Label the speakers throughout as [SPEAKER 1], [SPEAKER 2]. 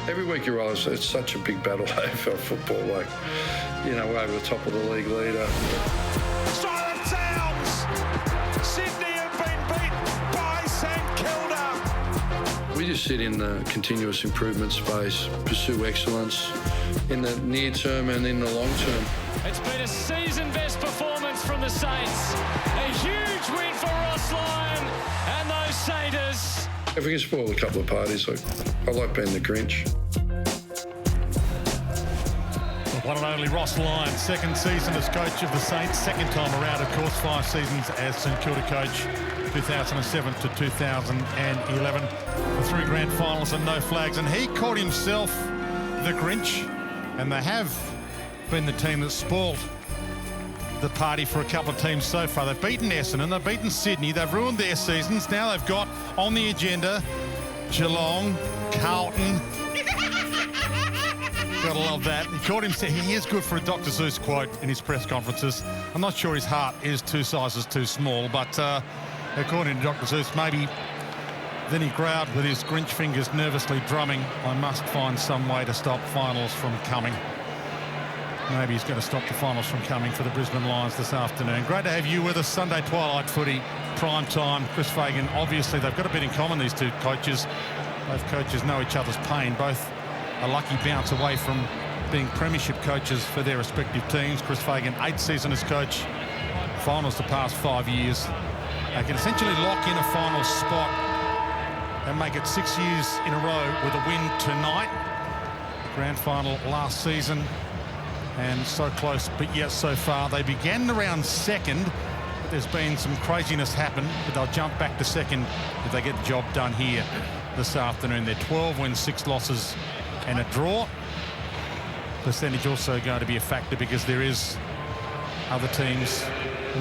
[SPEAKER 1] Every week you realise it's such a big battle, AFL football, like, you know, we're over the top of the league leader.
[SPEAKER 2] Siren sounds! Sydney have been beaten by St.Kilda.
[SPEAKER 1] We just sit in the continuous improvement space, pursue excellence in the near term and in the long term.
[SPEAKER 3] It's been a season-best performance from the Saints. A huge win for Ross Lyon and those Satyrs.
[SPEAKER 1] If we can spoil a couple of parties, I like being the Grinch.
[SPEAKER 4] One and only Ross Lyon, second season as coach of the Saints, second time around, of course, 5 seasons as St Kilda coach, 2007 to 2011. The 3 grand finals and no flags, and he called himself the Grinch, and they have been the team that spoiled the party for a couple of teams so far. They've beaten Essendon, they've beaten Sydney, they've ruined their seasons. Now they've got on the agenda Geelong, Carlton. Gotta love that. He called himself, he is good for a Dr. Seuss quote in his press conferences. I'm not sure his heart is 2 sizes too small, but according to Dr. Seuss, maybe then he growled with his Grinch fingers nervously drumming, I must find some way to stop finals from coming. Maybe he's going to stop the finals from coming for the Brisbane Lions this afternoon. Great to have you with us. Sunday Twilight Footy, prime time. Chris Fagan, obviously they've got a bit in common, these 2 coaches. Both coaches know each other's pain. Both a lucky bounce away from being premiership coaches for their respective teams. Chris Fagan, 8th season as coach. Finals the past 5 years. They can essentially lock in a final spot and make it 6 years in a row with a win tonight. The grand final last season. And so close, but yet so far. They began around 2nd, but there's been some craziness happen, but they'll jump back to 2nd if they get the job done here this afternoon. They're 12 wins, 6 losses and a draw. Percentage also going to be a factor because there is other teams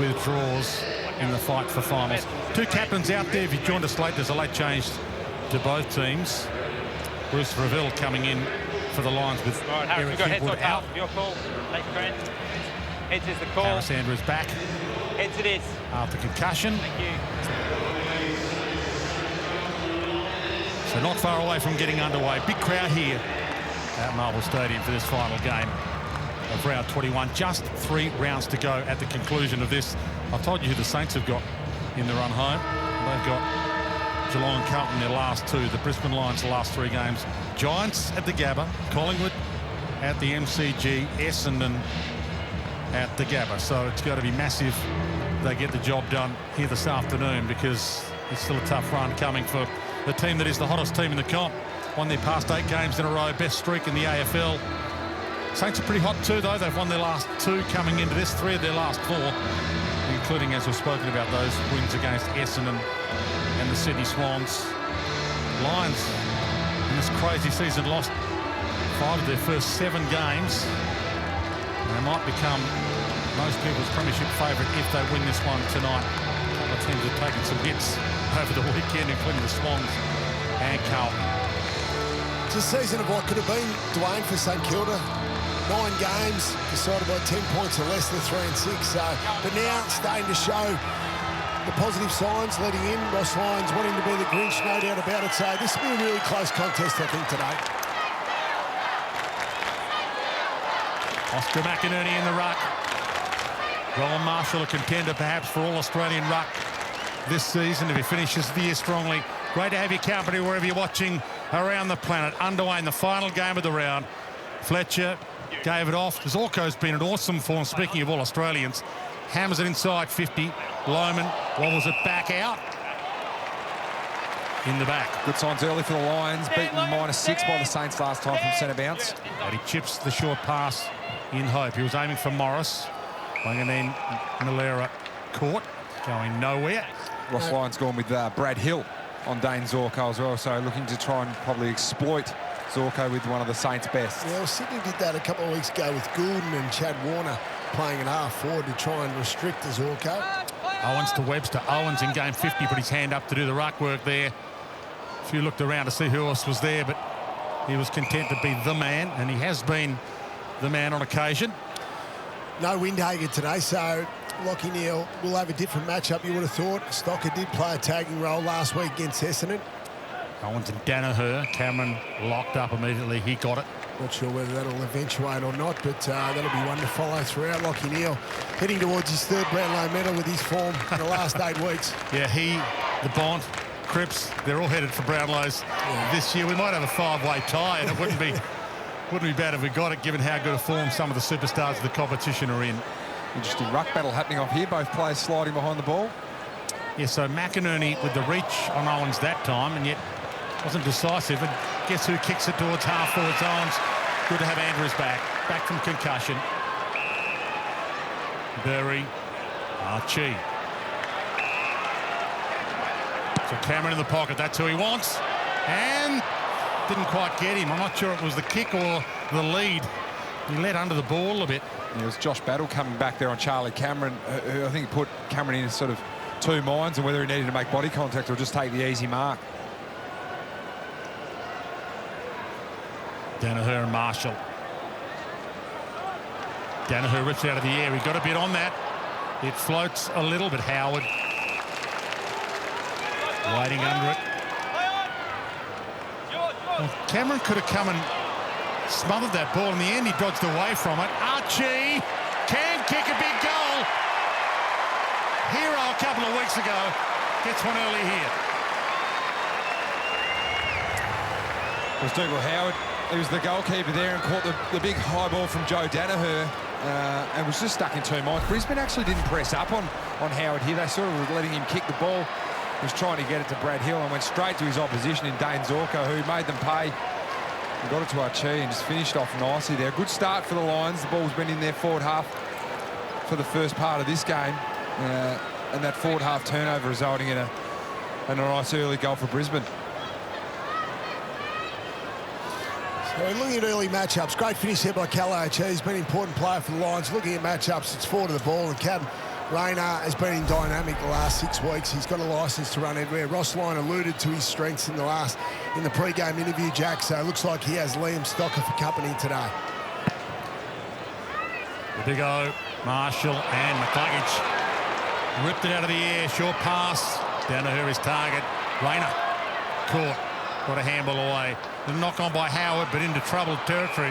[SPEAKER 4] with draws in the fight for finals. 2 captains out there. If you joined us late, there's a late change to both teams. Bruce Reville coming in for the Lions with Eric Hipwood out.
[SPEAKER 5] Your call. Take friend. Heads is the call.
[SPEAKER 4] Harris Andrews back.
[SPEAKER 5] Heads it is.
[SPEAKER 4] After concussion.
[SPEAKER 5] Thank you.
[SPEAKER 4] So not far away from getting underway. Big crowd here at Marvel Stadium for this final game of round 21. Just 3 rounds to go at the conclusion of this. I told you who the Saints have got in the run home. They've got Geelong and Carlton their last 2. The Brisbane Lions the last 3 games. Giants at the Gabba, Collingwood at the MCG, Essendon at the Gabba. So it's got to be massive they get the job done here this afternoon, because it's still a tough run coming for the team that is the hottest team in the comp. Won their past 8 games in a row, best streak in the AFL. Saints are pretty hot too, though. They've won their last 2 coming into this, 3 of their last 4, including, as we've spoken about, those wins against Essendon and the Sydney Swans. Lions in this crazy season lost 5 of their first 7 games. They might become most people's premiership favourite if they win this one tonight. A couple of teams have taken some hits over the weekend, including the Swans and Carlton.
[SPEAKER 6] It's a season of what could have been, Dwayne, for St Kilda. 9 games, decided by 10 points or less, they're 3 and 6. But now starting to show the positive signs leading in. Ross Lyons wanting to be the Grinch, no doubt about it. So this will be a really close contest, I think, today.
[SPEAKER 4] Oscar McInerney in the ruck. Rowan Marshall, a contender perhaps for All-Australian ruck this season if he finishes the year strongly. Great to have your company wherever you're watching around the planet. Underway in the final game of the round. Fletcher gave it off. Zorko's been an awesome form, speaking of All-Australians. Hammers it inside 50. Lohman wobbles it back out. In the back.
[SPEAKER 7] Good signs early for the Lions, beaten -6 by the Saints last time from centre bounce.
[SPEAKER 4] And he chips the short pass in hope. He was aiming for Morris. And then Malera caught, going nowhere.
[SPEAKER 7] Ross Lyon's gone with Brad Hill on Dane Zorko as well, so looking to try and probably exploit Zorko with one of the Saints' best.
[SPEAKER 6] Yeah, well, Sydney did that a couple of weeks ago with Goulden and Chad Warner playing an half forward to try and restrict the Zorko.
[SPEAKER 4] Owens to Webster. Owens in game 50 put his hand up to do the ruck work there. A few looked around to see who else was there, but he was content to be the man, and he has been the man on occasion.
[SPEAKER 6] No Windhager today, so Lockie Neal will have a different matchup, you would have thought. Stocker did play a tagging role last week against Essendon.
[SPEAKER 4] Owens and Danaher. Cameron locked up immediately. He got it.
[SPEAKER 6] Not sure whether that'll eventuate or not, but that'll be one to follow throughout. Lachie Neale heading towards his third Brownlow medal with his form in the last 8 weeks.
[SPEAKER 4] Yeah, he, the Bont, Cripps, they're all headed for Brownlows this year. We might have a 5-way tie, and it wouldn't be bad if we got it, given how good a form some of the superstars of the competition are in.
[SPEAKER 7] Interesting ruck battle happening off here. Both players sliding behind the ball.
[SPEAKER 4] Yeah, so McInerney with the reach on Owens that time, and yet wasn't decisive. And guess who kicks it towards half-forwards? Owens. Good to have Andrews back from concussion. Berry, Archie. So Cameron in the pocket, that's who he wants. And didn't quite get him. I'm not sure it was the kick or the lead. He let under the ball a bit.
[SPEAKER 7] It was Josh Battle coming back there on Charlie Cameron, who I think put Cameron in sort of 2 minds and whether he needed to make body contact or just take the easy mark.
[SPEAKER 4] Danaher and Marshall. Danaher rips it out of the air. He got a bit on that. It floats a little, but Howard waiting under it. Well, Cameron could have come and smothered that ball. In the end, he dodged away from it. Archie can kick a big goal. Hero a couple of weeks ago gets one early here.
[SPEAKER 7] It was Dougal Howard. He was the goalkeeper there and caught the big high ball from Joe Danaher and was just stuck in 2 minds. Brisbane actually didn't press up on Howard here. They sort of were letting him kick the ball. He was trying to get it to Brad Hill and went straight to his opposition in Dane Zorko, who made them pay. He got it to Archie and just finished off nicely there. Good start for the Lions. The ball's been in their forward half for the first part of this game. And that forward half turnover resulting in a nice early goal for Brisbane.
[SPEAKER 6] So we're looking at early matchups. Great finish here by Callagher. He's been an important player for the Lions. Looking at matchups, it's forward of the ball, and Cam Rayner has been in dynamic the last 6 weeks. He's got a licence to run everywhere. Ross Lyon alluded to his strengths in the pre-game interview, Jack, so it looks like he has Liam Stocker for company today.
[SPEAKER 4] The big O, Marshall and McCluggage ripped it out of the air. Short pass. Danaher his target. Rayner caught. Got a handball away. The knock on by Howard, but into troubled territory.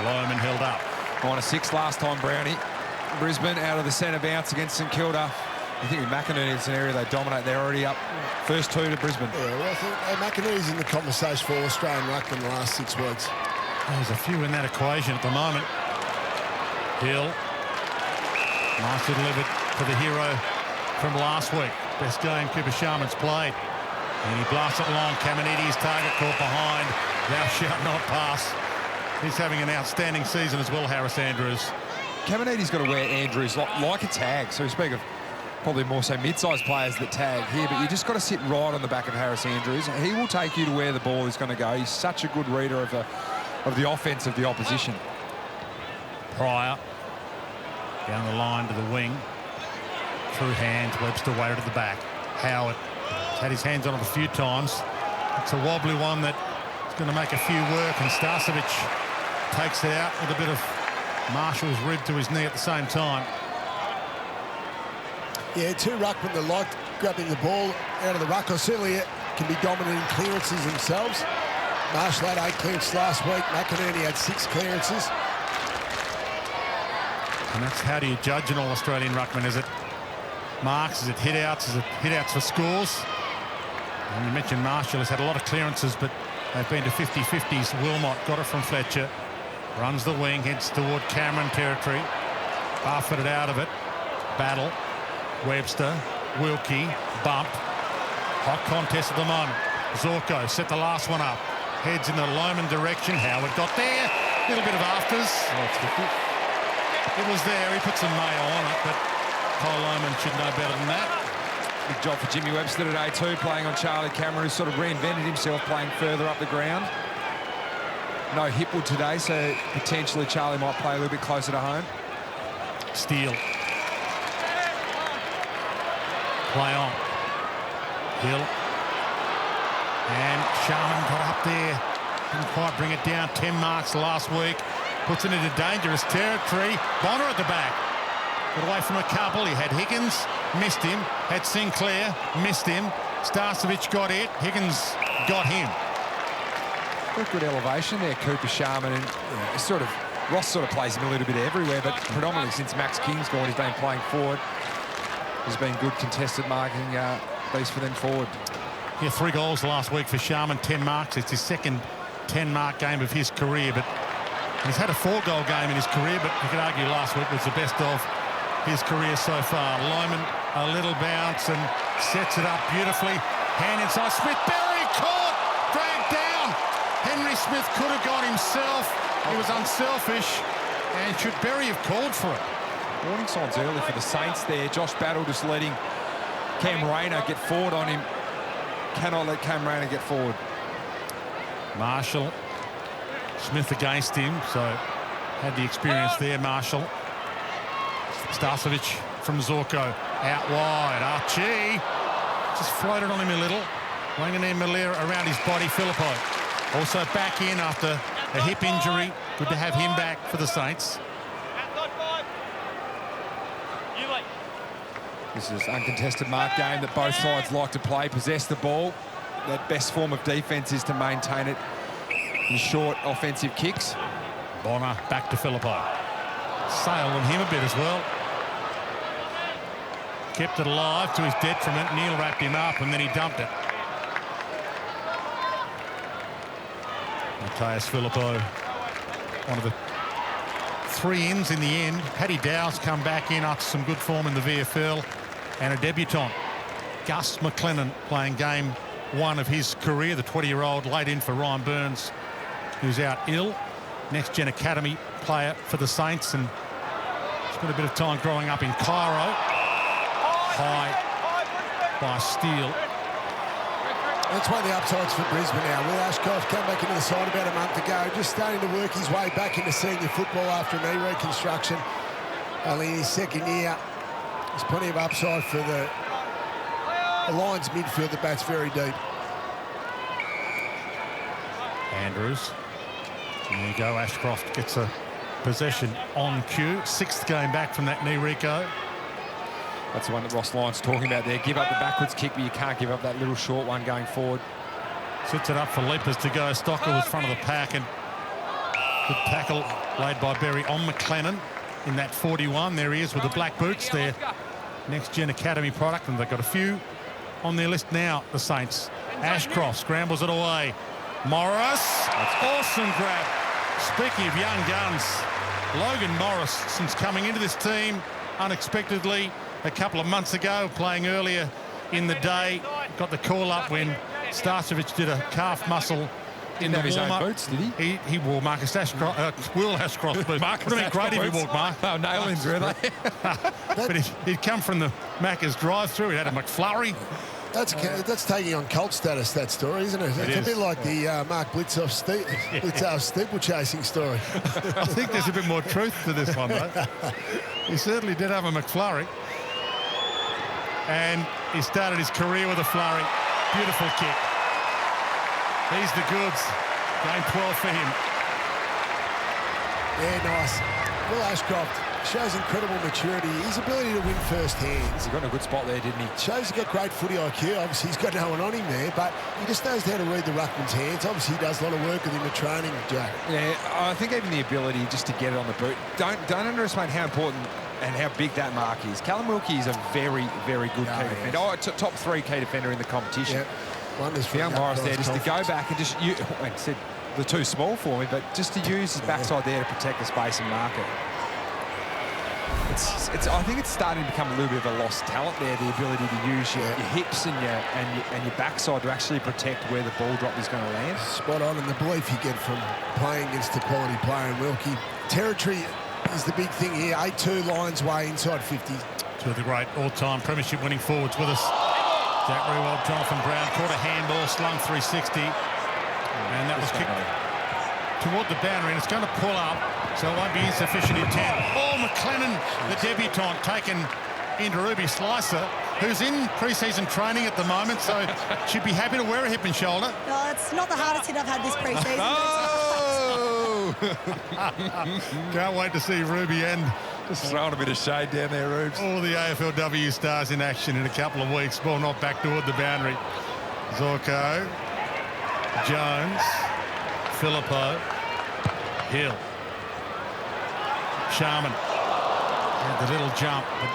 [SPEAKER 4] Lohman held up.
[SPEAKER 7] -6 last time, Brownie. Brisbane out of the centre bounce against St Kilda. I think with McInerney, it's an area they dominate. They're already up. First 2 to Brisbane.
[SPEAKER 6] Yeah, well, I think McInerney's in the conversation for Australian ruckman the last 6 weeks.
[SPEAKER 4] There's a few in that equation at the moment. Hill. Nicely delivered for the hero from last week. Best game Cooper Sharman's played. And he blasts it long. Caminiti's target caught behind. Thou shalt not pass. He's having an outstanding season as well, Harris Andrews.
[SPEAKER 7] Caminiti's got to wear Andrews like a tag. So we speak of probably more so mid-sized players that tag here, but you just got to sit right on the back of Harris Andrews. He will take you to where the ball is going to go. He's such a good reader of the offense of the opposition.
[SPEAKER 4] Pryor down the line to the wing. Through hands. Webster waited at the back. Howard has had his hands on it a few times. It's a wobbly one that is going to make a few work, and Starcevic takes it out with a bit of Marshall's rib to his knee at the same time.
[SPEAKER 6] Yeah, 2 ruckmen that like grabbing the ball out of the ruck, or certainly can be dominant in clearances themselves. Marshall had 8 clearances last week. McInerney had 6 clearances.
[SPEAKER 4] And that's how do you judge an All-Australian ruckman? Is it marks? Is it hit-outs? Is it hit-outs for scores? And you mentioned Marshall has had a lot of clearances, but they've been to 50-50s. Wilmot got it from Fletcher. Runs the wing, heads toward Cameron territory. Buffeted out of it. Battle. Webster. Wilkie. Bump. Hot contest at the moment. Zorko set the last one up. Heads in the Lohman direction. Howard got there. Little bit of afters. It was there. He put some mayo on it, but Kyle Lohman should know better than that.
[SPEAKER 7] Big job for Jimmy Webster today too, playing on Charlie Cameron, who sort of reinvented himself playing further up the ground. No Hipwood today, so potentially Charlie might play a little bit closer to home.
[SPEAKER 4] Steele. Play on. Hill. And Sharman got up there. Didn't quite bring it down. 10 marks last week. Puts it into dangerous territory. Bonner at the back. Got away from a couple. He had Higgins. Missed him. Had Sinclair. Missed him. Starcevic got it. Higgins got him.
[SPEAKER 7] Very good elevation there, Cooper Sharman, and Ross sort of plays him a little bit everywhere, but predominantly since Max King's gone, he's been playing forward. There's been good contested marking piece for them forward.
[SPEAKER 4] Yeah, 3 goals last week for Sharman, 10 marks. It's his second 10-mark game of his career, but he's had a 4-goal game in his career, but you could argue last week was the best of his career so far. Lyman, a little bounce and sets it up beautifully. Hand inside, Smith, Berry caught, dragged down. Henry Smith could have got himself. He was unselfish, and should Berry have called for it?
[SPEAKER 7] Warning signs early for the Saints there. Josh Battle just letting Cam Rayner get forward on him. Cannot let Cam Rayner get forward.
[SPEAKER 4] Marshall, Smith against him, so had the experience there, Marshall. Starcevic from Zorko, out wide. Archie just floated on him a little. Wanganeen Malera around his body. Phillippo also back in after a hip injury. Good to have him back for the Saints.
[SPEAKER 7] This is an uncontested mark game that both sides like to play, possess the ball. That best form of defence is to maintain it in short offensive kicks.
[SPEAKER 4] Bonner back to Phillippo. Sailed on him a bit as well. Kept it alive to his detriment. Neil wrapped him up and then he dumped it. Matthias Phillippo, one of the 3 ins in the end. Paddy Dow's come back in after some good form in the VFL, and a debutant, Gus McLennan, playing game 1 of his career. The 20-year-old laid in for Ryan Burns, who's out ill. Next Gen Academy player for the Saints, and spent a bit of time growing up in Cairo. High by Steele.
[SPEAKER 6] That's one of the upsides for Brisbane now. Will Ashcroft came back into the side about a month ago, just starting to work his way back into senior football after a knee reconstruction. Only in his 2nd year. There's plenty of upside for the Lions midfield that bats very deep.
[SPEAKER 4] Andrews. And there you go, Ashcroft gets a possession on cue. 6th game back from that knee reco.
[SPEAKER 7] That's the one that Ross Lyon's talking about there. Give up the backwards kick, but you can't give up that little short one going forward.
[SPEAKER 4] Sits it up for Lepers to go. Stocker was front of the pack, and good tackle laid by Berry on McLennan in that 41. There he is with the black boots there. Next Gen Academy product, and they've got a few on their list now, the Saints. Ashcroft scrambles it away. Morris, awesome grab. Speaking of young guns, Logan Morris, since coming into this team unexpectedly a couple of months ago, playing earlier in the day, got the call up when Starcevic did a calf muscle in the warm-up.
[SPEAKER 7] Boots, did he?
[SPEAKER 4] He wore Marcus Ashcroft, Will Ashcroft boots. Would have been great if he wore Mark.
[SPEAKER 7] Oh, nail-ins, really.
[SPEAKER 4] But he'd come from the Macca's drive-through. He had a McFlurry.
[SPEAKER 6] That's taking on cult status, that story, isn't it? It's a bit like the Mark Blitzoff steeplechasing story.
[SPEAKER 4] I think there's a bit more truth to this one, though. He certainly did have a McFlurry. And he started his career with a flurry. Beautiful kick. He's the goods. Game 12 for him.
[SPEAKER 6] Yeah, nice. Will Ashcroft shows incredible maturity. His ability to win first hands.
[SPEAKER 7] He got in a good spot there, didn't he?
[SPEAKER 6] Shows he's got great footy IQ. Obviously, he's got no one on him there, but he just knows how to read the ruckman's hands. Obviously, he does a lot of work with him in training, Jack.
[SPEAKER 7] Yeah, I think even the ability just to get it on the boot. Don't underestimate how important and how big that mark is. Callum Wilkie is a very, very good key defender. Oh, top 3 key defender in the competition.
[SPEAKER 6] Yep. Wonders for
[SPEAKER 7] young Morris there, just
[SPEAKER 6] confidence.
[SPEAKER 7] to go back and just, I said they're too small for me, but just to use his backside there to protect the space and mark it. I think it's starting to become a little bit of a lost talent there, the ability to use your hips and your backside to actually protect where the ball drop is going to land.
[SPEAKER 6] Spot on, and the belief you get from playing against a quality player in Wilkie. Territory is the big thing here. 8-2 Lions way inside 50.
[SPEAKER 4] Two of the great all-time premiership winning forwards with us. Jack Rewald, Jonathan Brown caught a handball, slung 360, and that was kicked toward the boundary, and it's going to pull up, so it won't be insufficient intent. Oh, McLennan, the debutant, taken into Ruby Slicer, who's in pre-season training at the moment, so she'd be happy to wear a hip and shoulder.
[SPEAKER 8] No, it's not the hardest hit I've had this pre-season.
[SPEAKER 4] Can't wait to see Ruby and
[SPEAKER 7] just throwing a bit of shade down there, Rubes.
[SPEAKER 4] All the AFLW stars in action in a couple of weeks. Ball not back toward the boundary. Zorko Jones, Filippo, Hill, Sharman had the little jump, but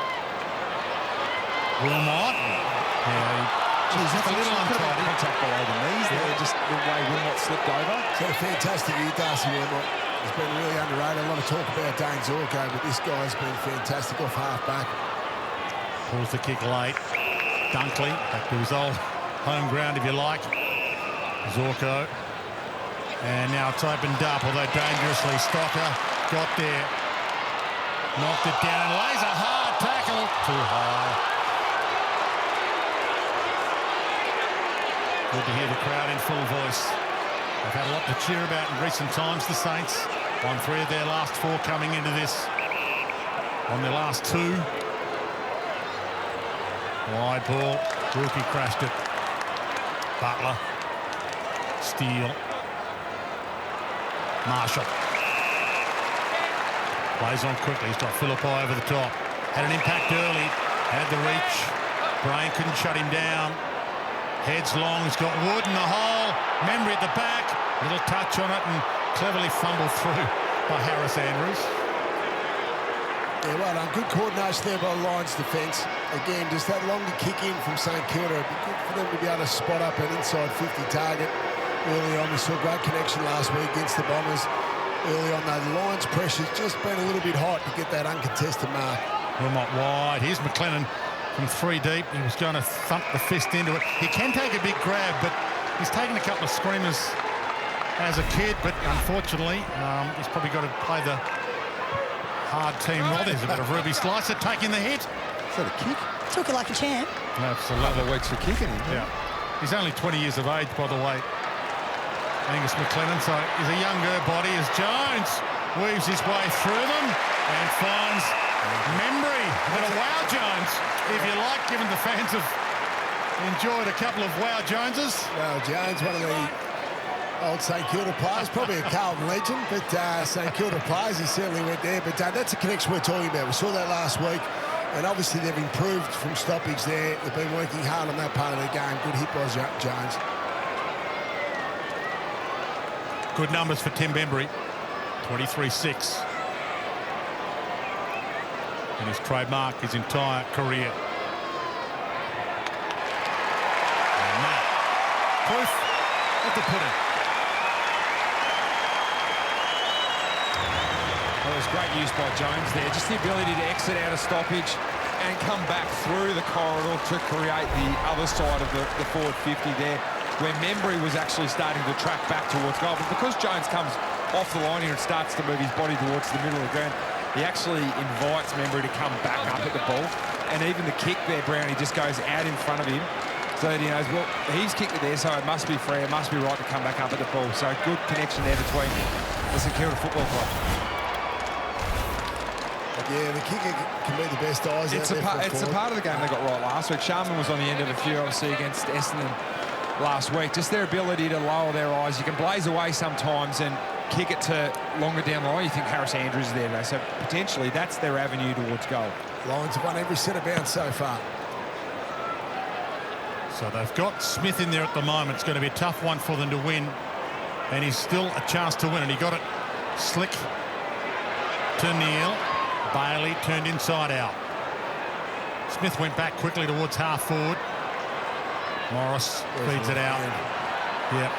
[SPEAKER 4] Wilmot, just a little untidy.
[SPEAKER 7] Contact below the knees there, just the way Wilmot slipped over.
[SPEAKER 6] He's had a fantastic year, Darcy Wilmot. He's been really underrated. A lot of talk about Dane Zorko, but this guy's been fantastic off half-back.
[SPEAKER 4] Pulls the kick late. Dunkley, back to his old home ground, if you like. Zorko. And now it's opened up, although dangerously. Stocker got there. Knocked it down and lays a hard tackle. Too high. Good to hear the crowd in full voice. They've had a lot to cheer about in recent times, the Saints. Won 3 of their last 4 coming into this. On their last 2. Wide ball. Wilkie crashed it. Butler. Steele. Marshall. Plays on quickly. He's got Philippi over the top. Had an impact early. Had the reach. Brain couldn't shut him down. Heads long. He's got Wood in the hole. Membry at the back. Little touch on it and cleverly fumbled through by Harris Andrews.
[SPEAKER 6] Yeah, well done. Good coordination there by the Lions defence. Again, just that longer kick in from St Kilda. It'd be good for them to be able to spot up an inside 50 target early on. We saw great connection last week against the Bombers. Early on, though, the Lions' pressure's just been a little bit hot to get that uncontested mark.
[SPEAKER 4] Wilmot wide. Here's McLennan from 3 deep. He was going to thump the fist into it. He can take a big grab, but he's taken a couple of screamers as a kid, but unfortunately, he's probably got to play the hard team role. There's a bit of Ruby Slicer taking the hit.
[SPEAKER 7] Is that a kick?
[SPEAKER 8] Took it like a champ.
[SPEAKER 4] Absolutely.
[SPEAKER 7] Couple of weeks for kicking him.
[SPEAKER 4] Yeah. He's only 20 years of age, by the way. Angus McLennan, so he's a younger body as Jones weaves his way through them and finds Membry. But a wow Jones, if you like, given the fans have enjoyed a couple of wow Joneses.
[SPEAKER 6] Well, Jones, one of the old St Kilda players, probably a Carlton legend, but St Kilda players, he certainly went there. But that's a connection we're talking about. We saw that last week, and obviously they've improved from stoppage there. They've been working hard on that part of their game. Good hit by Jones.
[SPEAKER 4] Good numbers for Tim Membry, 23-6. And his trademark his entire career. And that, proof of the pudding.
[SPEAKER 7] Well, it was great use by Jones there. Just the ability to exit out of stoppage and come back through the corridor to create the other side of the forward 50 there, where Membry was actually starting to track back towards goal. But because Jones comes off the line here and starts to move his body towards the middle of the ground, he actually invites Membry to come back up at the ball. And even the kick there, Brownie, just goes out in front of him so that he knows, well, he's kicked it there, so it must be free, it must be right to come back up at the ball. So good connection there between the St Kilda Football Club.
[SPEAKER 6] Yeah, the kicker can be the best eyes
[SPEAKER 7] It's a part of the game they got right last week. Sharman was on the end of a few, obviously, against Essendon last week. Just their ability to lower their eyes. You can blaze away sometimes and kick it to longer down the line. You think Harris Andrews is there today, so potentially that's their avenue towards goal.
[SPEAKER 6] Lions have won every set of bounce so far.
[SPEAKER 4] So they've got Smith in there at the moment. It's going to be a tough one for them to win. And he's still a chance to win, and he got it slick to Neil. Bailey turned inside out. Smith went back quickly towards half forward. Morris feeds it out. Yep.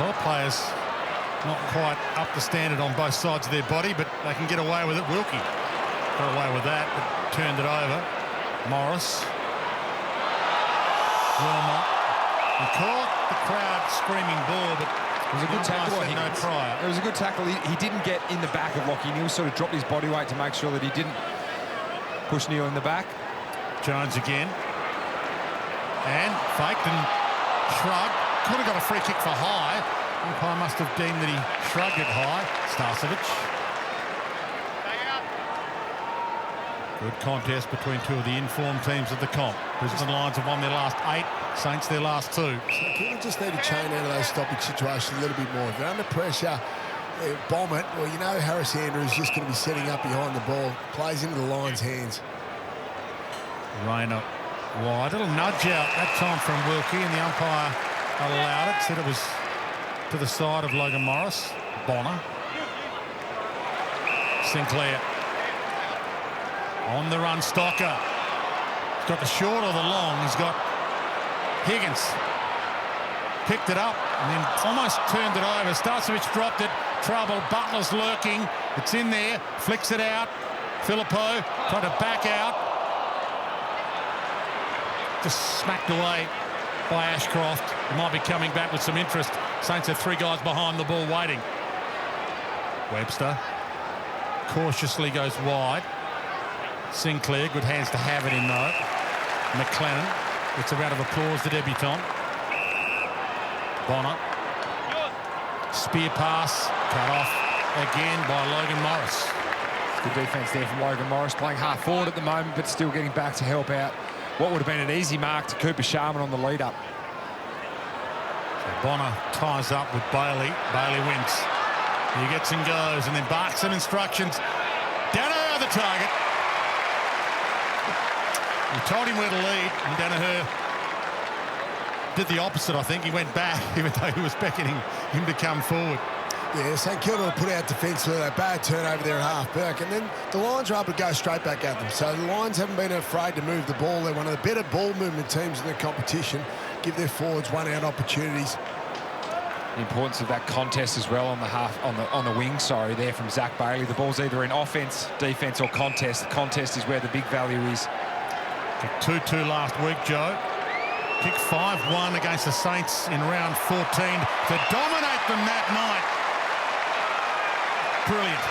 [SPEAKER 4] All players not quite up to standard on both sides of their body, but they can get away with it. Wilkie got away with that, but turned it over. Morris. Wilmot. He caught the crowd screaming ball, but
[SPEAKER 7] it was a good tackle.
[SPEAKER 4] No prior.
[SPEAKER 7] It was a good tackle. He didn't get in the back of Lockie Neal, sort of dropped his body weight to make sure that he didn't push Neal in the back.
[SPEAKER 4] Jones again. And faked and shrugged. Could have got a free kick for high. Umpire must have deemed that he shrugged it high. Starcevic. Good contest between two of the informed teams of the comp. Brisbane Lions have won their last 8. Saints their last 2.
[SPEAKER 6] So people just need to chain out of those stoppage situations a little bit more. If they're under pressure, they bomb it. Well, you know Harris Andrews is just going to be setting up behind the ball. Plays into the Lions' hands.
[SPEAKER 4] Rayner wide. A little nudge out that time from Wilkie, and the umpire allowed it. Said it was to the side of Logan Morris. Bonner. Sinclair. On the run, Stocker. He's got the short or the long. He's got Higgins. Picked it up and then almost turned it over. Starcevich dropped it. Trouble. Butler's lurking. It's in there. Flicks it out. Filippo tried to back out. Just smacked away by Ashcroft. He might be coming back with some interest. Saints have 3 guys behind the ball waiting. Webster cautiously goes wide. Sinclair, good hands to have it in though. McLennan gets a round of applause, the debutant. Bonner. Spear pass, cut off again by Logan Morris.
[SPEAKER 7] Good defence there from Logan Morris, playing half forward at the moment, but still getting back to help out what would have been an easy mark to Cooper Sharman on the lead-up.
[SPEAKER 4] So Bonner ties up with Bailey. Bailey wins. He gets and goes, and then barks some instructions. Danaher the target. He told him where to lead, and Danaher did the opposite, I think. He went back, even though he was beckoning him to come forward.
[SPEAKER 6] Yeah, St Kilda will put out defence with that bad turnover there at half-back, and then the Lions are able to go straight back at them. So the Lions haven't been afraid to move the ball. They're one of the better ball movement teams in the competition. Give their forwards one-out opportunities.
[SPEAKER 7] The importance of that contest as well on the wing, sorry, there from Zach Bailey. The ball's either in offence, defence or contest. The contest is where the big value is.
[SPEAKER 4] 2-2 last week, Joe. Kick 5-1 against the Saints in round 14 to dominate them that night. Brilliant.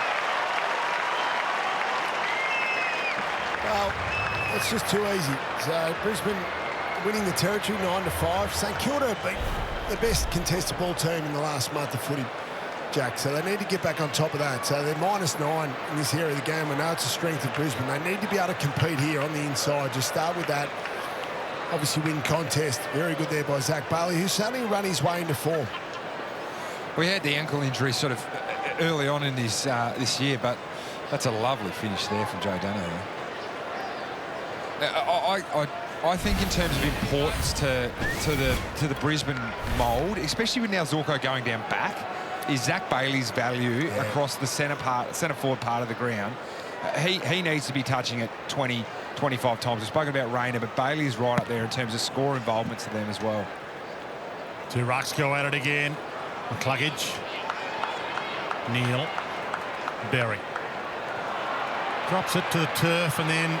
[SPEAKER 6] Well, it's just too easy. So Brisbane winning the territory 9-5. St Kilda have been the best contested ball team in the last month of footy, Jack. So they need to get back on top of that. So they're -9 in this area of the game. I know it's a strength of Brisbane. They need to be able to compete here on the inside. Just start with that. Obviously win contest. Very good there by Zach Bailey, who's suddenly run his way into form.
[SPEAKER 7] We had the ankle injury sort of early on in this year, but that's a lovely finish there from Joe Danaher. I think in terms of importance to the Brisbane mould, especially with now Zorko going down back, is Zach Bailey's value across the centre forward part of the ground. He needs to be touching it 20, 25 times. We've spoken about Rayner, but Bailey is right up there in terms of score involvement to them as well.
[SPEAKER 4] 2 rucks go at it again. McCluggage. Neal. Berry. Drops it to the turf and then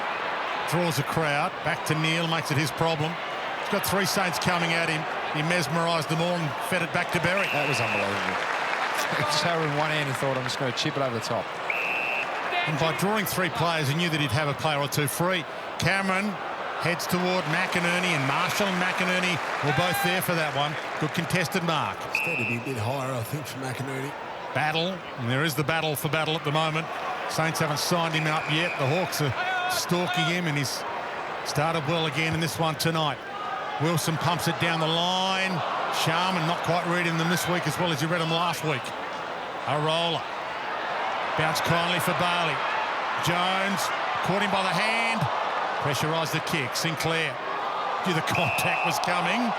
[SPEAKER 4] draws a crowd. Back to Neal, makes it his problem. He's got 3 Saints coming at him. He mesmerised them all and fed it back to Berry.
[SPEAKER 7] That was unbelievable. Shower in one hand and thought, I'm just going to chip it over the top.
[SPEAKER 4] And by drawing 3 players, he knew that he'd have a player or 2 free. Cameron heads toward McInerney, and Marshall and McInerney were both there for that one. Good contested mark.
[SPEAKER 6] It's got to be a bit higher, I think, for McInerney.
[SPEAKER 4] Battle, and there is the battle for Battle at the moment. Saints haven't signed him up yet. The Hawks are stalking him, and he's started well again in this one tonight. Wilson pumps it down the line. Sharman not quite reading them this week as well as you read them last week. A roller. Bounce kindly for Bailey. Jones caught him by the hand. Pressurised the kick. Sinclair. The contact was coming.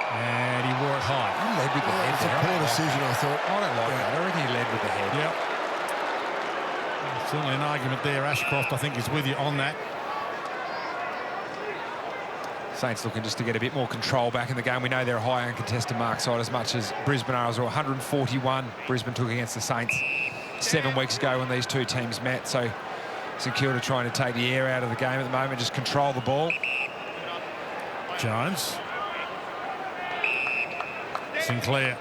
[SPEAKER 4] And he wore it high.
[SPEAKER 7] He led with the head.
[SPEAKER 6] It's a poor decision, I thought.
[SPEAKER 7] I don't like that. I reckon he led with the head.
[SPEAKER 4] Yep. Certainly an argument there. Ashcroft, I think, is with you on that.
[SPEAKER 7] Saints looking just to get a bit more control back in the game. We know they're a high uncontested mark side as much as Brisbane are. 141 Brisbane took against the Saints 7 weeks ago when these 2 teams met. So St Kilda trying to take the air out of the game at the moment, just control the ball.
[SPEAKER 4] Jones. Sinclair.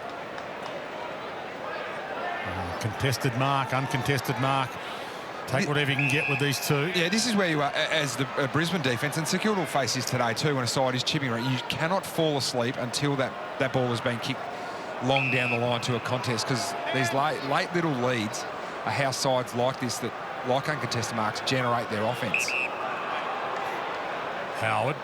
[SPEAKER 4] Contested mark, uncontested mark. Take whatever you can get with these 2.
[SPEAKER 7] Yeah, this is where you are as the Brisbane defence, and St Kilda will face this today too when a side is chipping around. You cannot fall asleep until that ball has been kicked long down the line to a contest, because these late little leads are how sides like this, that like uncontested marks, generate their offence.
[SPEAKER 4] Howard.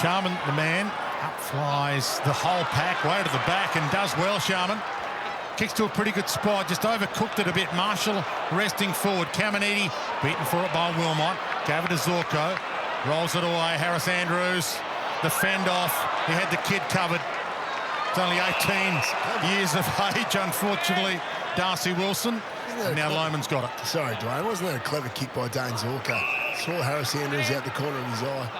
[SPEAKER 4] Sharman, the man, up flies the whole pack, way to the back, and does well, Sharman. Kicks to a pretty good spot, just overcooked it a bit. Marshall resting forward. Caminiti beaten for it by Wilmot. Gave it to Zorko. Rolls it away. Harris Andrews the fend off. He had the kid covered. It's only 18 years of age, unfortunately, Darcy Wilson. And now Loman's got it.
[SPEAKER 6] Sorry, Dwayne. Wasn't that a clever kick by Dane Zorko? Saw Harris Andrews out the corner of his eye.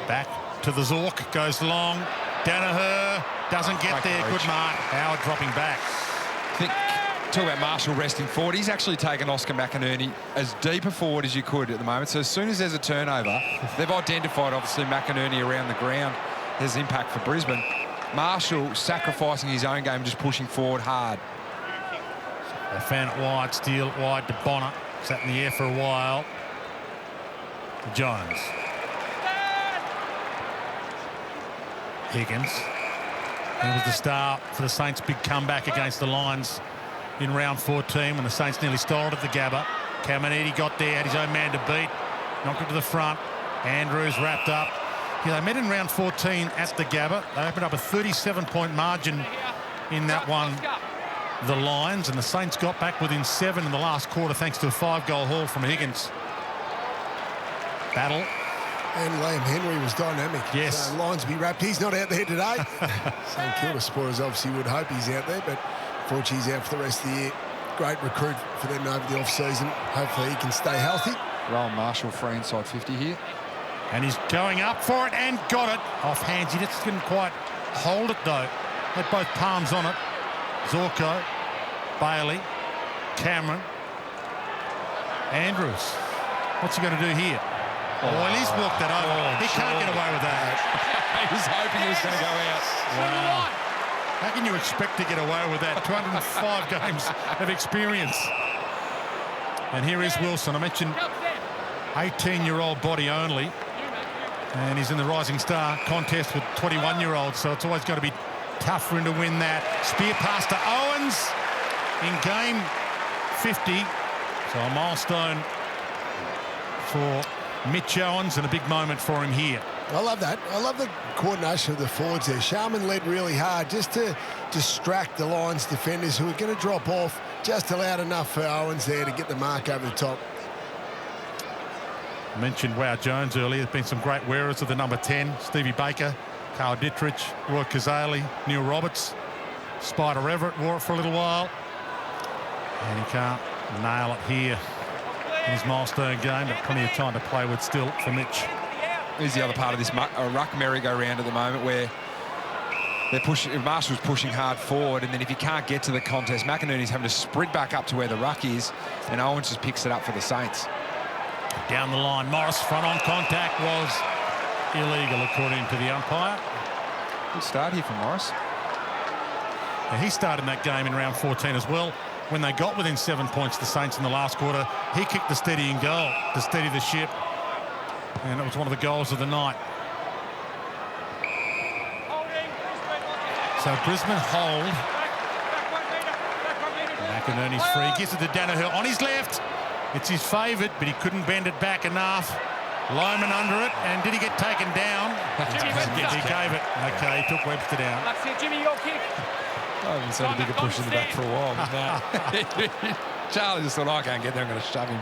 [SPEAKER 4] Back to the Zork. Goes long. Danaher doesn't get there. Good mark. Howard dropping back.
[SPEAKER 7] I think, talk about Marshall resting forward. He's actually taken Oscar McInerney as deep a forward as you could at the moment. So as soon as there's a turnover, they've identified, obviously, McInerney around the ground. There's impact for Brisbane. Marshall sacrificing his own game, just pushing forward hard.
[SPEAKER 4] They found it wide, steal it wide to Bonner. Sat in the air for a while. Jones. Higgins. He was the star for the Saints' big comeback against the Lions in round 14 when the Saints nearly stole it at the Gabba. Caminiti got there, had his own man to beat. Knocked it to the front. Andrews wrapped up. Yeah, they met in round 14 at the Gabba. They opened up a 37-point margin in that one, the Lions, and the Saints got back within 7 in the last quarter thanks to a 5-goal haul from Higgins. Battle.
[SPEAKER 6] And Liam Henry was dynamic.
[SPEAKER 4] Yes.
[SPEAKER 6] So Lions be wrapped. He's not out there today. St Kilda supporters obviously would hope he's out there, but unfortunately he's out for the rest of the year. Great recruit for them over the off-season. Hopefully he can stay healthy.
[SPEAKER 7] Rowan Marshall free inside 50 here.
[SPEAKER 4] And he's going up for it and got it. Off hands. He just couldn't quite hold it, though. Had both palms on it. Zorko, Bailey, Cameron, Andrews. What's he going to do here? Oh, well, he's walked that over. He can't get away with that.
[SPEAKER 7] He was hoping he was going to go out.
[SPEAKER 4] Wow. How can you expect to get away with that? 205 games of experience. And here is Wilson. I mentioned 18-year-old body only. And he's in the Rising Star contest with 21-year-olds, so it's always going to be tough for him to win that. Spear pass to Owens in game 50. So a milestone for Mitch Owens and a big moment for him here.
[SPEAKER 6] I love that. I love the coordination of the forwards there. Sharman led really hard just to distract the Lions defenders who are going to drop off. Just allowed enough for Owens there to get the mark over the top.
[SPEAKER 4] I mentioned Wow Jones earlier. There's been some great wearers of the number 10. Stevie Baker, Carl Dittrich, Roy Kazali, Neil Roberts. Spider Everett wore it for a little while. And he can't nail it here in his milestone game, but plenty of time to play with still for Mitch.
[SPEAKER 7] Here's the other part of this ruck merry-go-round at the moment where they're pushing. Marshall's pushing hard forward, and then if he can't get to the contest, McInerney's having to sprint back up to where the ruck is, and Owens just picks it up for the Saints.
[SPEAKER 4] Down the line, Morris front on contact was illegal according to the umpire.
[SPEAKER 7] Good start here from Morris.
[SPEAKER 4] And he started in that game in round 14 as well. When they got within 7 points, the Saints in the last quarter, he kicked the steadying goal to steady the ship. And it was one of the goals of the night. So Brisbane hold. McInerney's free, gives it to Danaher on his left. It's his favourite, but he couldn't bend it back enough. Loman under it, and did he get taken down? He gave it. Okay, he took Webster down.
[SPEAKER 3] That's it, Jimmy, your kick.
[SPEAKER 7] I haven't seen a bigger push in the back for a while. But Charlie just thought, I can't get there, I'm going to shove him.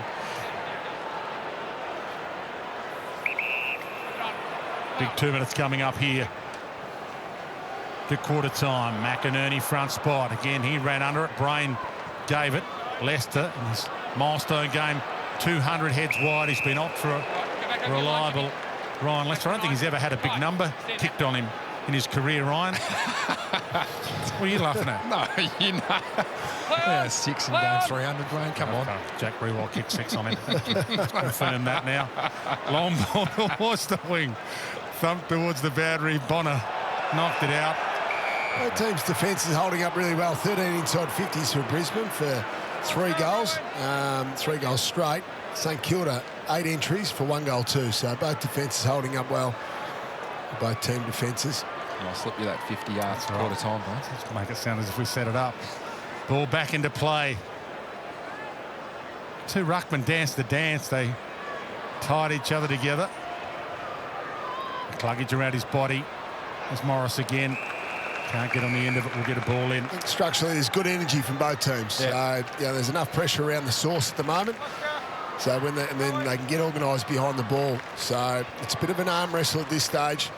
[SPEAKER 4] Big 2 minutes coming up here to quarter time. McInerney front spot. Again, he ran under it. Brain gave it. Leicester in his milestone game, 200 heads wide. He's been opt for a reliable Ryan Leicester. I don't think he's ever had a big number kicked on him in his career, Ryan. What are you laughing at?
[SPEAKER 7] No, you know. Yeah, 6 in game 300, Wayne. Come on.
[SPEAKER 4] Jack Rewalt kicked 6 on him. Let's confirm that now. Long ball towards the wing. Thump towards the boundary. Bonner knocked it out.
[SPEAKER 6] The team's defence is holding up really well. 13 inside 50s for Brisbane for 3 goals. 3 goals straight. St Kilda, 8 entries for 1 goal too. So both defences holding up well. Both team defences.
[SPEAKER 7] I'll slip you that 50 yards quarter time, mate.
[SPEAKER 4] Let's make it sound as if we set it up. Ball back into play. 2 ruckmen danced the dance. They tied each other together. Cluggage around his body. There's Morris again. Can't get on the end of it. We'll get a ball in.
[SPEAKER 6] Structurally, there's good energy from both teams. Yeah. So, there's enough pressure around the source at the moment. So and then they can get organised behind the ball. So it's a bit of an arm wrestle at this stage.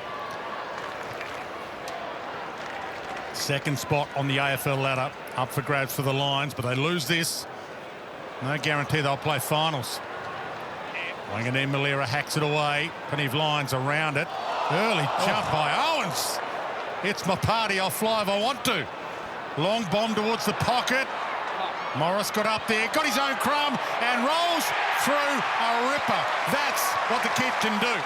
[SPEAKER 4] Second spot on the AFL ladder, up for grabs for the Lions, but they lose this. No guarantee they'll play finals. Wanganeen Malira hacks it away. Plenty of lines around it. Early jump by Owens. It's my party. I'll fly if I want to. Long bomb towards the pocket. Morris got up there, got his own crumb, and rolls through a ripper. That's what the kid can do.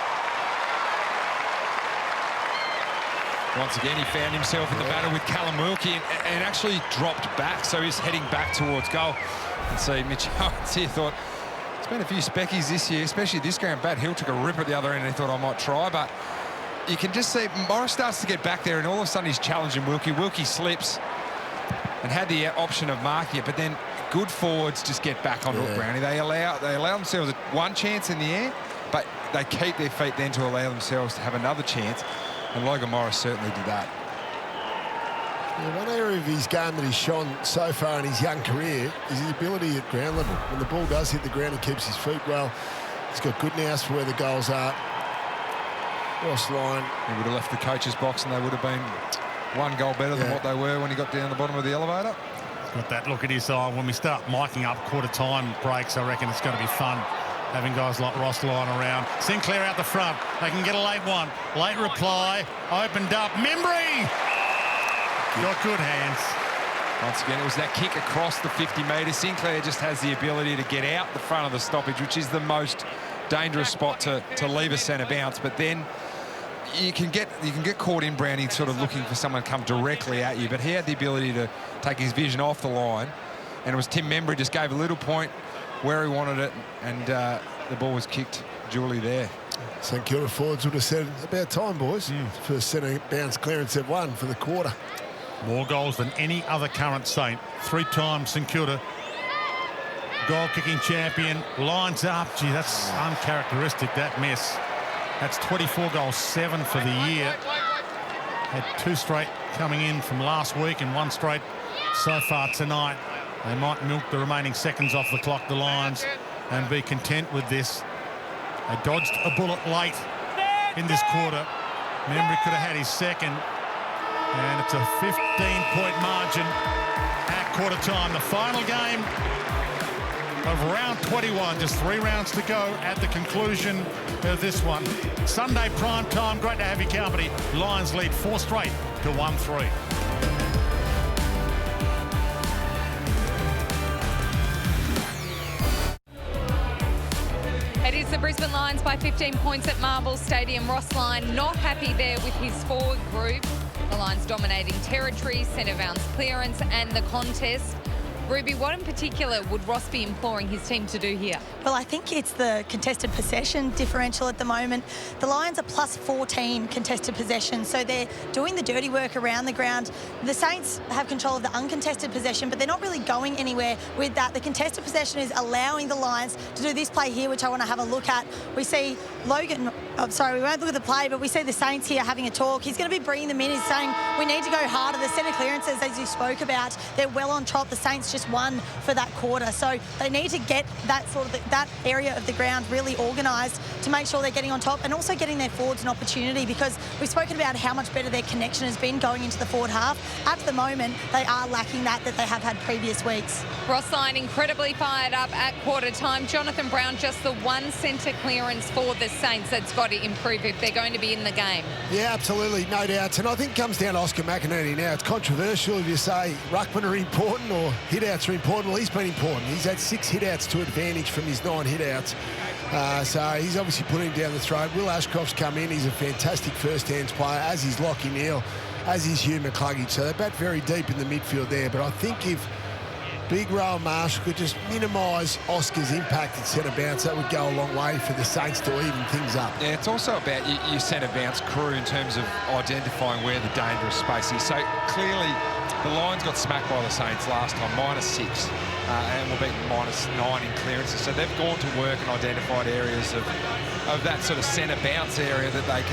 [SPEAKER 7] Once again, he found himself in the battle with Callum Wilkie and actually dropped back, so he's heading back towards goal. And see, Mitch Owens here thought, it's been a few speckies this year, especially this game. Bad Hill took a rip at the other end and he thought, I might try, but you can just see Morris starts to get back there and all of a sudden he's challenging Wilkie. Wilkie slips and had the option of marking it, but then good forwards just get back on Hook Brownie. They allow themselves one chance in the air, but they keep their feet then to allow themselves to have another chance. And Logan Morris certainly did that.
[SPEAKER 6] Yeah, one area of his game that he's shone so far in his young career is his ability at ground level. When the ball does hit the ground, he keeps his feet well. He's got good nous for where the goals are. Ross Lyon.
[SPEAKER 7] He would have left the coach's box and they would have been one goal better than what they were when he got down the bottom of the elevator.
[SPEAKER 4] Got that look at his eye. When we start miking up quarter-time breaks, I reckon it's going to be fun having guys like Ross Lyon around. Sinclair out the front. They can get a late one. Late reply. Opened up. Membry! Got good hands.
[SPEAKER 7] Once again, it was that kick across the 50 metres. Sinclair just has the ability to get out the front of the stoppage, which is the most dangerous spot to leave a centre bounce. But then you can get caught in Brownie sort of looking for someone to come directly at you. But he had the ability to take his vision off the line. And it was Tim Membry just gave a little point where he wanted it, and the ball was kicked duly there.
[SPEAKER 6] St Kilda forwards would have said, about time, boys. First centre bounce clearance they've won for the quarter.
[SPEAKER 4] More goals than any other current Saint. 3 times St Kilda goal-kicking champion. Lines up. Gee, that's uncharacteristic, that miss. That's 24 goals, 7 for the year. Had 2 straight coming in from last week and 1 straight so far tonight. They might milk the remaining seconds off the clock, the Lions, and be content with this. They dodged a bullet late in this quarter. Membry could have had his second. And it's a 15-point margin at quarter time. The final game of round 21. Just 3 rounds to go at the conclusion of this one. Sunday prime time. Great to have your company. Lions lead 4 straight to 1-3.
[SPEAKER 9] It is the Brisbane Lions by 15 points at Marvel Stadium. Ross Lyon not happy there with his forward group. The Lions dominating territory, centre bounce clearance and the contest. Ruby, what in particular would Ross be imploring his team to do here?
[SPEAKER 8] Well, I think it's the contested possession differential at the moment. The Lions are plus 14 contested possession, so they're doing the dirty work around the ground. The Saints have control of the uncontested possession, but they're not really going anywhere with that. The contested possession is allowing the Lions to do this play here, which I want to have a look at. We see Logan, we won't look at the play, but we see the Saints here having a talk. He's going to be bringing them in. He's saying, we need to go harder. The centre clearances, as you spoke about, they're well on top. The Saints just won for that quarter. So they need to get that that area of the ground really organised to make sure they're getting on top and also getting their forwards an opportunity, because we've spoken about how much better their connection has been going into the forward half. At the moment, they are lacking that they have had previous weeks.
[SPEAKER 9] Ross Lyon incredibly fired up at quarter time. Jonathan Brown, just the 1 centre clearance for the Saints that's got to improve if they're going to be in the game.
[SPEAKER 6] Yeah, absolutely, no doubts. And I think it comes down to Oscar McInerney now. It's controversial if you say ruckmen are important or hit-outs are important. Well, he's been important. He's had 6 hit-outs to advantage from his 9 hit-outs. So he's obviously putting him down the throat. Will Ashcroft's come in. He's a fantastic first-hands player, as is Lockie Neal, as is Hugh McCluggage. So they bat very deep in the midfield there. But I think if Big Rowan Marshall could just minimise Oscar's impact at centre bounce, that would go a long way for the Saints to even things up.
[SPEAKER 7] Yeah, it's also about your centre bounce crew in terms of identifying where the dangerous space is. So clearly the Lions got smacked by the Saints last time, -6, and were beaten -9 in clearances. So they've gone to work and identified areas of that sort of centre bounce area that they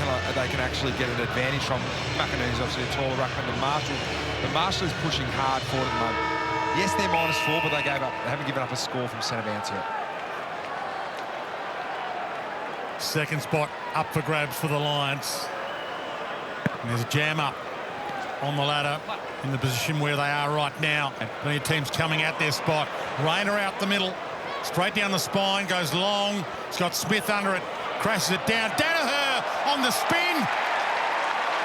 [SPEAKER 7] can actually get an advantage from. McInerney's obviously a taller ruckman than Marshall, but Marshall is pushing hard forward at the moment. Yes, they're -4, but they haven't given up a score from centre bounce yet.
[SPEAKER 4] Second spot up for grabs for the Lions. And there's a jam up on the ladder in the position where they are right now. And plenty of teams coming at their spot. Rayner out the middle, straight down the spine, goes long. It's got Smith under it, crashes it down. Danaher on the spin.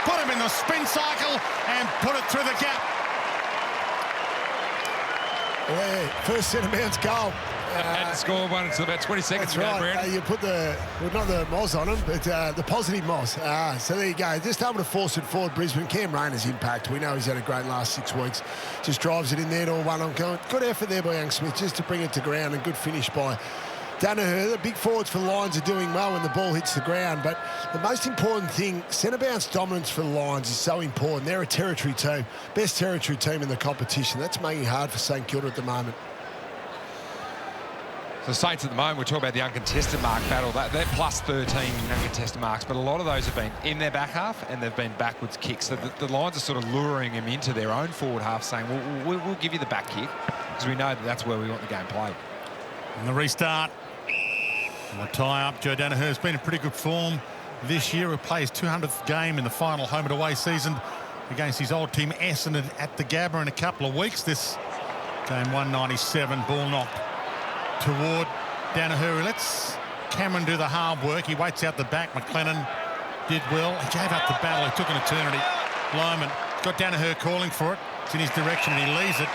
[SPEAKER 4] Put him in the spin cycle and put it through the gap.
[SPEAKER 6] Yeah, first centre bounce goal.
[SPEAKER 7] Hadn't scored one until about 20 seconds ago, Brandon.
[SPEAKER 6] You put the, well, not the Moz on him, but the positive Moz. So there you go. Just able to force it forward, Brisbane. Cam Rayner's impact. We know he's had a great last 6 weeks. Just drives it in there to a one-on. Good effort there by young Smith just to bring it to ground, and good finish by Danaher. The big forwards for the Lions are doing well when the ball hits the ground, but the most important thing, centre bounce dominance for the Lions is so important. They're a territory team, best territory team in the competition. That's making it hard for St Kilda at the moment.
[SPEAKER 7] The Saints at the moment, we're talking about the uncontested mark battle. They're plus 13 in uncontested marks, but a lot of those have been in their back half and they've been backwards kicks. So the Lions are sort of luring them into their own forward half, saying, well, we'll give you the back kick because we know that's where we want the game played.
[SPEAKER 4] And the restart. And the tie-up. Joe Danaher's been in pretty good form this year. He plays 200th game in the final home and away season against his old team Essendon at the Gabba in a couple of weeks. This game 197, ball knocked toward Danaher. He lets Cameron do the hard work. He waits out the back. McLennan did well. He gave up the battle. He took an eternity. Lyman got Danaher calling for it. It's in his direction and he leaves it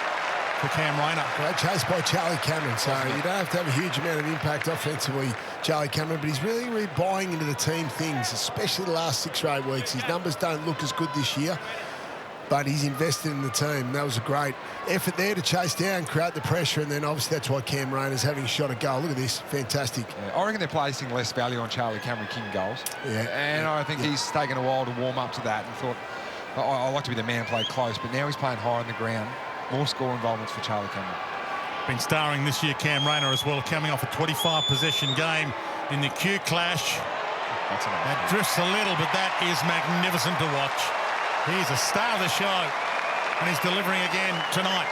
[SPEAKER 4] for Cam Rayner.
[SPEAKER 6] Great chase by Charlie Cameron. So you don't have to have a huge amount of impact offensively, Charlie Cameron, but he's really buying into the team things, especially the last 6 or 8 weeks. His numbers don't look as good this year, but he's invested in the team. That was a great effort there to chase down, create the pressure, and then obviously that's why Cam Rayner's having a shot at goal. Look at this, fantastic.
[SPEAKER 7] Yeah, I reckon they're placing less value on Charlie Cameron King goals.
[SPEAKER 6] Yeah.
[SPEAKER 7] And I think he's taken a while to warm up to that and thought, I like to be the man played close, but now he's playing high on the ground. More score involvements for Charlie Cameron.
[SPEAKER 4] Been starring this year, Cam Rayner as well, coming off a 25-possession game in the Q clash. That drifts a little, but that is magnificent to watch. He's a star of the show, and he's delivering again tonight.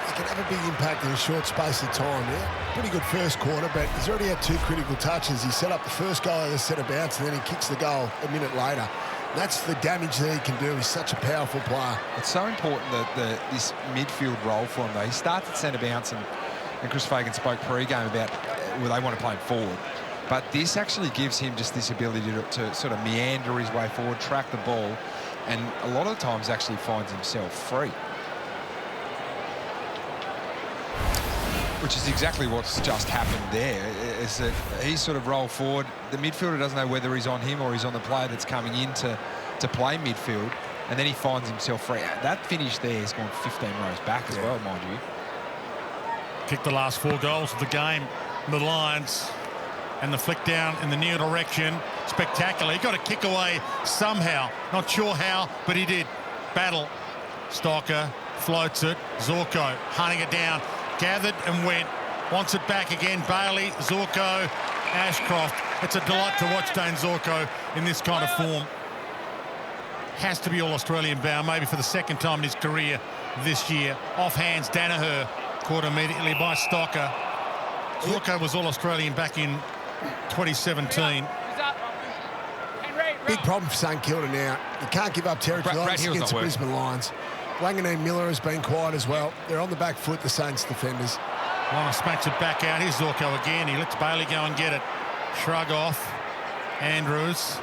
[SPEAKER 6] He can have a big impact in a short space of time. Yeah, pretty good first quarter, but he's already had 2 critical touches. He set up the first goal of the centre bounce, and then he kicks the goal a minute later. That's the damage that he can do. He's such a powerful player.
[SPEAKER 7] It's so important that this midfield role for him, though. He starts at centre bounce, and Chris Fagan spoke pre-game about well, they want to play him forward. But this actually gives him just this ability to sort of meander his way forward, track the ball, and a lot of the times actually finds himself free. Which is exactly what's just happened there, is that he's sort of rolled forward. The midfielder doesn't know whether he's on him or he's on the player that's coming in to play midfield, and then he finds himself free. That finish there has gone 15 rows back as well, mind you.
[SPEAKER 4] Kicked the last 4 goals of the game, the Lions, and the flick down in the near direction. Spectacular. He got a kick away somehow. Not sure how, but he did. Battle. Stocker floats it. Zorko hunting it down. Gathered and went. Wants it back again. Bailey, Zorko, Ashcroft. It's a delight to watch Dane Zorko in this kind of form. Has to be All-Australian bound, maybe for the 2nd time in his career this year. Off hands, Danaher. Caught immediately by Stocker. Zorko was All-Australian back in 2017.
[SPEAKER 6] Big problem for St Kilda now. You can't give up territory against the Brisbane Lions. Wanganeen Miller has been quiet as well. They're on the back foot, the Saints defenders.
[SPEAKER 4] Lana smacks it back out. Here's Zorko again. He lets Bailey go and get it. Shrug off. Andrews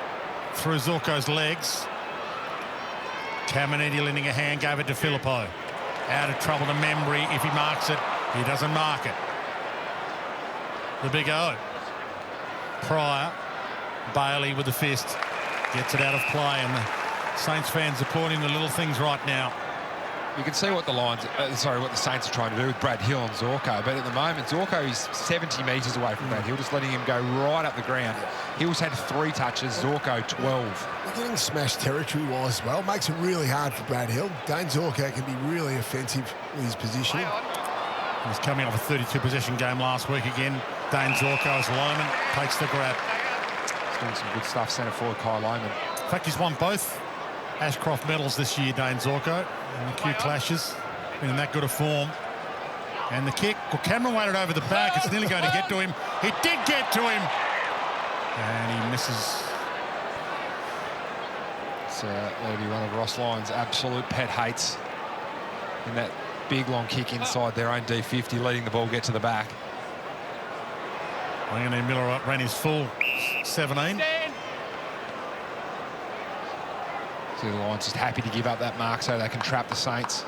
[SPEAKER 4] through Zorko's legs. Caminiti lending a hand, gave it to Filippo. Out of trouble to Membry. If he marks it, he doesn't mark it. The big O. Pryor. Bailey with the fist. Gets it out of play, and the Saints fans applauding the little things right now.
[SPEAKER 7] You can see what the Lions, what the Saints are trying to do with Brad Hill and Zorko, but at the moment Zorko is 70 metres away from Brad Hill, just letting him go right up the ground. Hill's had 3 touches, Zorko 12.
[SPEAKER 6] They're getting smashed territory-wise as well. Makes it really hard for Brad Hill. Dane Zorko can be really offensive with his position.
[SPEAKER 4] He was coming off a 32-possession game last week again. Dane Zorko as Loman takes the grab.
[SPEAKER 7] He's doing some good stuff, centre forward Kyle Loman.
[SPEAKER 4] In fact, he's won both Ashcroft medals this year, Dane Zorko, in the Q clashes. Been in that good a form. And the kick, well, Cameron waited over the back. It's nearly going to get to him. He did get to him. And he misses.
[SPEAKER 7] It's that'll be one of Ross Lyon's absolute pet hates. In that big long kick inside their own D50, letting the ball get to the back.
[SPEAKER 4] Anthony Miller ran his full 17.
[SPEAKER 7] So the Lions just happy to give up that mark so they can trap the Saints.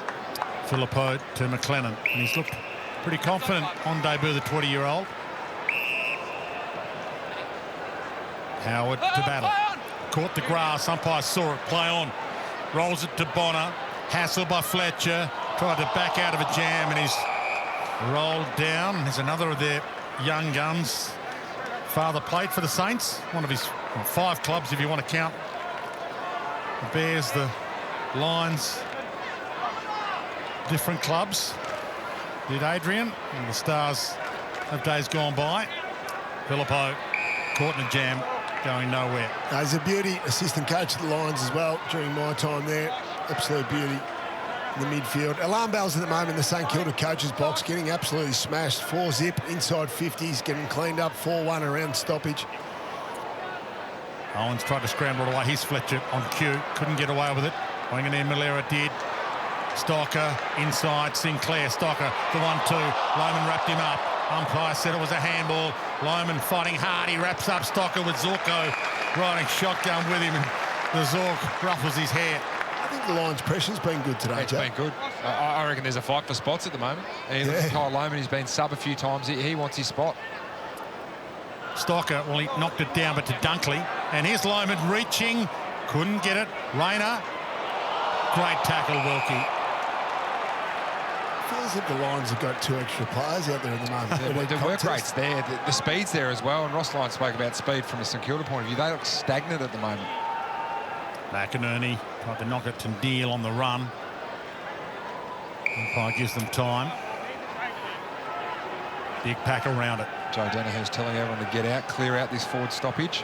[SPEAKER 4] Philippou to McLennan, and he's looked pretty confident on debut, the 20-year-old. Howard to battle. Caught the grass, umpire saw it, play on. Rolls it to Bonner. Hassled by Fletcher. Tried to back out of a jam, and he's rolled down. There's another of their young guns. Father played for the Saints, one of his 5 clubs if you want to count the Bears, the Lions, different clubs. Did Adrian, and the Stars of days gone by. Philippou caught in a jam, going nowhere.
[SPEAKER 6] He's a beauty, assistant coach at the Lions as well during my time there. Absolute beauty in the midfield. Alarm bells at the moment in the St Kilda coaches box, getting absolutely smashed. 4-zip inside 50s, getting cleaned up. 4-1 around stoppage.
[SPEAKER 4] Owens tried to scramble it away. Here's Fletcher on cue, couldn't get away with it. Wanganae Malera did. Stocker inside Sinclair. Stocker the 1-2. Lohman wrapped him up. Umpire said it was a handball. Lohman fighting hard. He wraps up Stocker with Zorko riding shotgun with him, and the Zork ruffles his hair.
[SPEAKER 6] I think the Lions' pressure's been good today,
[SPEAKER 7] It's
[SPEAKER 6] Joe.
[SPEAKER 7] been good. I reckon there's a fight for spots at the moment. And Kyle Lohman, he's been sub a few times. He wants his spot.
[SPEAKER 4] Stocker, well, he knocked it down, but to Dunkley. And here's Lohman reaching. Couldn't get it. Rayner. Great tackle, Wilkie.
[SPEAKER 6] Feels like the Lions have got 2 extra players out there at the moment.
[SPEAKER 7] The work rate's there. The speed's there as well. And Ross Lyon spoke about speed from a St Kilda point of view. They look stagnant at the moment.
[SPEAKER 4] McInerney tried to knock it to Neal on the run. Umpire gives them time. Big pack around it.
[SPEAKER 7] Joe Danaher's telling everyone to get out, clear out this forward stoppage.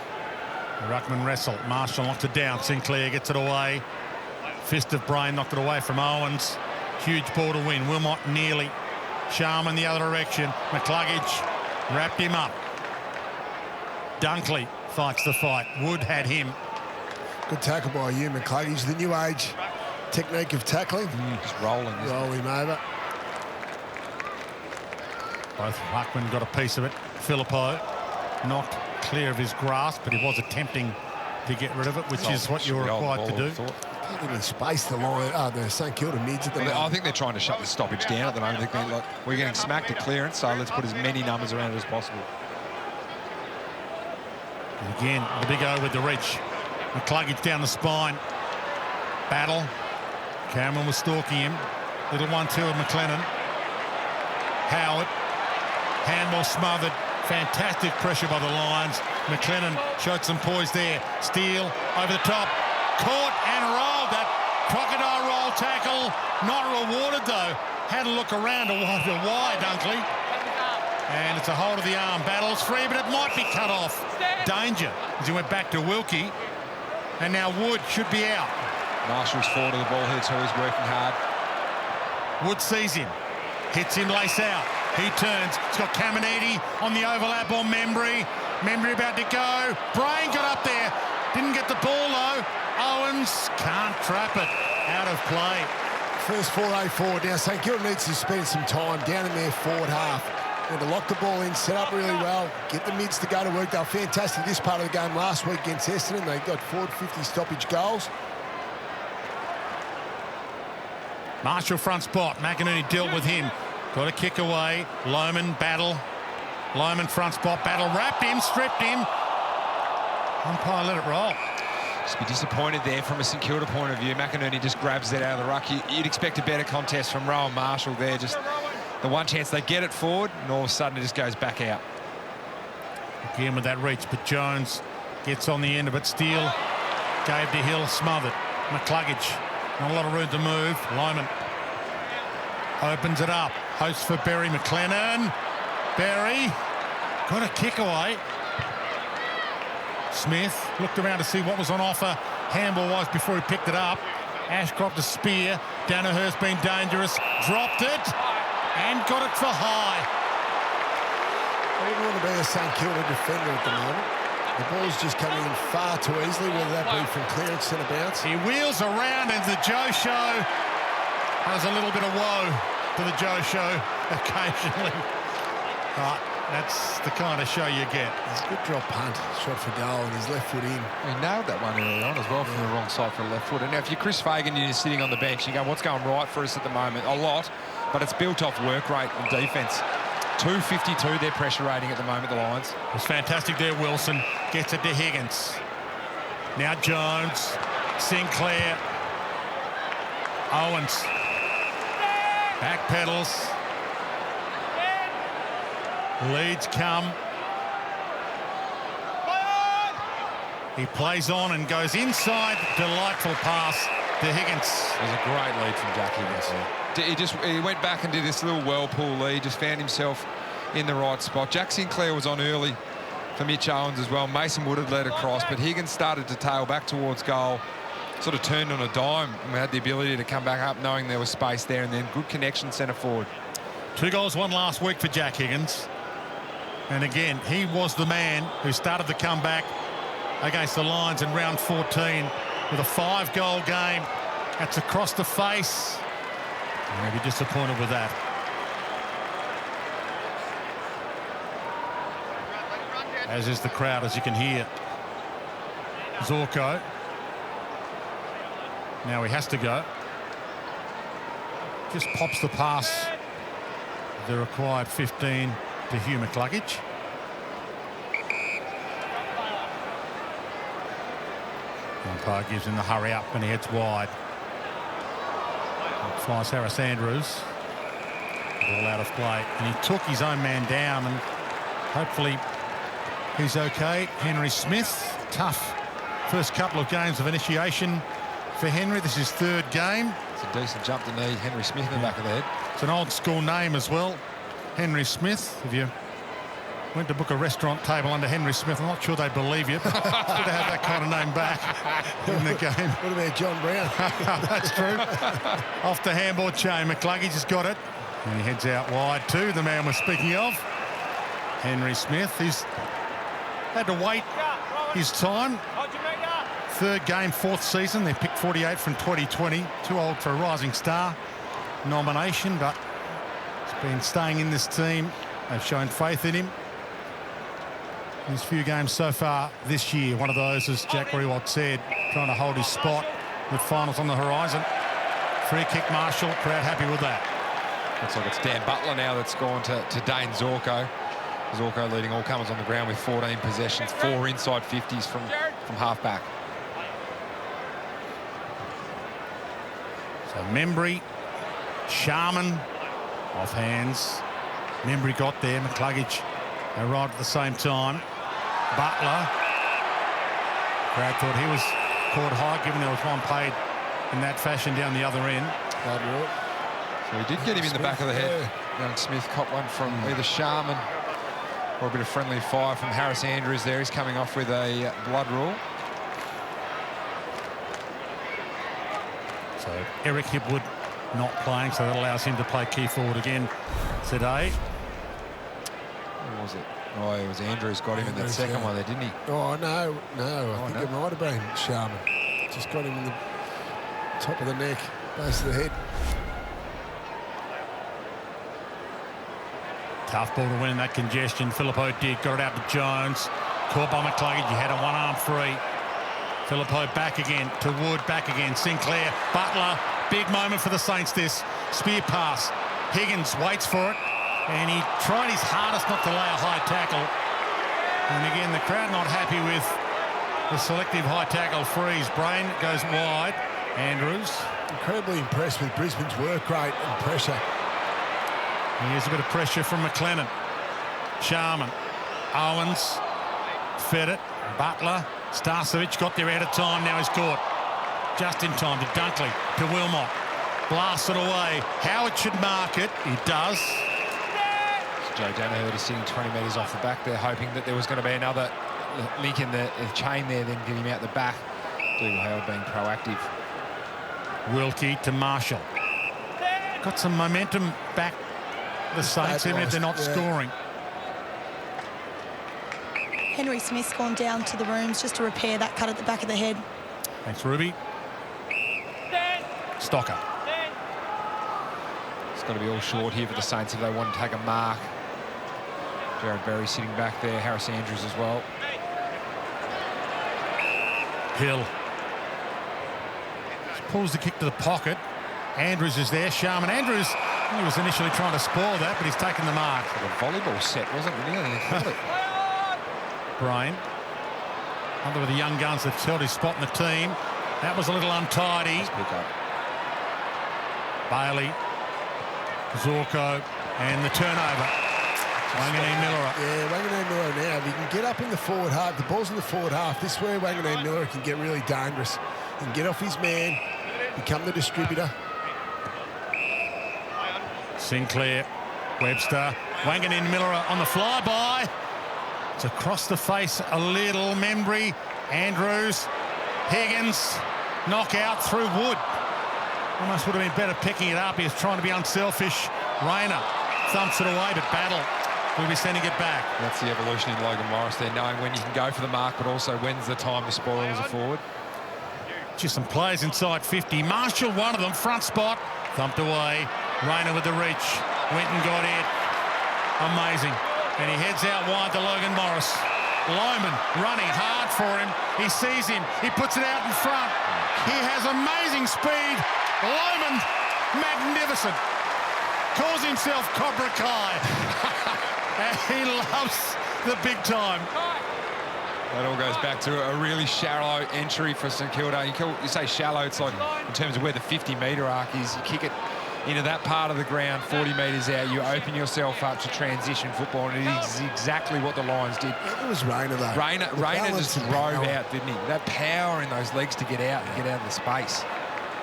[SPEAKER 4] The ruckman wrestle. Marshall knocked it down. Sinclair gets it away. Fist of Brain knocked it away from Owens. Huge ball to win. Wilmot nearly. Sharman the other direction. McCluggage wrapped him up. Dunkley fights the fight. Wood had him.
[SPEAKER 6] Good tackle by you, McCluggage. The new age technique of tackling.
[SPEAKER 7] Just rolling.
[SPEAKER 6] Roll him over.
[SPEAKER 4] Both ruckmen got a piece of it. Philippou knocked clear of his grasp, but he was attempting to get rid of it, which is what you're required to do.
[SPEAKER 6] Can't even space the line. The St Kilda mids at the moment.
[SPEAKER 7] I think they're trying to shut the stoppage down at the moment. They're like, we're getting smacked at clearance, so let's put as many numbers around it as possible.
[SPEAKER 4] And again, the big O with the reach. McCluggage down the spine. Battle. Cameron was stalking him. Little 1-2 of McLennan. Howard. Handball smothered. Fantastic pressure by the Lions. McLennan showed some poise there. Steele over the top. Caught and rolled. That crocodile roll tackle. Not rewarded, though. Had a look around to wonder why, Dunkley. And it's a hold of the arm. Battle's free, but it might be cut off. Danger as he went back to Wilkie. And now Wood should be out.
[SPEAKER 7] Marshall's forward of the ball here, so he's working hard.
[SPEAKER 4] Wood sees him. Hits him lace out. He turns. It's got Caminiti on the overlap on Membry. Membry about to go. Brain got up there. Didn't get the ball, though. Owens can't trap it. Out of play.
[SPEAKER 6] First 4-8 forward. Now, St Kilda needs to spend some time down in their forward half. And to lock the ball in, set up really well, get the mids to go to work. They were fantastic this part of the game last week against Essendon. They got forward 50 stoppage goals.
[SPEAKER 4] Marshall front spot. McInerney dealt with him. Got a kick away. Lohman battle. Lohman front spot battle. Wrapped him, stripped him. Umpire let it roll.
[SPEAKER 7] Just be disappointed there from a St Kilda point of view. McInerney just grabs that out of the ruck. You'd expect a better contest from Rowan Marshall there. Just the one chance they get it forward, and all of a sudden it just goes back out.
[SPEAKER 4] Again with that reach, but Jones gets on the end of it. Steele gave to Hill, smothered. McCluggage, not a lot of room to move. Lohman opens it up. Hosts for Berry. McLennan. Berry got a kick away. Smith looked around to see what was on offer handball-wise before he picked it up. Ashcroft a spear. Danaher's been dangerous. Dropped it and got it for high.
[SPEAKER 6] I wouldn't want to be a St Kilda defender at the moment. The ball's just coming in far too easily, whether that be from clearance, centre bounce.
[SPEAKER 4] He wheels around, and the Joe Show has a little bit of woe to the Joe Show occasionally. But that's the kind of show you get.
[SPEAKER 6] It's a good drop punt, shot for goal, and his left foot in.
[SPEAKER 7] He nailed that one early on as well from the wrong side for a left footer. Now, if you're Chris Fagan and you're sitting on the bench, you go, what's going right for us at the moment? A lot, but it's built off work rate and defence. 252 their pressure rating at the moment, the Lions.
[SPEAKER 4] It was fantastic there. Wilson gets it to Higgins. Now Jones, Sinclair, Owens. Back pedals. Leads come. He plays on and goes inside. Delightful pass to Higgins.
[SPEAKER 7] It was a great lead from Jack Higgins. He went back and did this little whirlpool lead, just found himself in the right spot. Jack Sinclair was on early for Mitch Owens as well. Mason Wood had led across, but Higgins started to tail back towards goal, sort of turned on a dime and had the ability to come back up knowing there was space there, and then good connection centre forward.
[SPEAKER 4] 2 goals, 1 last week for Jack Higgins. And again, he was the man who started the comeback against the Lions in round 14 with a 5-goal game. That's across the face. Maybe disappointed with that. As is the crowd, as you can hear. Zorko. Now he has to go. Just pops the pass. The required 15 to Hugh McCluggage. Umpire gives him the hurry up and he heads wide. Flies Harris Andrews. Ball out of play. And he took his own man down, and hopefully he's okay. Henry Smith, tough first couple of games of initiation for Henry. This is his 3rd game.
[SPEAKER 7] It's a decent jump to need Henry Smith in the back of the head.
[SPEAKER 4] It's an old school name as well, Henry Smith. If you went to book a restaurant table under Henry Smith, I'm not sure they'd believe you, but it's good to have that kind of name back in the game.
[SPEAKER 6] What about John Brown?
[SPEAKER 4] That's true. Off the handball chain, McCluggage has got it. And he heads out wide too, the man we're speaking of. Henry Smith, he's had to wait his time. 3rd game, 4th season. They picked 48 from 2020. Too old for a Rising Star nomination, but he's been staying in this team. They've shown faith in him. His few games so far this year. One of those, as Jack Rewald said, trying to hold his spot with finals on the horizon. Free kick, Marshall. Crowd happy with that.
[SPEAKER 7] Looks like it's Dan Butler now that's gone to Dane Zorko. Zorko leading all comers on the ground with 14 possessions, 4 inside 50s from half-back.
[SPEAKER 4] So Membry, Sharman, off hands. Membry got there. McCluggage arrived at the same time. Butler. Crowd thought he was caught high, given there was one paid in that fashion down the other end.
[SPEAKER 7] So he did get him in the back of the head. Young Smith caught one from either Sharman or a bit of friendly fire from Harris Andrews there. He's coming off with a blood rule.
[SPEAKER 4] So Eric Hipwood not playing, so that allows him to play key forward again today.
[SPEAKER 7] Who was it? Oh, it was Andrews got him in that second one there, didn't he?
[SPEAKER 6] Oh, no. I think it might have been Sharman. Just got him in the top of the neck, base of the head.
[SPEAKER 4] Tough ball to win in that congestion. Phillippo did, got it out to Jones. Caught by McCluggage, he had a one-arm free. Phillippo back again to Wood, back again. Sinclair, Butler, big moment for the Saints this. Spear pass. Higgins waits for it, and he tried his hardest not to lay a high tackle. And again, the crowd not happy with the selective high tackle freeze. Brain goes wide. Andrews.
[SPEAKER 6] Incredibly impressed with Brisbane's work rate and pressure.
[SPEAKER 4] Here's a bit of pressure from McLennan. Sharman. Owens. Fed it. Butler. Starcevic got there out of time. Now he's caught. Just in time to Dunkley. To Wilmot. Blasts it away. Howard should mark it. He does.
[SPEAKER 7] Joe Danaher is sitting 20 metres off the back there, hoping that there was going to be another link in the chain there, then get him out the back. Dougal Howard being proactive.
[SPEAKER 4] Wilkie to Marshall. Got some momentum back, the Saints, even if they're not scoring.
[SPEAKER 8] Henry Smith's gone down to the rooms just to repair that cut at the back of the head.
[SPEAKER 4] Thanks, Ruby. Stocker.
[SPEAKER 7] It's got to be all short here for the Saints if they want to take a mark. Jared Berry sitting back there, Harris Andrews as well.
[SPEAKER 4] Hill. Pulls the kick to the pocket. Andrews is there. Sharman Andrews, he was initially trying to spoil that, but he's taken the mark.
[SPEAKER 7] Like a volleyball set, wasn't it? Really?
[SPEAKER 4] Brain. Another of the young guns that's held his spot in the team. That was a little untidy.
[SPEAKER 7] Nice pick up.
[SPEAKER 4] Bailey. Zorko. And the turnover. Wanganeen Miller.
[SPEAKER 6] Yeah, Wanganeen Miller now. If he can get up in the forward half, the ball's in the forward half, this is where Wanganeen Miller can get really dangerous. He can get off his man, become the distributor.
[SPEAKER 4] Sinclair. Webster. Wanganeen Miller on the flyby. It's across the face a little. Membry. Andrews. Higgins. Knockout through Wood. Almost would have been better picking it up. He was trying to be unselfish. Rayner thumps it away, but Battle will be sending it back.
[SPEAKER 7] That's the evolution in Logan Morris there, knowing when you can go for the mark, but also when's the time to spoil as a forward.
[SPEAKER 4] Just some players inside 50. Marshall, one of them, front spot. Thumped away. Rayner with the reach. Went and got it. Amazing. And he heads out wide to Logan Morris. Lohman running hard for him. He sees him. He puts it out in front. He has amazing speed. Lohman, magnificent. Calls himself Cobra Kai. And he loves the big time.
[SPEAKER 7] That all goes back to a really shallow entry for St Kilda. You say shallow, it's like in terms of where the 50-metre arc is. You kick it into that part of the ground, 40 metres out. You open yourself up to transition football, and it is exactly what the Lions did.
[SPEAKER 6] It was Rayner, though.
[SPEAKER 7] Rayner just drove out, didn't he? That power in those legs to get out and get out of the space.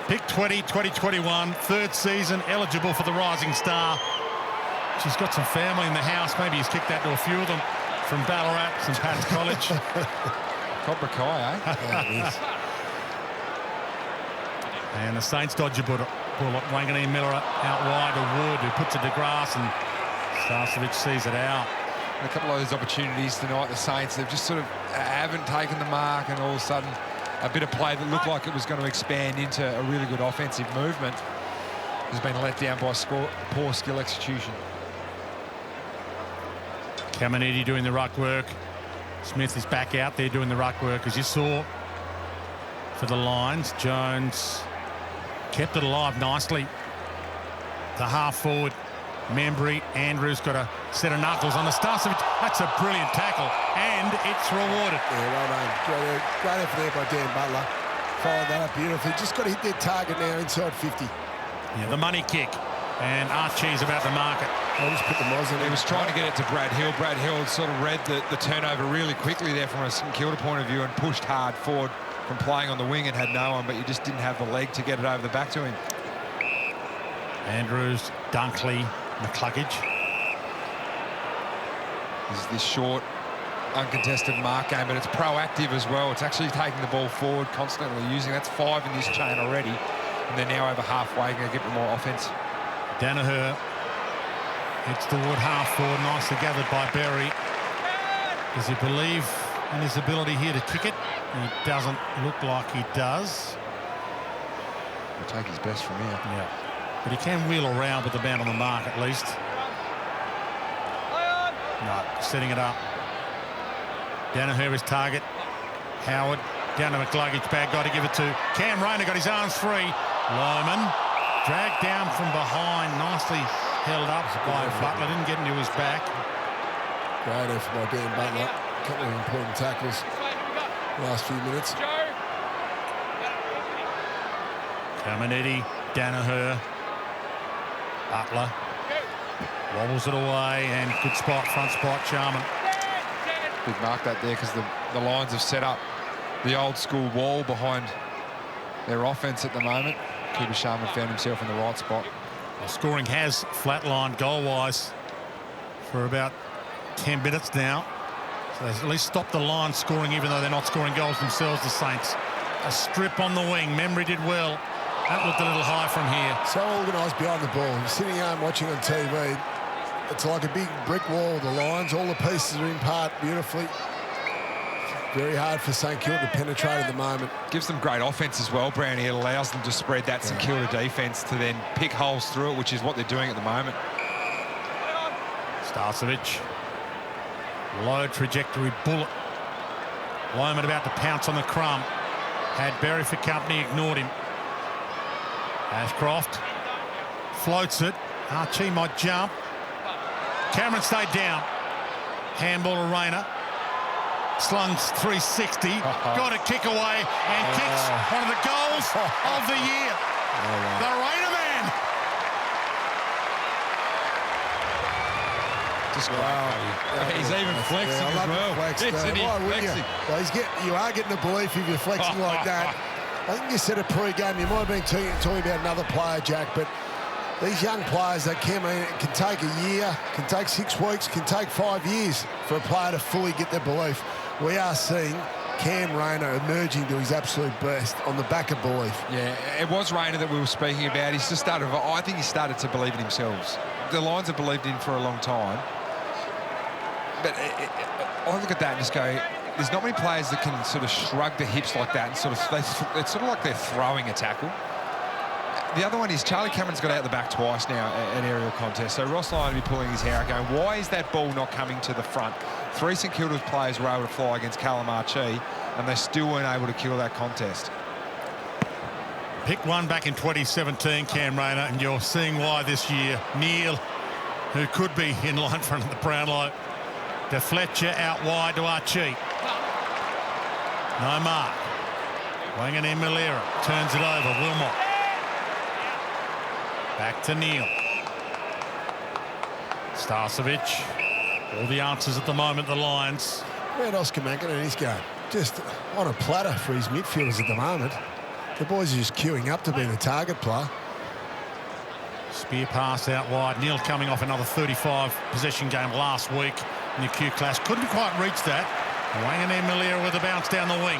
[SPEAKER 4] Pick 20, 2021, third season, eligible for the Rising Star. She's got some family in the house. Maybe he's kicked that to a few of them from Ballarat, St Pat's College.
[SPEAKER 7] Cobra Kai, eh?
[SPEAKER 6] Yeah,
[SPEAKER 4] and the Saints dodge a bullet. Wanganeen Miller out wide to Wood, who puts it to grass, and Starcevic sees it out.
[SPEAKER 7] And a couple of those opportunities tonight, the Saints, they've just sort of haven't taken the mark, and all of a sudden a bit of play that looked like it was going to expand into a really good offensive movement has been let down by poor skill execution.
[SPEAKER 4] Caminiti doing the ruck work. Smith is back out there doing the ruck work, as you saw for the Lions. Jones kept it alive nicely. The half forward, Membry. Andrews got a set of knuckles on the Starcevic. That's a brilliant tackle, and it's rewarded.
[SPEAKER 6] Yeah, well done. Great effort there by Dan Butler. Followed that up beautifully. Just got to hit their target now inside 50.
[SPEAKER 4] Yeah, the money kick. And Archie's about to mark it.
[SPEAKER 6] I'll just put the Moz in.
[SPEAKER 7] He was trying to get it to Brad Hill. Brad Hill sort of read the turnover really quickly there from a St Kilda point of view and pushed hard forward from playing on the wing and had no one, but you just didn't have the leg to get it over the back to him.
[SPEAKER 4] Andrews, Dunkley, McCluggage.
[SPEAKER 7] This short, uncontested mark game, but it's proactive as well. It's actually taking the ball forward, constantly using. That's 5 in this chain already, and they're now over halfway, going to get more offense.
[SPEAKER 4] Danaher heads toward half forward, nicely gathered by Berry. Does he believe in his ability here to kick it? It doesn't look like he does.
[SPEAKER 7] He'll take his best from here.
[SPEAKER 4] Yeah, but he can wheel around with the man on the mark at least. No, setting it up. Danaher is target. Howard down to McCluggage. Bad guy to give it to. Cam Rayner got his arms free. Lohman dragged down from behind, nicely held up by Butler. Didn't get into his back.
[SPEAKER 6] Great effort by Dan Butler. A couple of important tackles last few minutes.
[SPEAKER 4] Caminiti, Danaher, Butler wobbles it away, and good spot, front spot, Sharman.
[SPEAKER 7] Big mark that there because the Lions have set up the old school wall behind their offense at the moment. Cooper Sharman found himself in the right spot.
[SPEAKER 4] Well, scoring has flatlined goal-wise for about 10 minutes now. So they've at least stopped the Lions scoring, even though they're not scoring goals themselves, the Saints. A strip on the wing. Membry did well. That looked a little high from here.
[SPEAKER 6] So organised behind the ball. You're sitting home watching on TV. It's like a big brick wall, the Lions. All the pieces are in part beautifully. Very hard for St Kilda to penetrate at the moment.
[SPEAKER 7] Gives them great offence as well, Brownie. It allows them to spread that St Kilda defence to then pick holes through it, which is what they're doing at the moment.
[SPEAKER 4] Starcevic. Low trajectory bullet. Loman about to pounce on the crumb. Had Berry for company, ignored him. Ashcroft floats it. Archie might jump. Cameron stayed down. Handball to Rayner. Slung 360. Got a kick away and kicks one of the goals of the year. The Rayner man.
[SPEAKER 7] He's even flexing as well. Isn't he flexing?
[SPEAKER 6] You are getting the belief if you're flexing like that. I think you said a pre-game, you might have been talking about another player, Jack, but these young players that can take a year, can take 6 weeks, can take 5 years for a player to fully get their belief. We are seeing Cam Rayner emerging to his absolute best on the back of belief.
[SPEAKER 7] Yeah, it was Rayner that we were speaking about. He's just started, I think he started to believe in himself. The Lions have believed in for a long time. But I look at that and just go, there's not many players that can sort of shrug their hips like that and sort of, it's sort of like they're throwing a tackle. The other one is Charlie Cameron's got out the back twice now at aerial contest. So Ross Lyon will be pulling his hair out going, why is that ball not coming to the front? 3 St Kilda's players were able to fly against Callum Archie and they still weren't able to kill that contest.
[SPEAKER 4] Pick one back in 2017, Cam Rayner, and you're seeing why this year. Neil, who could be in line front of the Brownlow, to Fletcher out wide to Archie. No mark. Wanganeen Malera turns it over. Wilmot. Back to Neil. Starcevic. All the answers at the moment, the Lions.
[SPEAKER 6] Where'd Oscar McInerney is going? Just on a platter for his midfielders at the moment. The boys are just queuing up to be the target player.
[SPEAKER 4] Spear pass out wide. Neil coming off another 35 possession game last week in the Q Clash. Couldn't quite reach that. Wanganeen Malera with a bounce down the wing.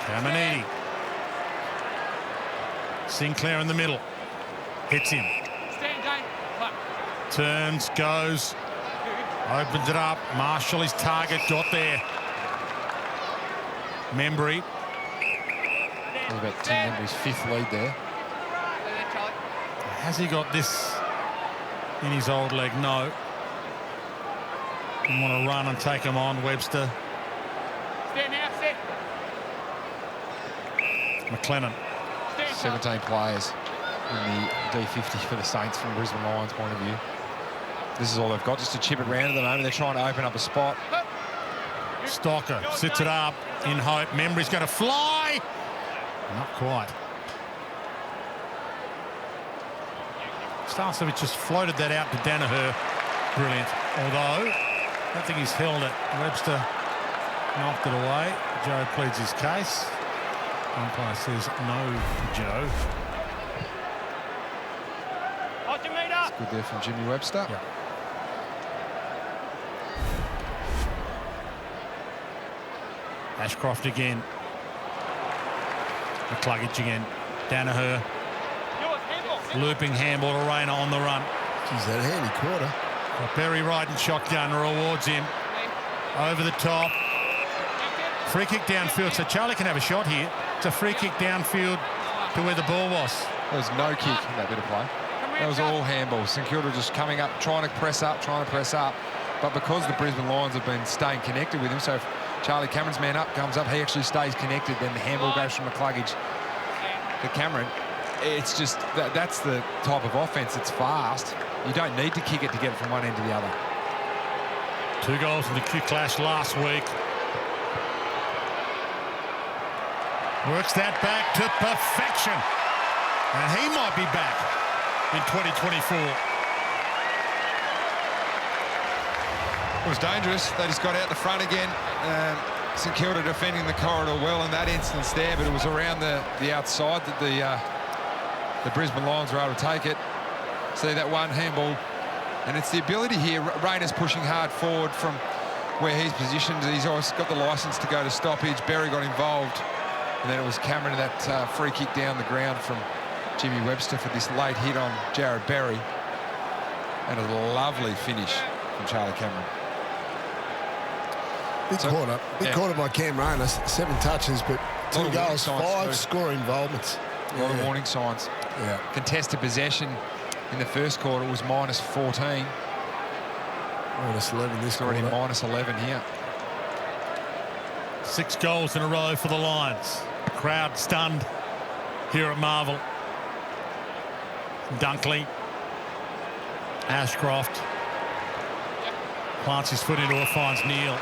[SPEAKER 4] Caminiti. Sinclair in the middle. Hits him. Turns, goes. Opens it up. Marshall, his target, got there. Membry.
[SPEAKER 7] About Tim Membry's 5th lead there.
[SPEAKER 4] Has he got this in his old leg? No. Didn't want to run and take him on. Webster. McLennan.
[SPEAKER 7] 17 players in the D50 for the Saints from Brisbane Lions point of view. This is all they've got, just to chip it round at the moment. They're trying to open up a spot.
[SPEAKER 4] Stocker sits it up in hope. Membry's going to fly. Not quite. Starcevic just floated that out to Danaher. Brilliant. Although, I don't think he's held it. Webster knocked it away. Joe pleads his case. Umpire says no, Joe.
[SPEAKER 7] It's good there from Jimmy Webster.
[SPEAKER 4] Yeah. Ashcroft again. McCluggage again. Danaher. Looping handball to Rayner on the run.
[SPEAKER 6] Geez, that handy quarter.
[SPEAKER 4] Berry riding shotgun rewards him. Over the top. Free kick downfield, so Charlie can have a shot here. It's a free kick downfield to where the ball was.
[SPEAKER 7] There was no kick in that bit of play. That was all handballs. St Kilda just coming up, trying to press up. But because the Brisbane Lions have been staying connected with him, so if Charlie Cameron's man up comes up, he actually stays connected, then the handball goes from McCluggage to Cameron. It's just, that's the type of offence. It's fast. You don't need to kick it to get it from one end to the other.
[SPEAKER 4] 2 goals in the Q Clash last week. Works that back to perfection. And he might be back in 2024.
[SPEAKER 7] It was dangerous. They just got out the front again. St Kilda defending the corridor well in that instance there, but it was around the outside that the Brisbane Lions were able to take it. See that one handball. And it's the ability here. Rayner's pushing hard forward from where he's positioned. He's always got the licence to go to stoppage. Berry got involved. And then it was Cameron, that free kick down the ground from Jimmy Webster for this late hit on Jared Berry. And a lovely finish from Charlie Cameron.
[SPEAKER 6] Big quarter by Cam Rayner, 7 touches, but 2 goals, 5 scoring involvements.
[SPEAKER 7] A lot of warning signs.
[SPEAKER 6] Yeah.
[SPEAKER 7] Contested possession in the first quarter was -14.
[SPEAKER 6] -11 this
[SPEAKER 7] Already
[SPEAKER 6] quarter.
[SPEAKER 7] -11 here.
[SPEAKER 4] 6 goals in a row for the Lions. Crowd stunned here at Marvel. Dunkley. Ashcroft. Plants his foot into it, finds Neil.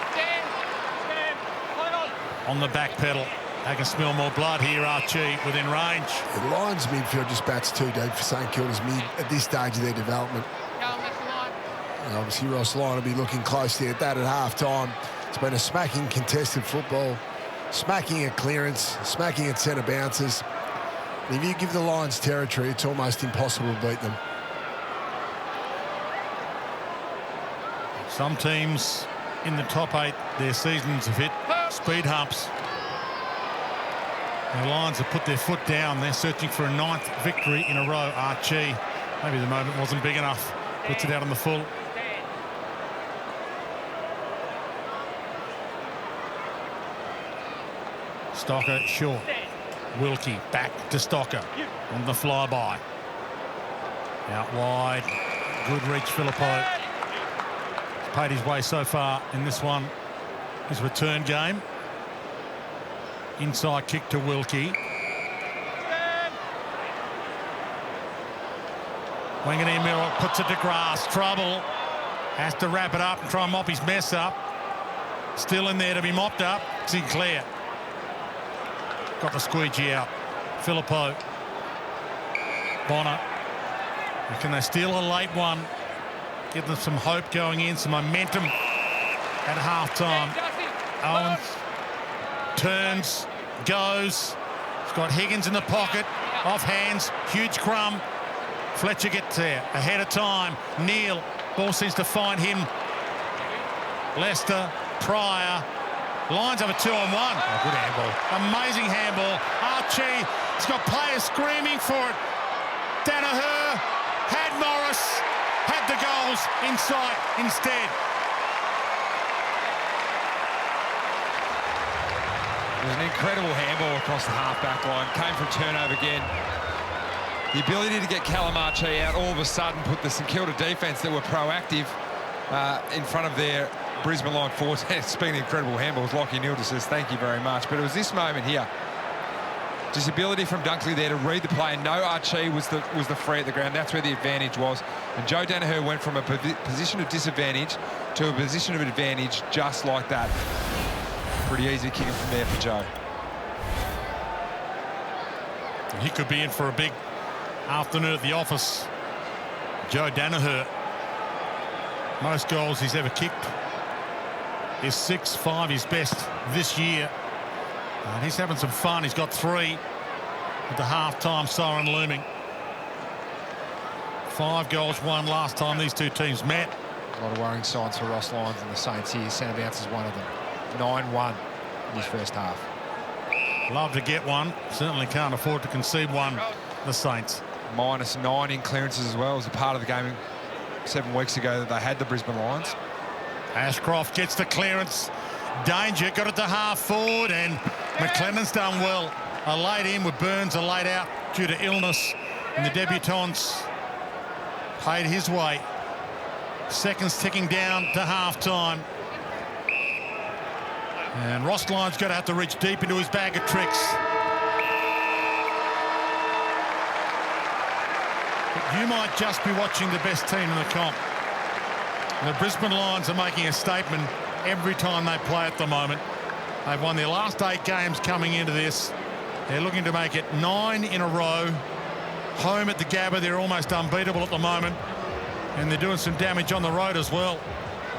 [SPEAKER 4] On the back pedal. They can smell more blood here, Archie, within range.
[SPEAKER 6] The Lions midfield just bats too deep for St Kilda's mid at this stage of their development. And obviously Ross Lyon will be looking closely at that at half-time. It's been a smacking contested football, smacking at clearance, smacking at centre bounces. And if you give the Lions territory, it's almost impossible to beat them.
[SPEAKER 4] Some teams in the top 8, their seasons have hit speed humps. The Lions have put their foot down. They're searching for a 9th victory in a row. Archie, maybe the moment wasn't big enough. Puts it out on the full. Stocker short. Wilkie back to Stocker on the flyby. Out wide. Good reach, Philippou. He's paid his way so far in this one. His return game. Inside kick to Wilkie. Wanganeen Miller puts it to grass. Trouble. Has to wrap it up and try and mop his mess up. Still in there to be mopped up. Sinclair. Got the squeegee out. Philippou. Bonner. Can they steal a late one? Give them some hope going in, some momentum at half-time. Owens turns, goes. He's got Higgins in the pocket. Off hands. Huge crumb. Fletcher gets there ahead of time. Neil. Ball seems to find him. Lester. Pryor. Lions have a 2-on-1.
[SPEAKER 7] Oh, good handball.
[SPEAKER 4] Amazing handball. Archie. He's got players screaming for it. Danaher had Morris. Had the goals in sight instead.
[SPEAKER 7] It was an incredible handball across the half-back line. Came from turnover again. The ability to get Callum Archie out all of a sudden put the St Kilda defence that were proactive in front of their Brisbane line forwards. Speaking of incredible handballs, Lockie Neal just says thank you very much. But it was this moment here. Just ability from Dunkley there to read the play and know Archie was the free at the ground. That's where the advantage was. And Joe Danaher went from a position of disadvantage to a position of advantage just like that. Pretty easy kicking from there for Joe.
[SPEAKER 4] He could be in for a big afternoon at the office. Joe Danaher. Most goals he's ever kicked is 6-5, his best this year. And he's having some fun. He's got 3 with the half-time siren looming. 5 goals, 1 last time these two teams met.
[SPEAKER 7] A lot of worrying signs for Ross Lyons and the Saints here. Centre bounce is one of them. 9-1 in his first half.
[SPEAKER 4] Love to get one. Certainly can't afford to concede one, the Saints.
[SPEAKER 7] -9 in clearances as well. It was a part of the game 7 weeks ago that they had the Brisbane Lions.
[SPEAKER 4] Ashcroft gets the clearance. Danger, got it to half forward, and McLennan's done well. A late in with Burns, a late out due to illness. And the debutants paid his way. Seconds ticking down to half-time. And Ross Lyon's going to have to reach deep into his bag of tricks. But you might just be watching the best team in the comp. The Brisbane Lions are making a statement every time they play at the moment. They've won their last 8 games coming into this. They're looking to make it 9 in a row. Home at the Gabba, they're almost unbeatable at the moment. And they're doing some damage on the road as well.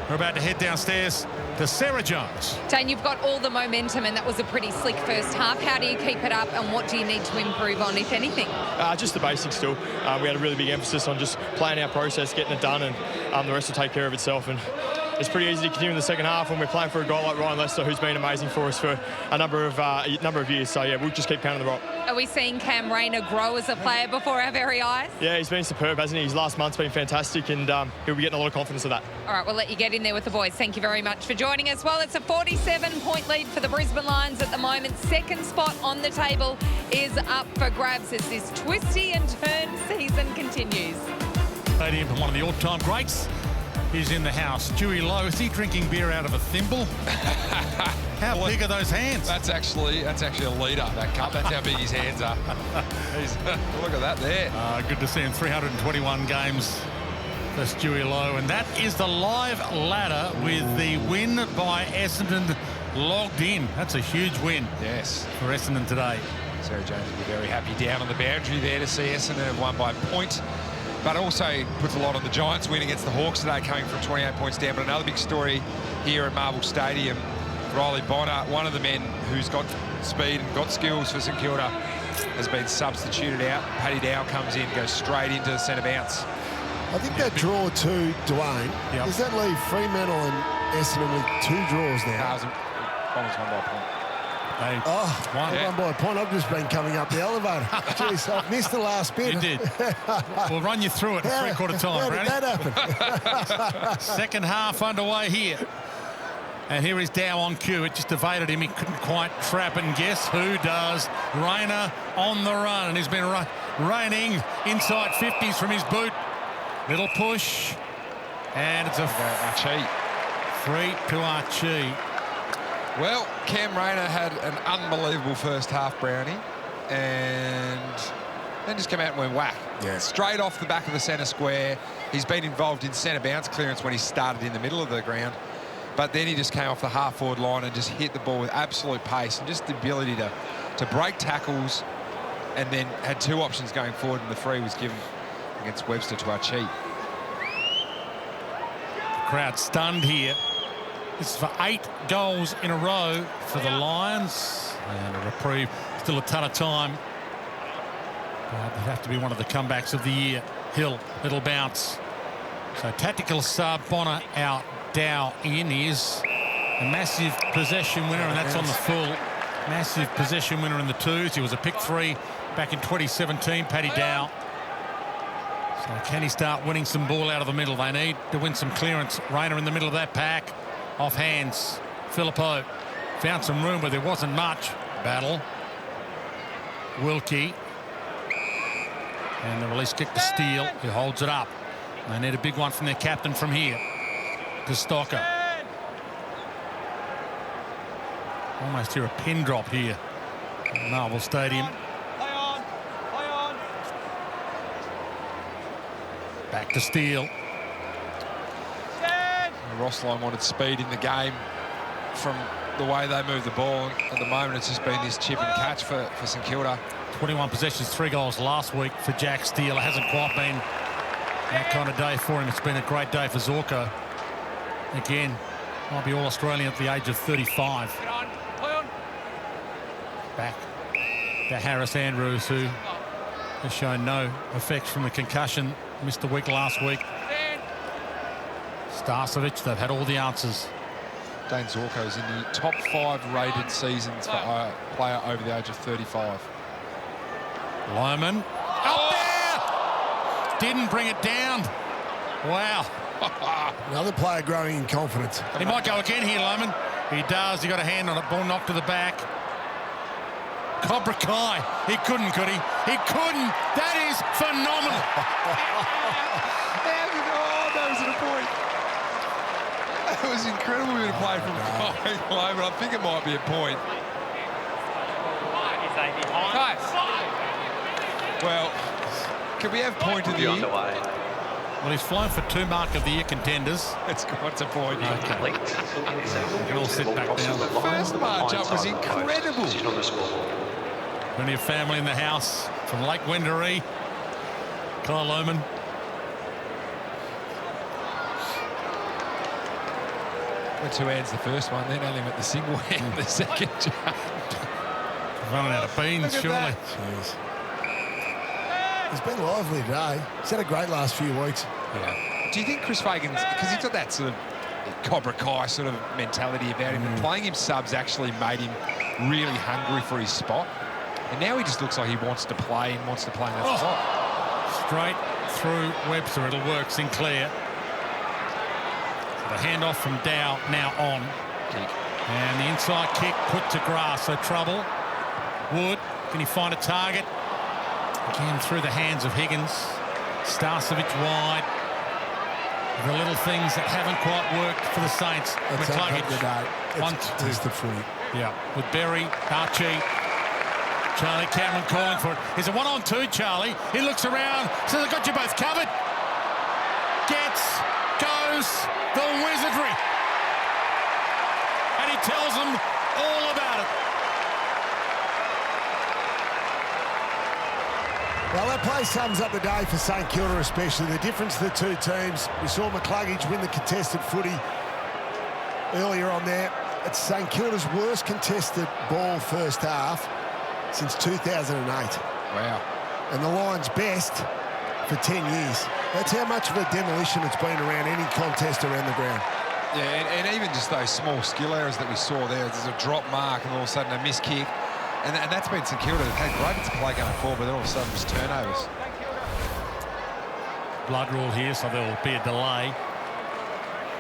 [SPEAKER 4] We're about to head downstairs to Sarah Jones.
[SPEAKER 9] Dane, you've got all the momentum, and that was a pretty slick first half. How do you keep it up, and what do you need to improve on, if anything?
[SPEAKER 10] Just the basics still. We had a really big emphasis on just playing our process, getting it done, and the rest will take care of itself. And it's pretty easy to continue in the second half when we're playing for a guy like Ryan Lester, who's been amazing for us for a number of years. So, yeah, we'll just keep pounding the rock.
[SPEAKER 9] Are we seeing Cam Rayner grow as a player before our very eyes?
[SPEAKER 10] Yeah, he's been superb, hasn't he? His last month's been fantastic, and he'll be getting a lot of confidence of that.
[SPEAKER 9] All right, we'll let you get in there with the boys. Thank you very much for joining us. Well, it's a 47-point lead for the Brisbane Lions at the moment. Second spot on the table is up for grabs as this twisty and turn season continues.
[SPEAKER 4] Stadium, one of the all-time greats, is in the house. Stewie Lowe, is he drinking beer out of a thimble? How big are those hands?
[SPEAKER 7] That's actually a litre, that cup. That's how big his hands are. Look at that there.
[SPEAKER 4] Good to see him. 321 games for Stewie Lowe. And that is the live ladder with the win by Essendon logged in. That's a huge win.
[SPEAKER 7] Yes.
[SPEAKER 4] For Essendon today.
[SPEAKER 7] Sarah Jones will be very happy down on the boundary there to see Essendon have won by a point. But also puts a lot on the Giants win against the Hawks today, coming from 28 points down. But another big story here at Marvel Stadium, Riley Bonner, one of the men who's got speed and got skills for St Kilda, has been substituted out. Paddy Dow comes in, goes straight into the centre bounce.
[SPEAKER 6] I think that draw to Dwayne, does that leave Fremantle and Essendon with 2 draws now?
[SPEAKER 7] Bombers won by a point.
[SPEAKER 6] One by a point. I've just been coming up the elevator. Jeez, I've missed the last bit.
[SPEAKER 4] You did. We'll run you through it in three-quarter time,
[SPEAKER 6] How did that happen?
[SPEAKER 4] Second half underway here. And here is Dow on cue. It just evaded him. He couldn't quite trap, and guess who does? Rayner on the run, and he's been raining inside 50s from his boot. Little push, and it's a
[SPEAKER 7] Archie.
[SPEAKER 4] 3 to Archie.
[SPEAKER 7] Well, Cam Rayner had an unbelievable first half, Brownie, and then just came out and went whack.
[SPEAKER 6] Yeah.
[SPEAKER 7] Straight off the back of the centre square. He's been involved in centre bounce clearance when he started in the middle of the ground, but then he just came off the half-forward line and just hit the ball with absolute pace and just the ability to break tackles, and then had 2 options going forward, and the free was given against Webster to Archie.
[SPEAKER 4] The crowd stunned here. This is for 8 goals in a row for the Lions. And a reprieve, still a ton of time. It'd have to be one of the comebacks of the year. Hill, little bounce. So tactical sub, Bonner out, Dow in is a massive possession winner, and that's on the full. Massive possession winner in the 2s. He was a pick 3 back in 2017, Paddy Dow. So can he start winning some ball out of the middle? They need to win some clearance. Rayner in the middle of that pack. Off hands. Phillippo found some room where there wasn't much. Battle. Wilkie. And the release kick to Steele, who holds it up. They need a big one from their captain from here. To Stocker. Almost hear a pin drop here at Marvel Stadium.
[SPEAKER 2] Play on.
[SPEAKER 4] Back to Steele.
[SPEAKER 7] Rossline wanted speed in the game from the way they moved the ball. At the moment, it's just been this chip and catch for St Kilda.
[SPEAKER 4] 21 possessions, 3 goals last week for Jack Steele. It hasn't quite been that kind of day for him. It's been a great day for Zorko. Again, might be All-Australian at the age of 35. Back to Harris Andrews, who has shown no effects from the concussion. Missed a week last week. Starcevic, they've had all the answers.
[SPEAKER 7] Dane Zorko's in the top 5 rated seasons for a player over the age of 35.
[SPEAKER 4] Lyman. Up there! Didn't bring it down. Wow.
[SPEAKER 6] Another player growing in confidence.
[SPEAKER 4] He might go again here, Lyman. He does. He got a hand on it. Ball knocked to the back. Cobra Kai. He couldn't, could he? He couldn't. That is phenomenal.
[SPEAKER 7] That was at a point. It was incredible bit of play from Kai, but I think it might be a point. Well, can we have point of the year?
[SPEAKER 4] Well, he's flown for 2 mark of the year contenders.
[SPEAKER 7] It's a point.
[SPEAKER 4] Okay. You can all sit back down.
[SPEAKER 7] The first march up was incredible.
[SPEAKER 4] Plenty of family in the house from Lake Wendouree. Kyle Lohman.
[SPEAKER 7] Went 2 hands the first one, then only went the single hand the second.
[SPEAKER 4] Running out of beans, surely.
[SPEAKER 6] Jeez. He's been lively today. He's had a great last few weeks.
[SPEAKER 7] Yeah. Do you think Chris Fagan's, because he's got that sort of Cobra Kai sort of mentality about him. And playing him subs actually made him really hungry for his spot. And now he just looks like he wants to play and wants to play in that spot.
[SPEAKER 4] Straight through Webster, it'll work. Sinclair. The handoff from Dow now on.
[SPEAKER 7] Kick.
[SPEAKER 4] And the inside kick put to grass. So trouble. Wood, can he find a target? Again through the hands of Higgins. Starcevic wide. The little things that haven't quite worked for the Saints. McCluggage.
[SPEAKER 6] It's the footy.
[SPEAKER 4] Yeah, with Berry, Archie, Charlie Cameron calling for it. He's a 1-on-2, Charlie. He looks around, says, I've got you both covered. Goes the wizardry. And he tells them all about it.
[SPEAKER 6] Well, that play sums up the day for St Kilda, especially. The difference of the two teams. We saw McCluggage win the contested footy earlier on there. It's St Kilda's worst contested ball first half since 2008.
[SPEAKER 7] Wow.
[SPEAKER 6] And the Lions' best for 10 years. That's how much of a demolition it's been around any contest around the ground.
[SPEAKER 7] Yeah, and even just those small skill errors that we saw there. There's a drop mark and all of a sudden a missed kick. And that's been St Kilda. They've had great bits of play going forward, but then all of a sudden just turnovers.
[SPEAKER 4] Blood rule here, so there will be a delay.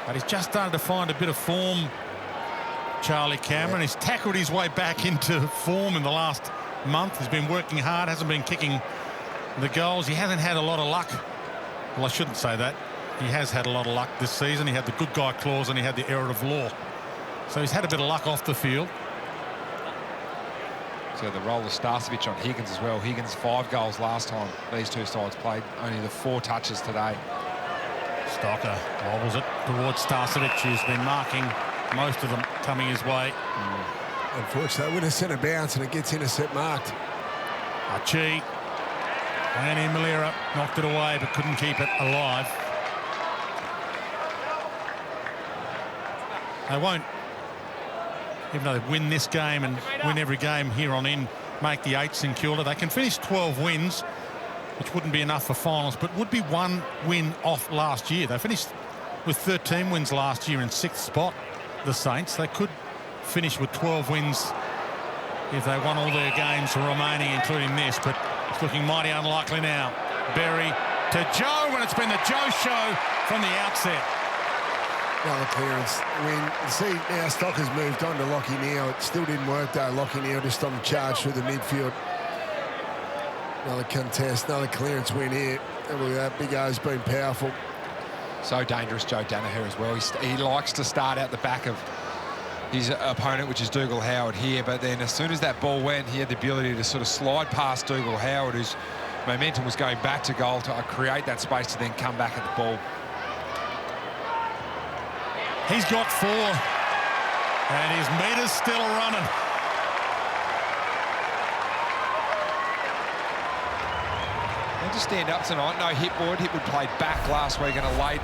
[SPEAKER 4] But he's just started to find a bit of form, Charlie Cameron. He's tackled his way back into form in the last month. He's been working hard, hasn't been kicking the goals. He hasn't had a lot of luck. Well, I shouldn't say that. He has had a lot of luck this season. He had the good guy clause and he had the error of law. So he's had a bit of luck off the field.
[SPEAKER 7] So the role of Starcevic on Higgins as well. Higgins 5 goals last time these two sides played. Only the 4 touches today.
[SPEAKER 4] Stocker wobbles it towards Starcevic, who's been marking most of them coming his way.
[SPEAKER 6] Unfortunately, with a centre bounce and it gets intercept marked.
[SPEAKER 4] Archie. And Malera knocked it away but couldn't keep it alive. They won't, even though they win this game and win every game here on in, make the 8 St Kilda. They can finish 12 wins, which wouldn't be enough for finals, but would be 1 win off last year. They finished with 13 wins last year in 6th spot, the Saints. They could finish with 12 wins if they won all their games remaining, including this, but it's looking mighty unlikely now. Berry to Joe, and it's been the Joe show from the outset.
[SPEAKER 6] Another clearance. I mean, you see now Stocker's moved on to Lockie Neal. It still didn't work though. Lockie Neal just on the charge through the midfield. Another contest, another clearance win here. And look at that, Big O's been powerful.
[SPEAKER 7] So dangerous, Joe Danaher as well. He likes to start out the back of his opponent, which is Dougal Howard here, but then as soon as that ball went, he had the ability to sort of slide past Dougal Howard, whose momentum was going back to goal, to create that space to then come back at the ball.
[SPEAKER 4] He's got 4, and his meter's still running.
[SPEAKER 7] They'll just stand up tonight. No Hipwood. Hipwood played back last week and a late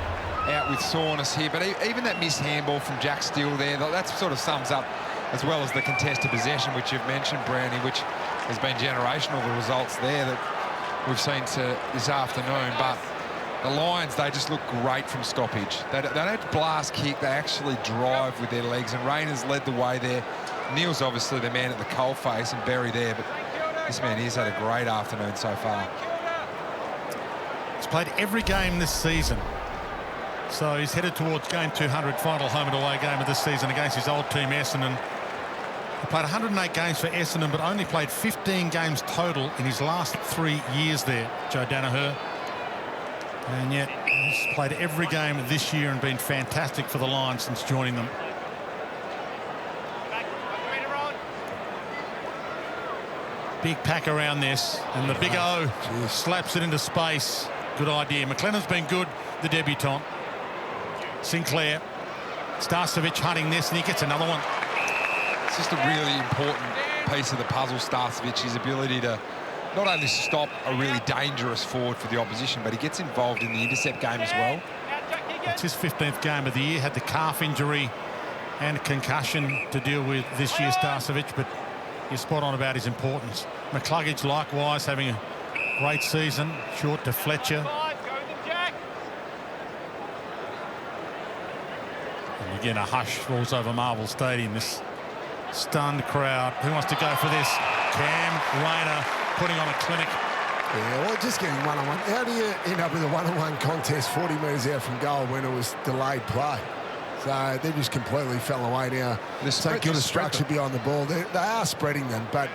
[SPEAKER 7] out with soreness here. But even that missed handball from Jack Steele there, that sort of sums up, as well as the contested possession, which you've mentioned, Brownie, which has been generational, the results there that we've seen this afternoon. But the Lions, they just look great from stoppage. They don't blast kick, they actually drive with their legs, and Rayner's led the way there. Neil's obviously the man at the coalface, and Berry there, but this man here's had a great afternoon so far.
[SPEAKER 4] He's played every game this season, so he's headed towards game 200, final home and away game of this season against his old team Essendon. He played 108 games for Essendon, but only played 15 games total in his last 3 years there, Joe Danaher. And yet he's played every game this year and been fantastic for the Lions since joining them. Big pack around this, and the Big O slaps it into space. Good idea. McLennan's been good, the debutant. Sinclair, Starcevic hunting this, and he gets another one.
[SPEAKER 7] It's just a really important piece of the puzzle, Starcevic, his ability to not only stop a really dangerous forward for the opposition, but he gets involved in the intercept game as well.
[SPEAKER 4] It's his 15th game of the year. Had the calf injury and concussion to deal with this year, Starcevic, but you're spot on about his importance. McCluggage likewise having a great season. Short to Fletcher. Again, a hush falls over Marvel Stadium. This stunned crowd. Who wants to go for this? Cam Rayner putting on a clinic.
[SPEAKER 6] Yeah, well, just getting one-on-one. How do you end up with a one-on-one contest 40 metres out from goal when it was delayed play? So they just completely fell away now. St Kilda structure behind the ball. They are spreading them, but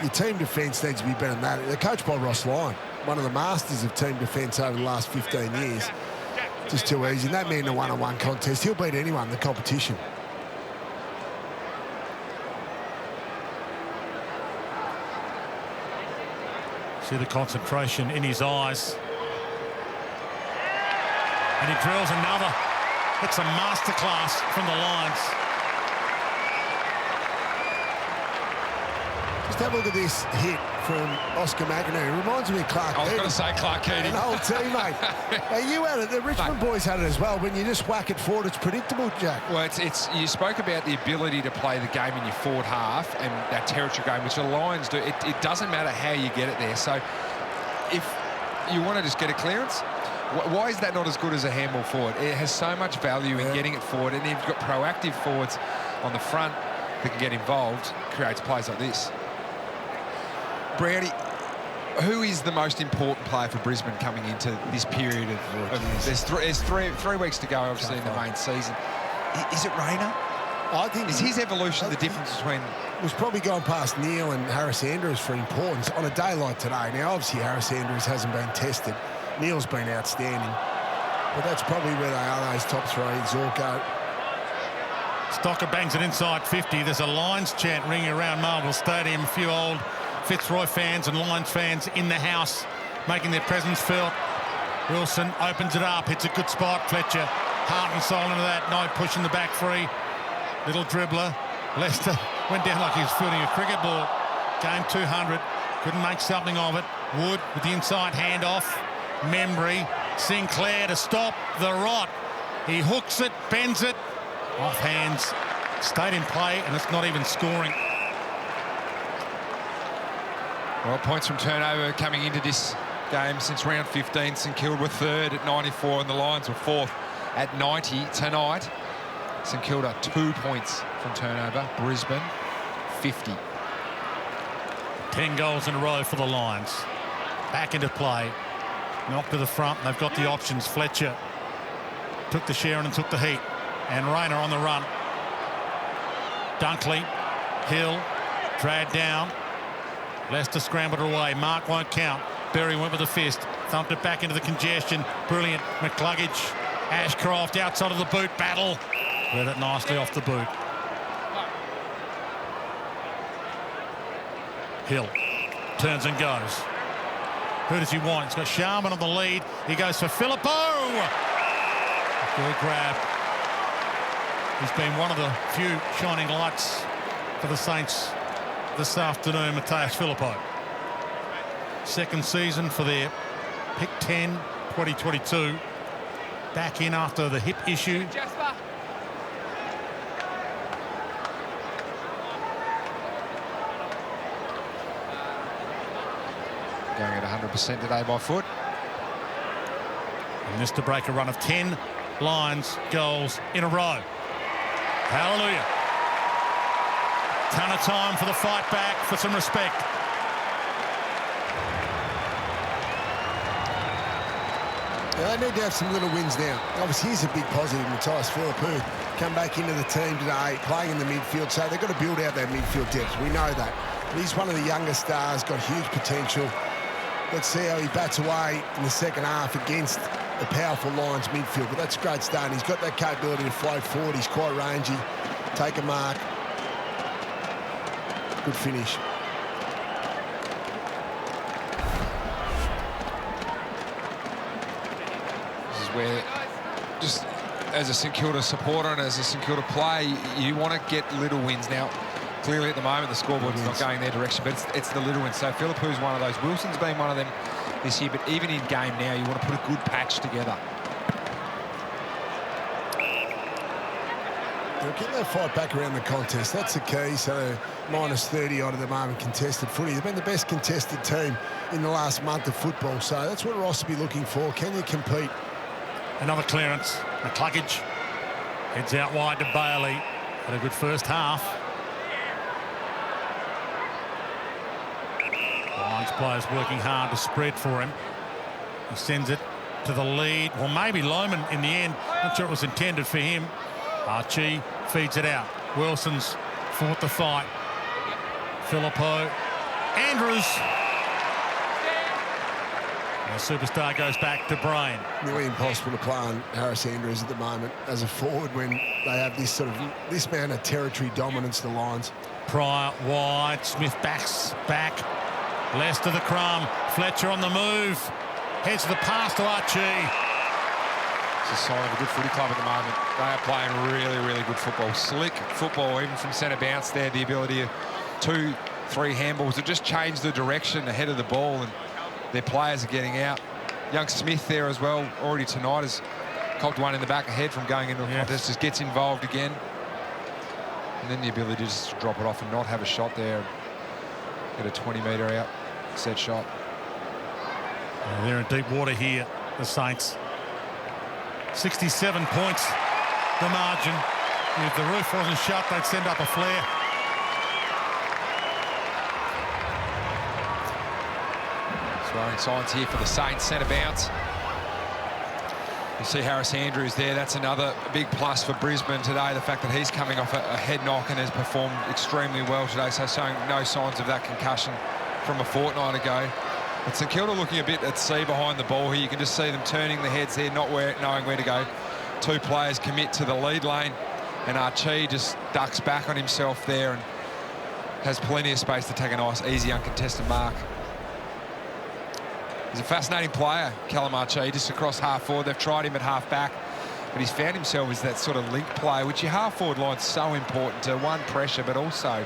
[SPEAKER 6] your team defence needs to be better than that. They're coached by Ross Lyon, one of the masters of team defence over the last 15 years. Just too easy. And that man in a one-on-one contest, he'll beat anyone in the competition.
[SPEAKER 4] See the concentration in his eyes. And he drills another. It's a masterclass from the Lions.
[SPEAKER 6] Just have a look at this hit from Oscar McInerney. It reminds me of Clark.
[SPEAKER 7] I was going to say Clark Keating.
[SPEAKER 6] An old teammate. Now, you had it. The Richmond boys had it as well. When you just whack it forward, it's predictable, Jack.
[SPEAKER 7] Well, it's you spoke about the ability to play the game in your forward half and that territory game, which the Lions do. It doesn't matter how you get it there. So if you want to just get a clearance, why is that not as good as a handball forward? It has so much value in getting it forward, and if you've got proactive forwards on the front that can get involved, creates plays like this. Brownie, who is the most important player for Brisbane coming into this period of there's three weeks to go, obviously, in the main season. Is it Rayner?
[SPEAKER 6] I think
[SPEAKER 7] is his evolution the difference between?
[SPEAKER 6] Was probably gone past Neil and Harris Andrews for importance on a day like today. Now, obviously, Harris Andrews hasn't been tested. Neil's been outstanding, but that's probably where they are, those top three. Zorko.
[SPEAKER 4] Stocker bangs it inside 50. There's a Lions chant ringing around Marvel Stadium. A few old Fitzroy fans and Lions fans in the house making their presence felt. Wilson opens it up, hits a good spot. Fletcher, heart and soul into that. No push in the back three. Little dribbler. Lester went down like he was fielding a cricket ball. Game 200. Couldn't make something of it. Wood with the inside handoff. Membry. Sinclair to stop the rot. He hooks it, bends it. Off hands. Stayed in play, and it's not even scoring.
[SPEAKER 7] Well, points from turnover coming into this game since round 15. St Kilda were third at 94 and the Lions were fourth at 90 tonight. St Kilda 2 points from turnover. Brisbane 50.
[SPEAKER 4] 10 goals in a row for the Lions. Back into play. Knocked to the front. They've got the options. Fletcher took the Sharon and took the heat. And Rayner on the run. Dunkley. Hill. Dragged down. Leicester scrambled away. Mark won't count. Berry went with a fist. Thumped it back into the congestion. Brilliant. McCluggage. Ashcroft outside of the boot battle. Read it nicely off the boot. Hill turns and goes. Who does he want? He's got Sharman on the lead. He goes for Phillippo. Good grab. He's been one of the few shining lights for the Saints this afternoon, Matthias Phillippo. Second season for their pick 10, 2022. Back in after the hip issue.
[SPEAKER 7] Going at 100% today by foot.
[SPEAKER 4] And this to break a run of 10 Lions goals in a row. Hallelujah. Ton of time for the fight back, for some respect.
[SPEAKER 6] Yeah, they need to have some little wins now. Obviously, he's a big positive, Matthias Phillippo. Come back into the team today, playing in the midfield, so they've got to build out that midfield depth. We know that. But he's one of the younger stars, got huge potential. Let's see how he bats away in the second half against the powerful Lions midfield. But that's a great start. He's got that capability to float forward. He's quite rangy. Take a mark. Good finish.
[SPEAKER 7] This is where, just as a St Kilda supporter and as a St Kilda player, you want to get little wins. Now, clearly at the moment, the scoreboard's not going their direction, but it's the little ones. So Phillippo's one of those. Wilson's been one of them this year, but even in game now, you want to put a good patch together.
[SPEAKER 6] Get that fight back around the contest. That's the key. So minus 30 odd at the moment contested footy. They've been the best contested team in the last month of football. So that's what Ross will be looking for. Can you compete?
[SPEAKER 4] Another clearance. McCluggage. Heads out wide to Bailey. Had a good first half. Lions players working hard to spread for him. He sends it to the lead. Well, maybe Lohman in the end. Not sure it was intended for him. Archie feeds it out. Wilson's fought the fight. Filippo. Andrews. And the superstar goes back to Brain.
[SPEAKER 6] Really impossible to play on Harris Andrews at the moment as a forward when they have this this amount of territory dominance, the Lions.
[SPEAKER 4] Pryor wide. Smith backs back. Lester the crumb. Fletcher on the move. Heads to the pass to Archie.
[SPEAKER 7] It's a sign of a good footy club at the moment. They are playing really, really good football. Slick football, even from centre bounce there. The ability of 2-3 handballs to just change the direction ahead of the ball, and their players are getting out. Young Smith there as well, already tonight, has copped one in the back of the head from going into a contest, just gets involved again. And then the ability to just drop it off and not have a shot there. Get a 20-metre out set shot.
[SPEAKER 4] They're in deep water here, the Saints. 67 points, the margin. If the roof wasn't shut, they'd send up a flare.
[SPEAKER 7] Throwing signs here for the Saints, centre bounce. You see Harris Andrews there. That's another big plus for Brisbane today, the fact that he's coming off a head knock and has performed extremely well today, so showing no signs of that concussion from a fortnight ago. But St Kilda looking a bit at sea behind the ball here. You can just see them turning their heads there, not knowing where to go. Two players commit to the lead lane, and Archie just ducks back on himself there and has plenty of space to take a nice, easy, uncontested mark. He's a fascinating player, Callum Archie, just across half forward. They've tried him at half back, but he's found himself as that sort of link player, which your half forward line's so important to, one, pressure, but also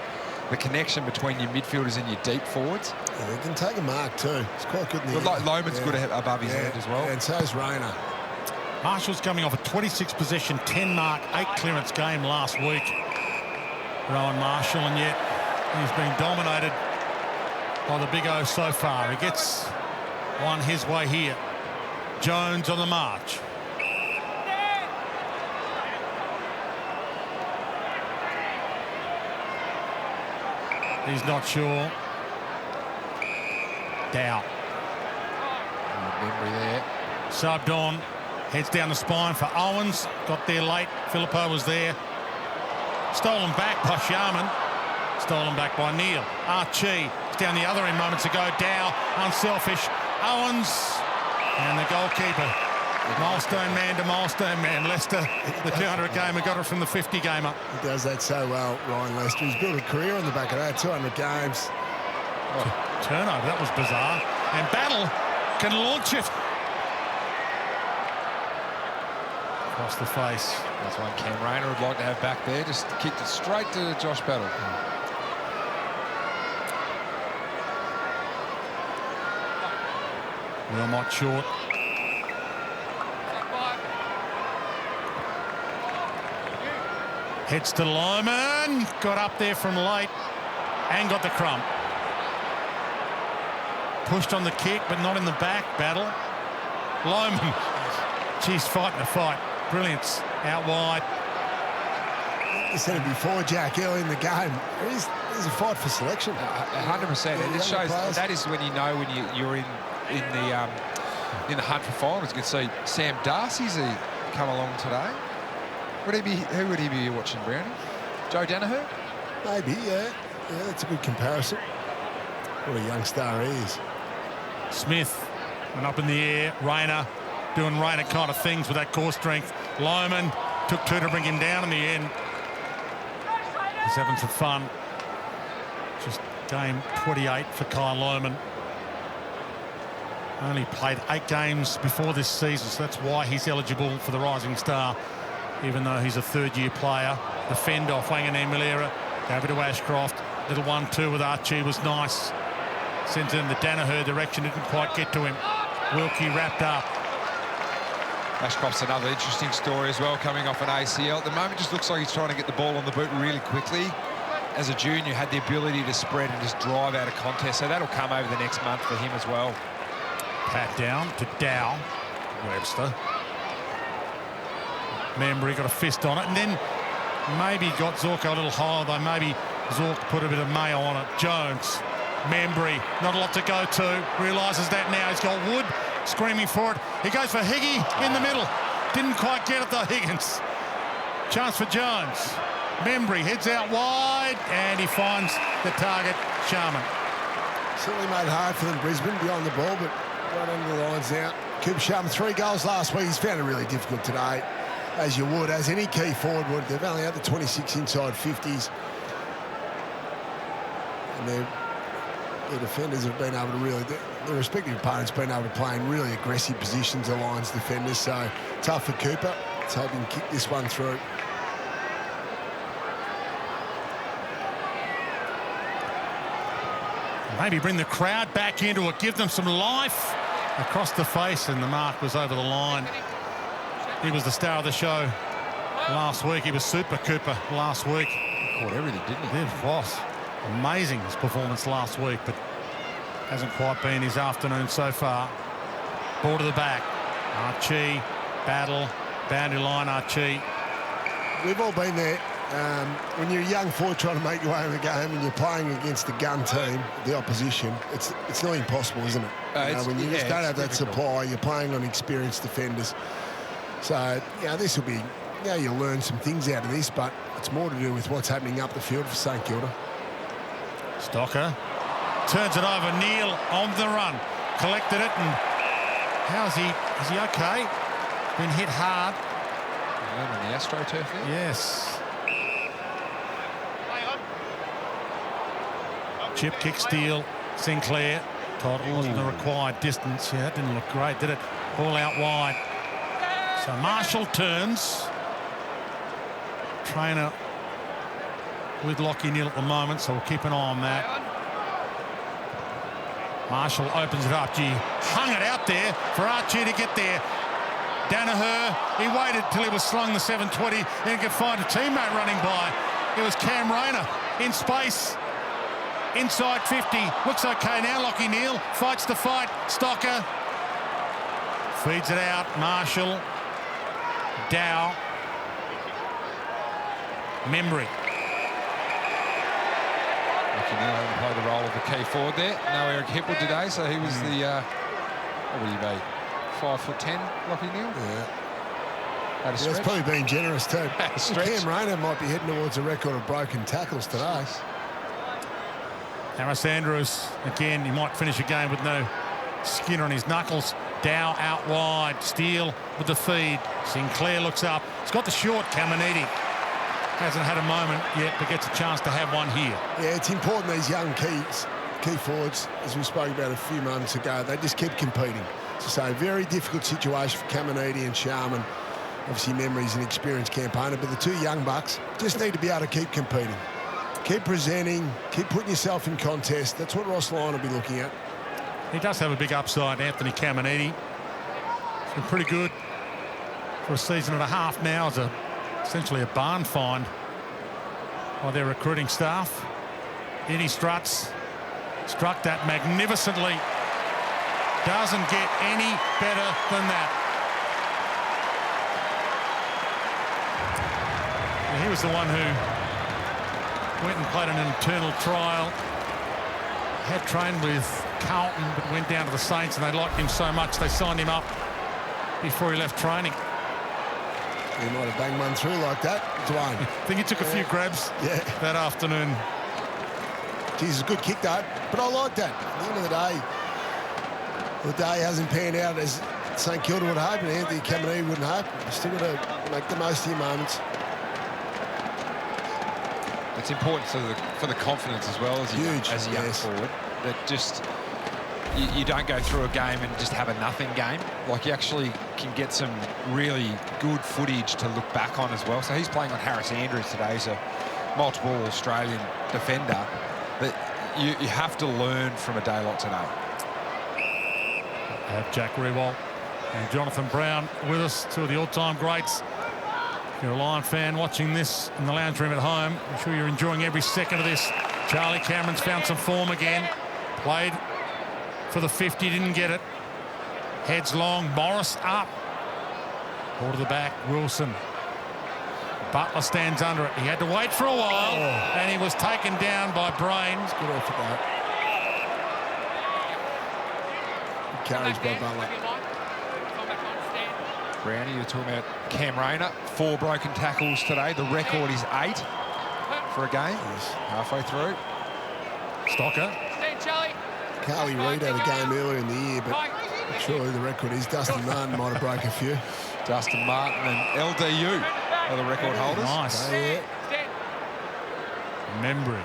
[SPEAKER 7] the connection between your midfielders and your deep forwards.
[SPEAKER 6] Yeah, they can take a mark too. It's quite good in the
[SPEAKER 7] air. Lohman's good above his head as well.
[SPEAKER 6] And so is Rayner.
[SPEAKER 4] Marshall's coming off a 26 possession, 10 mark, 8 clearance game last week. Rowan Marshall, and yet he's been dominated by the Big O so far. He gets one his way here. Jones on the march. He's not sure. Dow.
[SPEAKER 7] Memory there.
[SPEAKER 4] Subbed on. Heads down the spine for Owens. Got there late. Filippo was there. Stolen back by Sharman. Stolen back by Neal. Archie. It's down the other end moments ago. Dow. Unselfish. Owens. And the goalkeeper. Milestone man to milestone man. Lester, the 200 gamer, got it from the 50 gamer.
[SPEAKER 6] He does that so well, Ryan Lester. He's built a career on the back of that. 200 games.
[SPEAKER 4] Oh, turnover, that was bizarre. And Battle can launch it. Across the face.
[SPEAKER 7] That's one Cam Rayner would like to have back there. Just kicked it straight to Josh Battle.
[SPEAKER 4] Wilmot short. Heads to Lohman. Got up there from late and got the crump. Pushed on the kick, but not in the back. Battle. Lohman. She's fighting a fight. Brilliance. Out wide.
[SPEAKER 6] You said it before, Jack, early in the game. There's a fight for selection.
[SPEAKER 7] 100%. And it shows that is when you know when you're in the hunt for finals. You can see Sam Darcy's come along today. Who would he be watching, Brownie? Joe Danaher?
[SPEAKER 6] Maybe, yeah. Yeah, that's a good comparison. What a young star he is.
[SPEAKER 4] Smith went up in the air. Rayner doing Rayner kind of things with that core strength. Lohman took two to bring him down in the end. He's having some fun. Just game 28 for Kyle Lohman. Only played 8 games before this season, so that's why he's eligible for the Rising Star, even though he's a third-year player. The fend off Wanganeen Malera, over to Ashcroft. Little 1-2 with Archie was nice. Sends it in the Danaher direction, didn't quite get to him. Wilkie wrapped up.
[SPEAKER 7] Ashcroft's another interesting story as well, coming off an ACL. At the moment, just looks like he's trying to get the ball on the boot really quickly. As a junior, had the ability to spread and just drive out of contest, so that'll come over the next month for him as well.
[SPEAKER 4] Pat down to Dow. Webster. Membry got a fist on it, and then maybe got Zorko a little higher, though maybe Zork put a bit of mayo on it. Jones, Membry, not a lot to go to, realises that now. He's got Wood screaming for it. He goes for Higgy in the middle. Didn't quite get it though, Higgins. Chance for Jones. Membry heads out wide, and he finds the target, Sharman.
[SPEAKER 6] Certainly made it hard for them, Brisbane, behind the ball, but right under the lines now. Cooper Sharman, 3 goals last week. He's found it really difficult today, as you would, as any key forward would. They've only had the 26 inside 50s. And their defenders have been able to really, their respective opponents have been able to play in really aggressive positions, the Lions defenders. So tough for Cooper. Let's hope he can kick this one through.
[SPEAKER 4] Maybe bring the crowd back into it, give them some life across the face, and the mark was over the line. He was the star of the show last week. He was Super Cooper last week.
[SPEAKER 7] He caught everything, didn't he?
[SPEAKER 4] It was amazing, his performance last week, but hasn't quite been his afternoon so far. Ball to the back. Archie, battle, boundary line, Archie.
[SPEAKER 6] We've all been there. When you're a young forward trying to make your way in the game and you're playing against the gun team, the opposition, it's not impossible, isn't it? When you just don't have that supply, you're playing on experienced defenders. So, this will be, you'll learn some things out of this, but it's more to do with what's happening up the field for St Kilda.
[SPEAKER 4] Stocker turns it over. Neil on the run, collected it, and how's he? Is he okay? Been hit hard.
[SPEAKER 7] On the AstroTurf there?
[SPEAKER 4] Yes. Chip kick steal. Sinclair. Thought it wasn't the required distance. Yeah, that didn't look great, did it? Ball out wide. So Marshall turns. Trainer with Lockie Neal at the moment, so we'll keep an eye on that. Marshall opens it up. Gee, hung it out there for Archie to get there. Danaher, he waited till he was slung the 720, then he could find a teammate running by. It was Cam Rayner in space. Inside 50, looks okay now. Lockie Neal fights the fight. Stocker feeds it out. Marshall, Dow, Membry.
[SPEAKER 7] Lockie Neal having played the role of the key forward there. No Eric Hipwood today, so he was the, what would he be, 5'10", Lockie Neal?
[SPEAKER 6] Yeah. It's probably been generous too. Cam Rayner might be heading towards a record of broken tackles today.
[SPEAKER 4] Harris Andrews, again, he might finish a game with no skin on his knuckles. Dow out wide. Steele with the feed. Sinclair looks up. He's got the short. Caminiti hasn't had a moment yet, but gets a chance to have one here.
[SPEAKER 6] Yeah, it's important these young key forwards, as we spoke about a few moments ago, they just keep competing. So very difficult situation for Caminiti and Sharman. Obviously, Membry's an experienced campaigner, but the two young bucks just need to be able to keep competing. Keep presenting, keep putting yourself in contest. That's what Ross Lyon will be looking at.
[SPEAKER 4] He does have a big upside, Anthony Caminiti. He's been pretty good for a season and a half now as essentially a barn find by their recruiting staff. In he struts. Struck that magnificently. Doesn't get any better than that. And he was the one who went and played an internal trial. Had trained with Carlton, but went down to the Saints, and they liked him so much they signed him up before he left training.
[SPEAKER 6] He might have banged one through like that, Dwayne.
[SPEAKER 4] I think he took a few grabs that afternoon.
[SPEAKER 6] Geez, it's a good kick, though. But I like that. At the end of the day hasn't panned out as St Kilda would hope, and Anthony Caminiti wouldn't hope. You still got to make the most of your moments.
[SPEAKER 7] It's important for the confidence as well as a young forward, that just you don't go through a game and just have a nothing game. Like, you actually can get some really good footage to look back on as well. So he's playing on Harris Andrews today. He's a multiple Australian defender. But you have to learn from a day like today.
[SPEAKER 4] I have Jack Rewalt and Jonathan Brown with us, two of the all-time greats. If you're a Lion fan watching this in the lounge room at home, I'm sure you're enjoying every second of this. Charlie Cameron's found some form again. Played for the 50, didn't get it. Heads long, Morris up. Ball to the back, Wilson. Butler stands under it. He had to wait for a while, and he was taken down by Brains.
[SPEAKER 6] Good effort, though. Good carriage by Butler.
[SPEAKER 7] Brownie, you're talking about Cam Rayner. 4 broken tackles today. The record is 8 for a game. He's halfway through.
[SPEAKER 4] Stocker.
[SPEAKER 6] Carly Reid had a game earlier in the year, but surely the record is Dustin Martin might have broke a few.
[SPEAKER 7] Dustin Martin and LDU are the record holders.
[SPEAKER 4] Nice.
[SPEAKER 6] Oh, yeah.
[SPEAKER 4] Membry.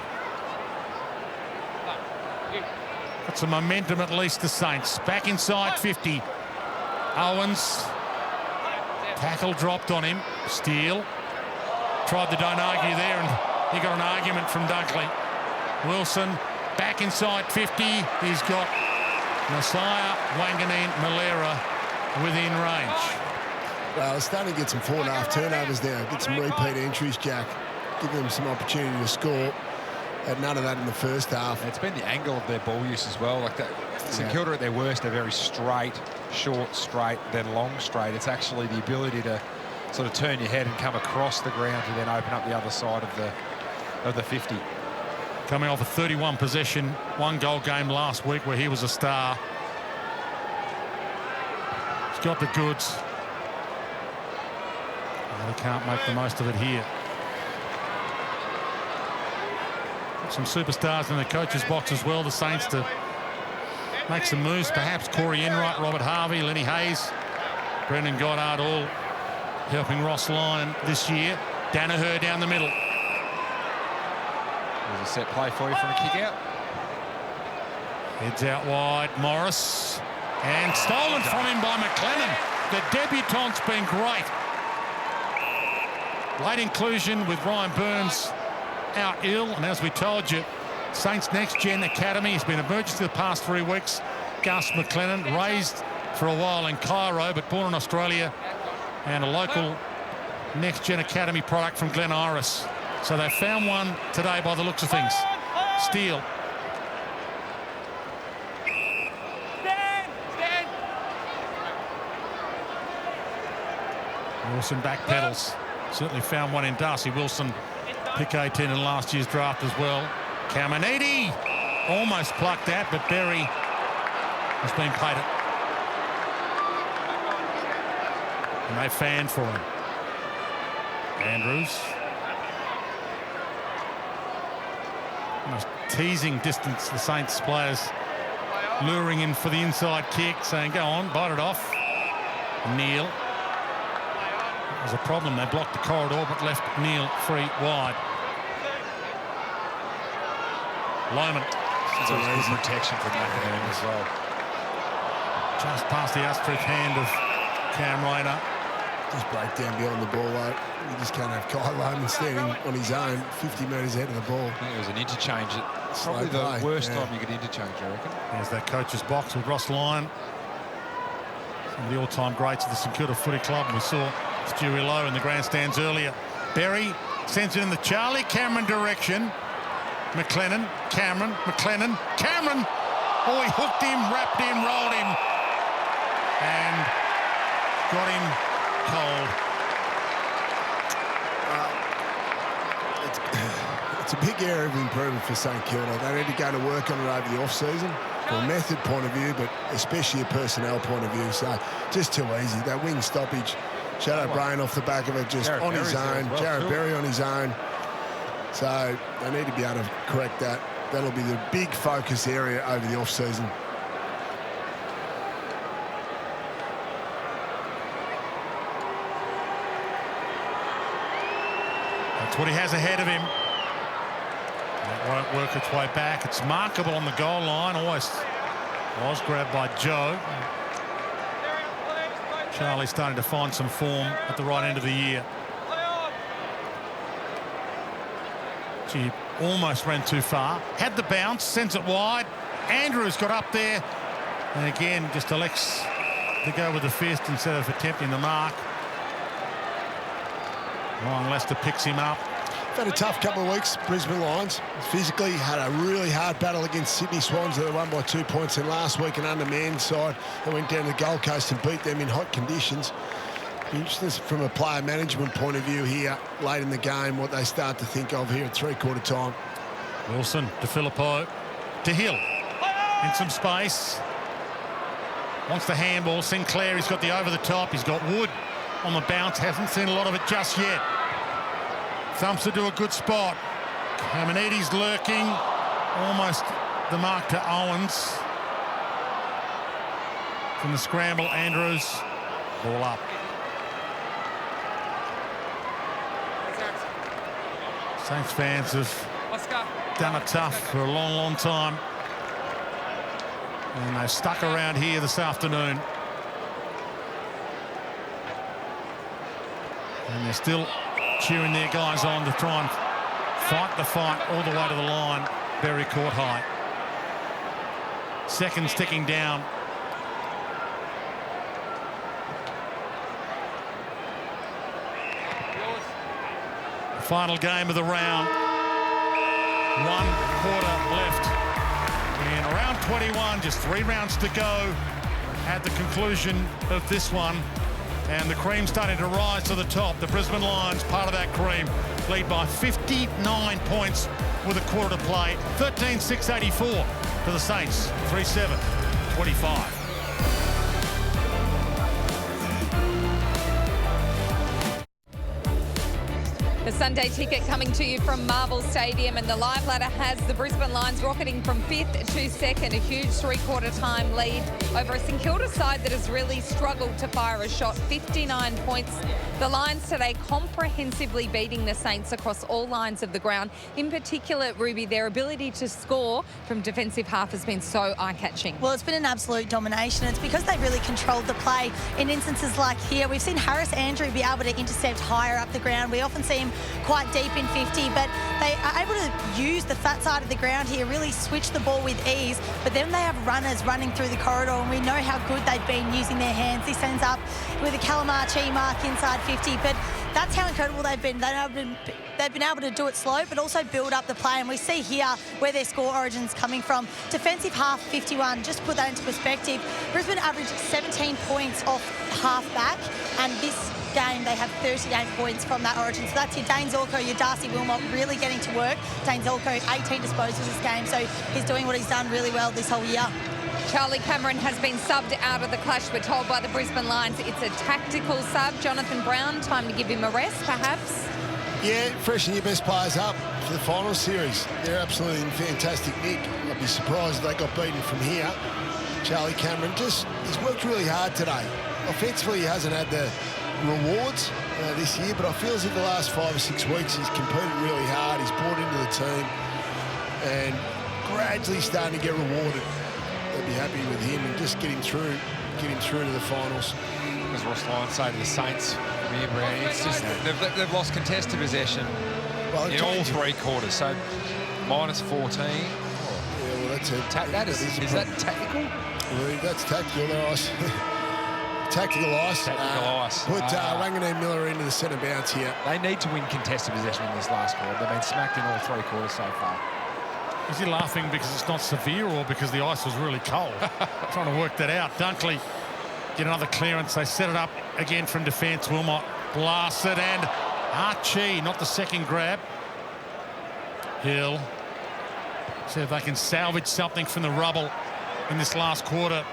[SPEAKER 4] Got some momentum at least, the Saints. Back inside 50. Owens. Tackle dropped on him. Steele. Tried the don't argue there, and he got an argument from Dunkley. Wilson back inside 50. He's got Messiah, Wanganeen, Malera within range.
[SPEAKER 6] Well, they're starting to get some 4.5 turnovers now. Get some repeat entries, Jack. Give them some opportunity to score. Had none of that in the first half.
[SPEAKER 7] It's been the angle of their ball use as well. Like that, St Kilda at their worst, they're very straight, short, straight, then long, straight. It's actually the ability to sort of turn your head and come across the ground to then open up the other side of the 50.
[SPEAKER 4] Coming off a 31 possession, 1 goal game last week where he was a star. He's got the goods. They can't make the most of it here. Some superstars in the coach's box as well, the Saints, to make some moves. Perhaps Corey Enright, Robert Harvey, Lenny Hayes, Brendan Goddard, all helping Ross Lyon this year. Danaher down the middle.
[SPEAKER 7] There's a set play for you from a kick out.
[SPEAKER 4] Heads out wide, Morris. And stolen from him by McLennan. The debutante's been great. Late inclusion with Ryan Burns out ill, and as we told you, Saints Next Gen Academy has been emerging the past 3 weeks. Gus McLennan, raised for a while in Cairo, but born in Australia, and a local Next Gen Academy product from Glen Iris. So they found one today by the looks of things. Steele. Wilson backpedals. Certainly found one in Darcy Wilson. Pick 18 in last year's draft as well. Caminiti almost plucked that, but Berry has been paid it. And they fanned for him. Andrews. Almost teasing distance the Saints players, luring in for the inside kick, saying, go on, bite it off. Neal. There's a problem. They blocked the corridor but left Neal free wide. Loman.
[SPEAKER 7] It's a good protection from McInerney as well.
[SPEAKER 4] Just past the ostrich hand of Cam Rayner.
[SPEAKER 6] Just break down beyond the ball, though. You just can't have Kyle Loman standing on his own 50 metres ahead of the ball.
[SPEAKER 7] I think it was an interchange. Probably the worst time you could interchange, I reckon.
[SPEAKER 4] There's that coach's box with Ross Lyon. Some of the all-time greats of the St Kilda Footy Club. We saw Stewie Lowe in the grandstands earlier. Berry sends it in the Charlie Cameron direction. McLennan, Cameron, McLennan, Cameron. Oh, he hooked him, wrapped him, rolled him, and got him cold.
[SPEAKER 6] It's a big area of improvement for St Kilda. They need to go to work on it over the off-season from a method point of view, but especially a personnel point of view. So just too easy. That wing stoppage. Shadow Brain off the back of it, just
[SPEAKER 7] Jared
[SPEAKER 6] on
[SPEAKER 7] Berry's
[SPEAKER 6] his own.
[SPEAKER 7] well,
[SPEAKER 6] Jared
[SPEAKER 7] too.
[SPEAKER 6] Berry on his own. So they need to be able to correct that. That'll be the big focus area over the off-season.
[SPEAKER 4] That's what he has ahead of him. That won't work its way back. It's markable on the goal line. Always was grabbed by Joe. Charlie starting to find some form at the right end of the year. Gee, almost ran too far. Had the bounce, sends it wide. Andrews got up there. And again, just elects to go with the fist instead of attempting the mark. Ryan Lester picks him up.
[SPEAKER 6] Had a tough couple of weeks, Brisbane Lions. Physically had a really hard battle against Sydney Swans. They won by 2 points in last week, an undermanned side. They went down to the Gold Coast and beat them in hot conditions. Interesting from a player management point of view here, late in the game, what they start to think of here at three-quarter time.
[SPEAKER 4] Wilson to Filippo, to Hill, in some space. Wants the handball. Sinclair, he's got the over the top. He's got Wood on the bounce. Hasn't seen a lot of it just yet. Thumps it to a good spot. Caminiti's lurking. Almost the mark to Owens. From the scramble, Andrews. Ball up. Saints fans have done it tough for a long, long time. And they've stuck around here this afternoon. And they're still cheering their guys on to try and fight the fight all the way to the line. Berry court high. Seconds ticking down. The final game of the round. 1 quarter left. In round 21, just 3 rounds to go at the conclusion of this one. And the cream starting to rise to the top. The Brisbane Lions, part of that cream, lead by 59 points with a quarter to play. 13-6-84 for the Saints. 3-7-25.
[SPEAKER 9] The Sunday ticket coming to you from Marvel Stadium, and the live ladder has the Brisbane Lions rocketing from 5th to 2nd, a huge three-quarter time lead over a St Kilda side that has really struggled to fire a shot. 59 points. The Lions today comprehensively beating the Saints across all lines of the ground. In particular, Ruby, their ability to score from defensive half has been so eye-catching.
[SPEAKER 8] Well, it's been an absolute domination. It's because they really controlled the play. In instances like here, we've seen Harris Andrew be able to intercept higher up the ground. We often see him quite deep in 50, but they are able to use the fat side of the ground here, really switch the ball with ease. But then they have runners running through the corridor, and we know how good they've been using their hands. This ends up with a Calamachi mark inside 50, but that's how incredible they've been. They've been able to do it slow, but also build up the play. And we see here where their score origin's coming from. Defensive half 51, just to put that into perspective. Brisbane averaged 17 points off half back, and this game they have 38 points from that origin. So that's your Dane Zorko, your Darcy Wilmot really getting to work. Dane Zorko, 18 disposals this game, so he's doing what he's done really well this whole year.
[SPEAKER 9] Charlie Cameron has been subbed out of the clash, we're told by the Brisbane Lions. It's a tactical sub. Jonathan Brown, time to give him a rest, perhaps?
[SPEAKER 6] Yeah, freshen your best players up for the final series. They're absolutely in fantastic nick. I'd be surprised if they got beaten from here. Charlie Cameron he's worked really hard today. Offensively, he hasn't had the rewards this year, but I feel as if the last 5 or 6 weeks he's competed really hard. He's brought into the team and gradually starting to get rewarded. They'll be happy with him and just get him through to the finals.
[SPEAKER 7] As Ross Lyon say to the Saints, it's just they've lost contested possession in all 3 quarters. So -14.
[SPEAKER 6] Yeah, well, that's it.
[SPEAKER 7] Is that tactical?
[SPEAKER 6] Well, that's tactical. Tactical ice. Put Wanganeen Miller into the centre bounce here.
[SPEAKER 7] They need to win contested possession in this last quarter. They've been smacked in all 3 quarters so far.
[SPEAKER 4] Is he laughing because it's not severe or because the ice was really cold? Trying to work that out. Dunkley get another clearance. They set it up again from defence. Wilmot blasts it, and Archie, not the second grab. Hill. See if they can salvage something from the rubble in this last quarter.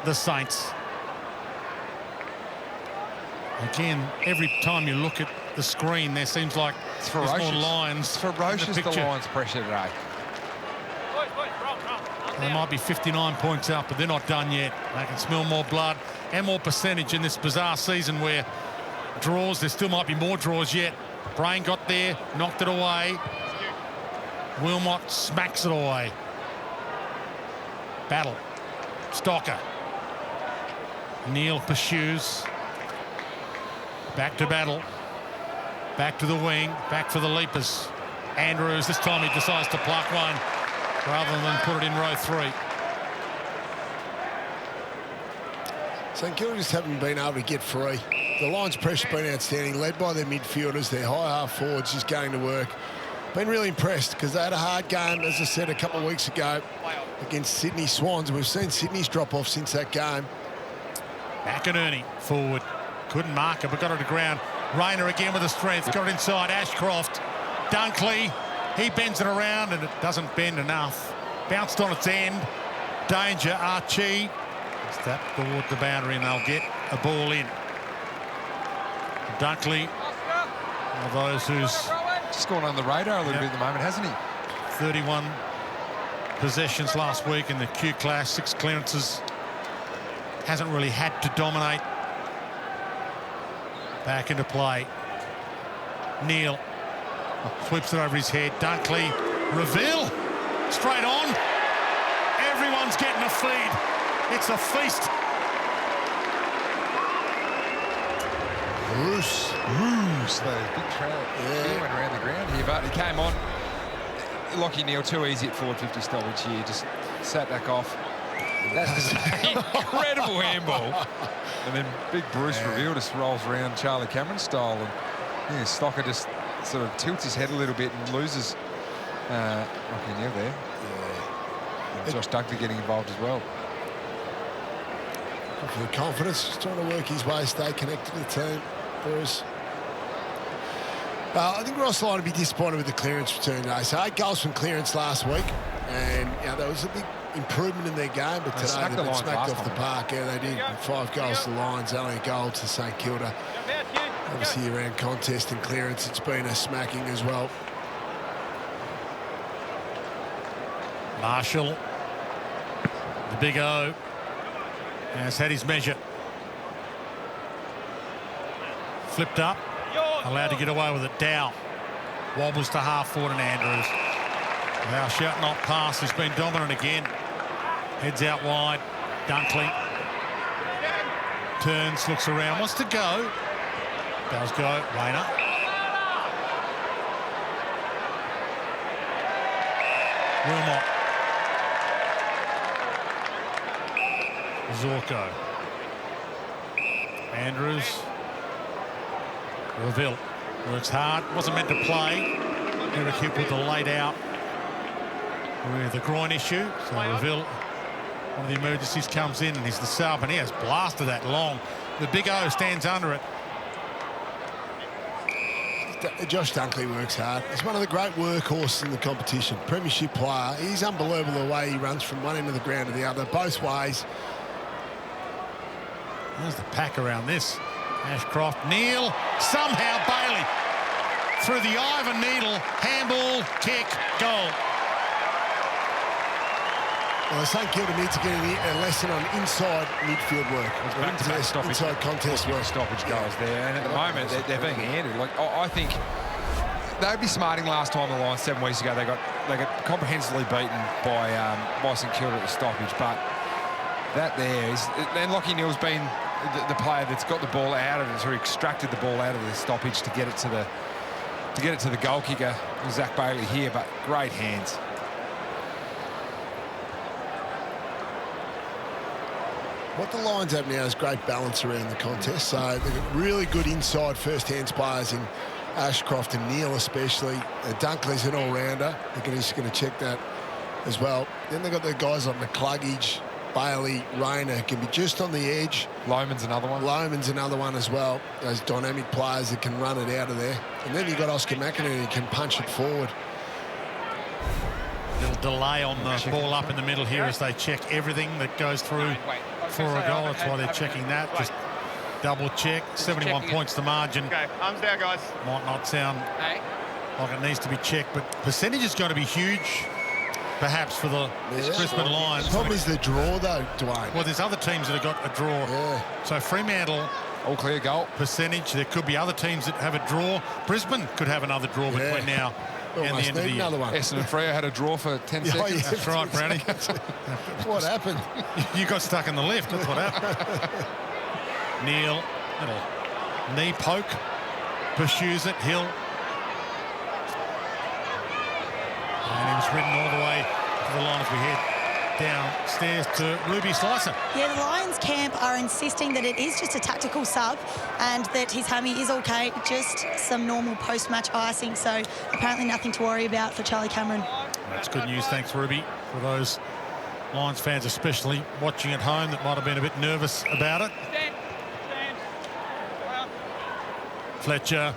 [SPEAKER 4] The Saints. Again, every time you look at the screen, there seems like there's more Lions.
[SPEAKER 7] It's ferocious, the Lions' pressure today.
[SPEAKER 4] They might be 59 points up, but they're not done yet. They can smell more blood and more percentage in this bizarre season where draws, there still might be more draws yet. Brain got there, knocked it away. Wilmot smacks it away. Battle. Stocker. Neal pursues. Back to Battle. Back to the wing. Back for the leapers. Andrews, this time he decides to pluck one rather than put it in row 3.
[SPEAKER 6] St Kilda just haven't been able to get free. The Lions' pressure's been outstanding, led by their midfielders, their high half forwards just going to work. Been really impressed because they had a hard game, as I said a couple of weeks ago, against Sydney Swans. We've seen Sydney's drop off since that game.
[SPEAKER 4] McInerney forward. Couldn't mark it, but got it to ground. Rayner again with the strength. Got it inside. Ashcroft. Dunkley. He bends it around, and it doesn't bend enough. Bounced on its end. Danger. Archie. It's that toward the boundary, and they'll get a ball in. Dunkley, one of those who's
[SPEAKER 7] just gone on the radar a little bit at the moment, hasn't he?
[SPEAKER 4] 31 possessions last week in the Q Class, 6 clearances. Hasn't really had to dominate. Back into play. Neil sweeps it over his head. Dunkley, Reville, straight on. Everyone's getting a feed. It's a feast.
[SPEAKER 6] Roos,
[SPEAKER 7] the big trail. Yeah. He went around the ground here, but he came on. Lockie Neal, too easy at forward 50 stoppage here. Just sat back off. That was an incredible handball. And then big Bruce Reville just rolls around Charlie Cameron style. And yeah, Stocker just sort of tilts his head a little bit and loses Lockie Neal there. Yeah. And Josh Dunkley getting involved as well.
[SPEAKER 6] For the confidence, just trying to work his way, stay connected to the team. Bruce. I think Ross Lyon would be disappointed with the clearance return today. So 8 goals from clearance last week, and there was a big improvement in their game, but today they've been smacked off the park. Yeah, they did. 5 goals to the Lions, only a goal to St Kilda. Obviously around contest and clearance, it's been a smacking as well.
[SPEAKER 4] Marshall, the big O, has had his measure. Flipped up, allowed to get away with it. Dow wobbles to half forward, and Andrews. Now shout not pass, has been dominant again. Heads out wide. Dunkley turns, looks around, wants to go. Does go. Rayner. Wilmot. Zorko. Andrews. Reville works hard. Wasn't meant to play. Eric Hipp with the laid out with the groin issue. So Reville, one of the emergencies, comes in and he's the sub, and he has blasted that long. The big O stands under it.
[SPEAKER 6] Josh Dunkley works hard. He's one of the great workhorses in the competition. Premiership player. He's unbelievable the way he runs from one end of the ground to the other, both ways.
[SPEAKER 4] There's the pack around this. Ashcroft, Neil, somehow Bailey through the eye of a needle, handball, kick, goal.
[SPEAKER 6] Well, St Kilda needs to get a lesson on inside midfield work. Inside contest work.
[SPEAKER 7] Stoppage goals there, and at the moment they're being handled. Like I think they'd be smarting last time the line 7 weeks ago. They got comprehensively beaten by St Kilda at the stoppage, but that there is. And Lockie Neal's been the player that's got the ball out of it, who extracted the ball out of the stoppage to get it to the goal kicker, Zach Bailey here. But great hands.
[SPEAKER 6] What the Lions have now is great balance around the contest. So they've got really good inside first-hands players in Ashcroft and Neil especially. Dunkley's an all-rounder. They're just going to check that as well. Then they've got the guys like McCluggage, Bailey, Rayner can be just on the edge.
[SPEAKER 7] Loman's another one.
[SPEAKER 6] Loman's another one as well. Those dynamic players that can run it out of there. And then you've got Oscar McInerney who can punch it forward.
[SPEAKER 4] Little delay on the ball up in the middle here as they check everything that goes through for a goal. That's why they're checking that. Just double check. 71 points the margin.
[SPEAKER 10] Okay, arms down, guys.
[SPEAKER 4] Might not sound like it needs to be checked, but percentage is going to be huge, perhaps, for the Brisbane Lions.
[SPEAKER 6] The problem is the draw, though, Dwayne.
[SPEAKER 4] Well, there's other teams that have got a draw.
[SPEAKER 6] Yeah.
[SPEAKER 4] So Fremantle,
[SPEAKER 7] all clear goal
[SPEAKER 4] percentage. There could be other teams that have a draw. Brisbane could have another draw between now and the end of the year.
[SPEAKER 6] Another one.
[SPEAKER 7] Essendon and Freo had a draw for 10 seconds.
[SPEAKER 6] Yeah,
[SPEAKER 4] that's right, Brownie.
[SPEAKER 6] What happened?
[SPEAKER 4] You got stuck in the left. That's what happened. Neil, little knee poke, pursues it. Hill. And he was ridden all the way to the line as we head downstairs to Ruby Slicer.
[SPEAKER 8] Yeah, the Lions camp are insisting that it is just a tactical sub and that his hammy is okay, just some normal post-match icing, so apparently nothing to worry about for Charlie Cameron.
[SPEAKER 4] That's good news, thanks Ruby, for those Lions fans especially watching at home that might have been a bit nervous about it. Fletcher.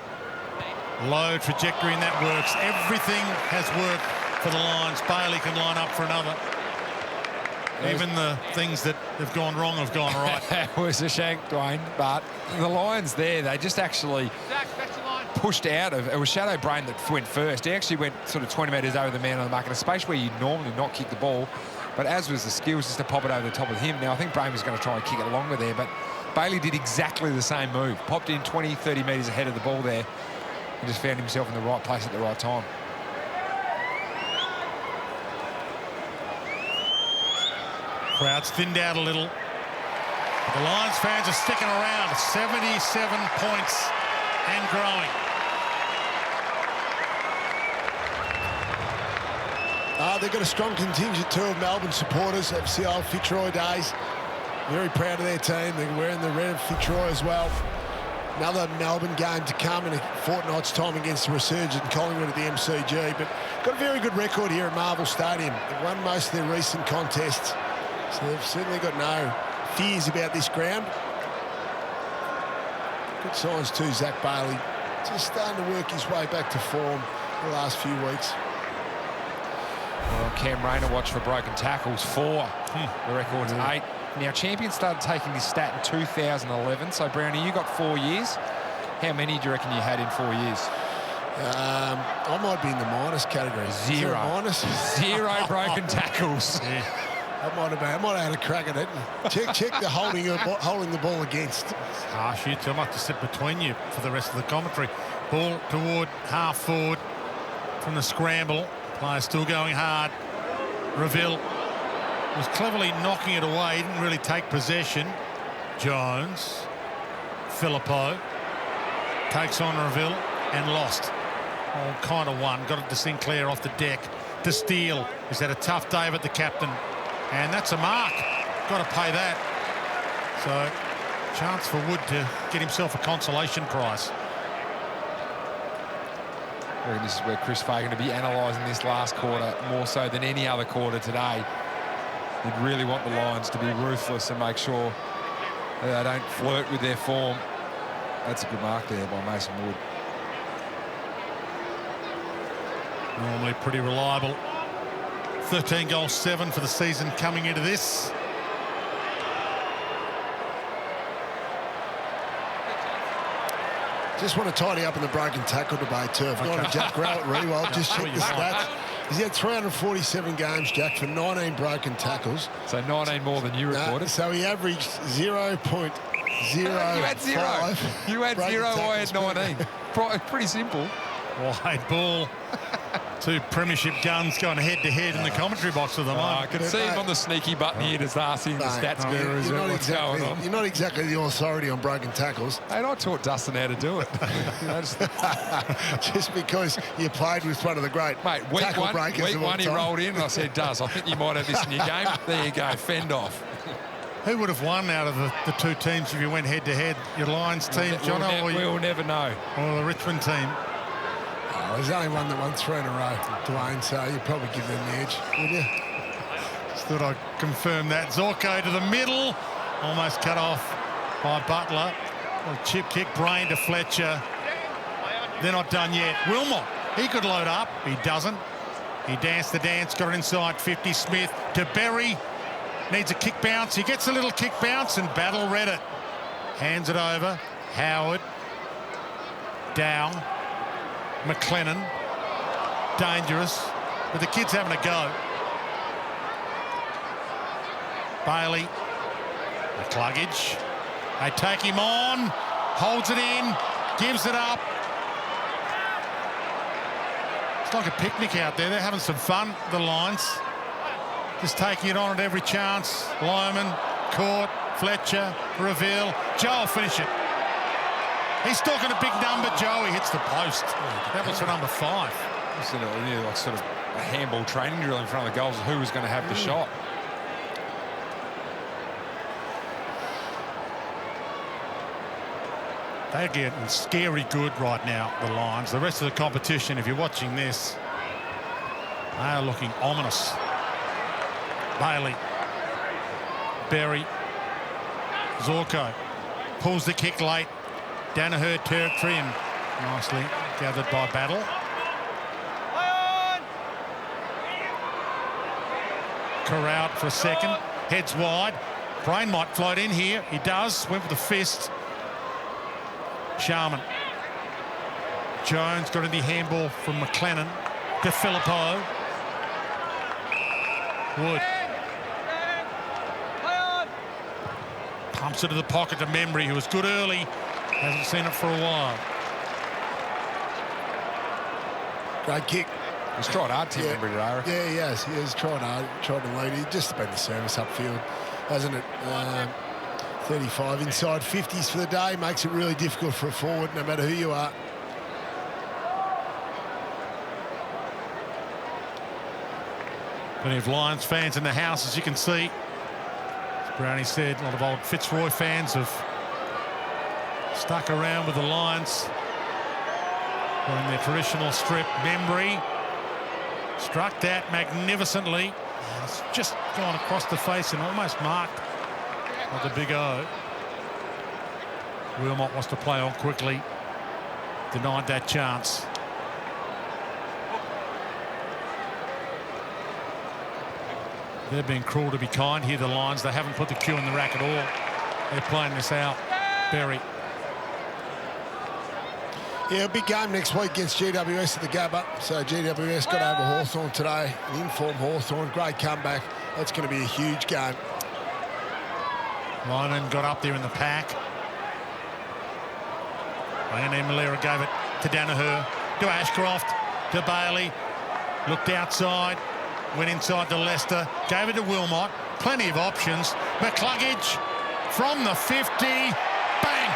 [SPEAKER 4] Low trajectory, and that works. Everything has worked for the Lions. Bailey can line up for another. Even the things that have gone wrong have gone right.
[SPEAKER 7] It was a shank, Dwayne, but the Lions there, they just actually pushed out of... It was Shadow Brain that went first. He actually went sort of 20 metres over the man on the mark in a space where you normally not kick the ball. But as was the skills, just to pop it over the top of him. Now, I think Brain was going to try and kick it longer there, but Bailey did exactly the same move. Popped in 20, 30 metres ahead of the ball there. He just found himself in the right place at the right time.
[SPEAKER 4] Crowd's thinned out a little. But the Lions fans are sticking around. 77 points and growing.
[SPEAKER 6] They've got a strong contingent too of Melbourne supporters of the old Fitzroy days. Very proud of their team. They're wearing the red of Fitzroy as well. Another Melbourne game to come in a fortnight's time against the resurgent Collingwood at the MCG. But got a very good record here at Marvel Stadium. They've won most of their recent contests. So they've certainly got no fears about this ground. Good signs too, Zach Bailey. Just starting to work his way back to form the last few weeks.
[SPEAKER 7] Well, Cam Rayner watched for broken tackles, 4. The record's 8. Now, Champion started taking this stat in 2011. So, Brownie, you got 4 years. How many do you reckon you had in 4 years?
[SPEAKER 6] I might be in the minus category.
[SPEAKER 7] 0.
[SPEAKER 6] Minus?
[SPEAKER 7] 0 broken tackles.
[SPEAKER 6] Yeah. I might have had a crack at it. Check the holding the ball against.
[SPEAKER 4] It's harsh. You two, I might have to sit between you for the rest of the commentary. Ball toward half forward from the scramble. Player still going hard. Reville was cleverly knocking it away. He didn't really take possession. Jones. Filippo takes on Reville and lost. Oh, kind of won. Got it to Sinclair off the deck. To Steele. He's had a tough day with the captain. And that's a mark. Got to pay that. So, chance for Wood to get himself a consolation prize.
[SPEAKER 7] I reckon this is where Chris Fagan to be analysing this last quarter more so than any other quarter today. You'd really want the Lions to be ruthless and make sure that they don't flirt with their form. That's a good mark there by Mason Wood.
[SPEAKER 4] Normally pretty reliable. 13 goals, 7 for the season coming into this.
[SPEAKER 6] Just want to tidy up in the broken tackle debate too. I've gone to Jack Grow at Rewald. Just check the stats. He's had 347 games, Jack, for 19 broken tackles.
[SPEAKER 7] So 19 more than you recorded.
[SPEAKER 6] So he averaged 0.05.
[SPEAKER 7] You had 0. You had 0, I had 19. Pretty simple.
[SPEAKER 4] Wide ball. 2 premiership guns going head-to-head in the commentary box at the moment.
[SPEAKER 7] I could see him on the sneaky button here just asking the stats gurus what's going on.
[SPEAKER 6] You're not exactly the authority on broken tackles.
[SPEAKER 7] Hey, I taught Dustin how to do it.
[SPEAKER 6] Just because you played with one of the great tackle breakers.
[SPEAKER 7] Week one he rolled in and I said, Duz, I think you might have this in your game. There you go, fend off.
[SPEAKER 4] Who would have won out of the 2 teams if you went head-to-head? Your Lions team, Jono?
[SPEAKER 7] We'll never know.
[SPEAKER 4] Or the Richmond team?
[SPEAKER 6] There's only one that won 3 in a row, Dwayne, so you'd probably give them the edge, would you?
[SPEAKER 4] Just thought I'd confirm that. Zorko to the middle, almost cut off by Butler. A chip kick, Brain to Fletcher. They're not done yet. Wilmot, he could load up. He doesn't. He danced the dance, got it inside 50. Smith to Berry. Needs a kick bounce. He gets a little kick bounce and Battle read it. Hands it over. Howard. Down. McLennan, dangerous, but the kid's having a go. Bailey, the luggage. They take him on, holds it in, gives it up. It's like a picnic out there. They're having some fun, the Lions. Just taking it on at every chance. Lyman, Court, Fletcher, Reville. Joe will finish it. He's talking a big number, Joe. He hits the post. That was for number 5.
[SPEAKER 7] It's like sort of a handball training drill in front of the goals of who was going to have the shot.
[SPEAKER 4] They're getting scary good right now, the Lions. The rest of the competition, if you're watching this, they are looking ominous. Bailey. Berry. Zorko pulls the kick late. Danaher territory and nicely gathered by Battle. Corralled for a second, heads wide. Brain might float in here. He does. Went with the fist. Sharman. Jones got in the handball from McLennan. De Filippo. Wood. Pumps it to the pocket to Membry, who was good early. Hasn't seen it for a while.
[SPEAKER 6] Great kick.
[SPEAKER 7] He's tried hard, Tim Membry, today, I reckon.
[SPEAKER 6] Yeah, he has. He has tried hard, tried to lead. He's just been the service upfield, hasn't it? 35 inside 50s for the day makes it really difficult for a forward, no matter who you are.
[SPEAKER 4] Plenty of Lions fans in the house, as you can see. As Brownie said, a lot of old Fitzroy fans have stuck around with the Lions wearing their traditional strip. Membry struck that magnificently. It's just gone across the face and almost marked by the big O. Wilmot wants to play on quickly. Denied that chance. They're being cruel to be kind here, the Lions. They haven't put the cue in the rack at all. They're playing this out. Berry.
[SPEAKER 6] Yeah, a big game next week against GWS at the Gabba. So GWS got over Hawthorn today. An in-form Hawthorn, great comeback. That's going to be a huge game.
[SPEAKER 4] Lyman got up there in the pack. Leonie Malera gave it to Danaher, to Ashcroft, to Bailey. Looked outside, went inside to Leicester, gave it to Wilmot. Plenty of options. McCluggage from the 50. Bang!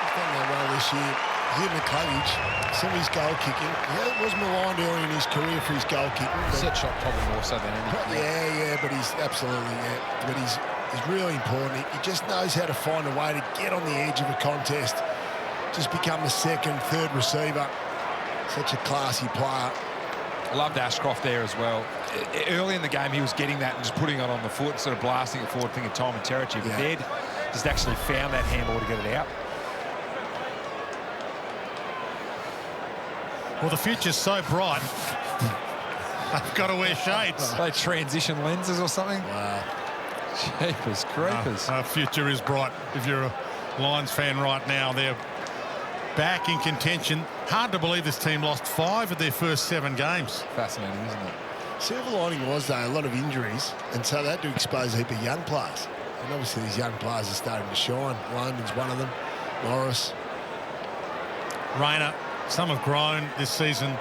[SPEAKER 6] He's done that well this year. Here, McCluggage, some of his goal kicking. He was maligned early in his career for his goal kicking.
[SPEAKER 7] Set shot probably more so than anything.
[SPEAKER 6] Yeah, but he's absolutely, but he's really important. He just knows how to find a way to get on the edge of a contest. Just become the second, third receiver. Such a classy player.
[SPEAKER 7] I loved Ashcroft there as well. Early in the game, he was getting that and just putting it on the foot, sort of blasting it forward, thinking time and territory. But Ned just actually found that handball to get it out.
[SPEAKER 4] Well, the future's so bright. I've got to wear shades.
[SPEAKER 7] They transition lenses or something.
[SPEAKER 6] Wow.
[SPEAKER 7] Jeepers creepers.
[SPEAKER 4] Our future is bright. If you're a Lions fan right now, they're back in contention. Hard to believe this team lost 5 of their first 7 games.
[SPEAKER 7] Fascinating, isn't it?
[SPEAKER 6] Silver lining was, though, a lot of injuries, and so they had to expose a heap of young players. And obviously these young players are starting to shine. Loman's one of them. Morris.
[SPEAKER 4] Rayner. Some have grown this season.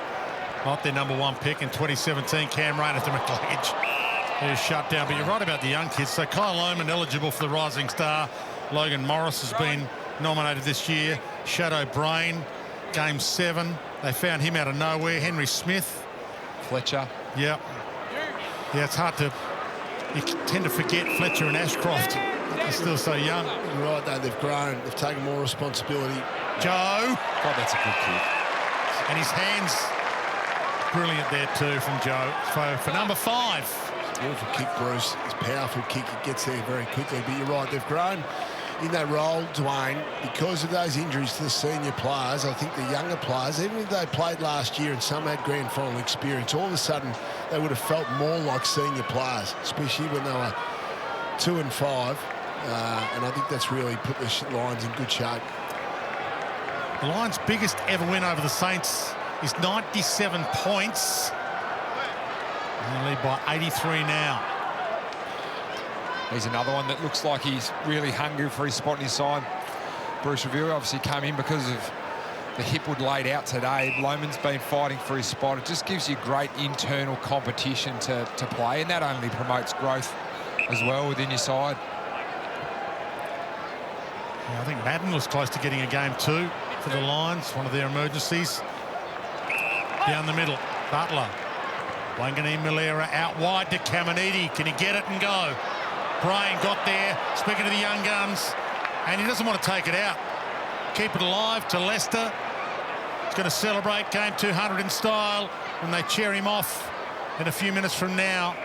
[SPEAKER 4] Not their #1 pick in 2017. Cam Rayner to McCluggage. Who's shut down. But you're right about the young kids. So Kyle Lohman eligible for the Rising Star. Logan Morris has been nominated this year. Shadow Brain, game 7. They found him out of nowhere. Henry Smith.
[SPEAKER 7] Fletcher.
[SPEAKER 4] Yeah. Yeah, it's hard to... You tend to forget Fletcher and Ashcroft. They're still so young.
[SPEAKER 6] You're right, though. They've grown. They've taken more responsibility.
[SPEAKER 4] Joe.
[SPEAKER 7] God, that's a good kick.
[SPEAKER 4] And his hands brilliant there too from Joe. For number 5.
[SPEAKER 6] Beautiful kick, Bruce. It's a powerful kick. It gets there very quickly. But you're right, they've grown in that role, Dwayne, because of those injuries to the senior players. I think the younger players, even if they played last year and some had grand final experience, all of a sudden they would have felt more like senior players, especially when they were 2 and 5. And I think that's really put the Lions in good shape.
[SPEAKER 4] The Lions' biggest ever win over the Saints is 97 points. And they lead by 83 now.
[SPEAKER 7] He's another one that looks like he's really hungry for his spot in his side. Bruce Revere obviously came in because of the Hipwood laid out today. Lohman's been fighting for his spot. It just gives you great internal competition to play, and that only promotes growth as well within your side.
[SPEAKER 4] Yeah, I think Madden was close to getting a game 2 for the Lions, one of their emergencies. Down the middle, Butler. Wangani Malera out wide to Caminiti. Can he get it and go? Brain got there, speaking to the young guns, and he doesn't want to take it out. Keep it alive to Leicester. He's going to celebrate game 200 in style when they cheer him off in a few minutes from now.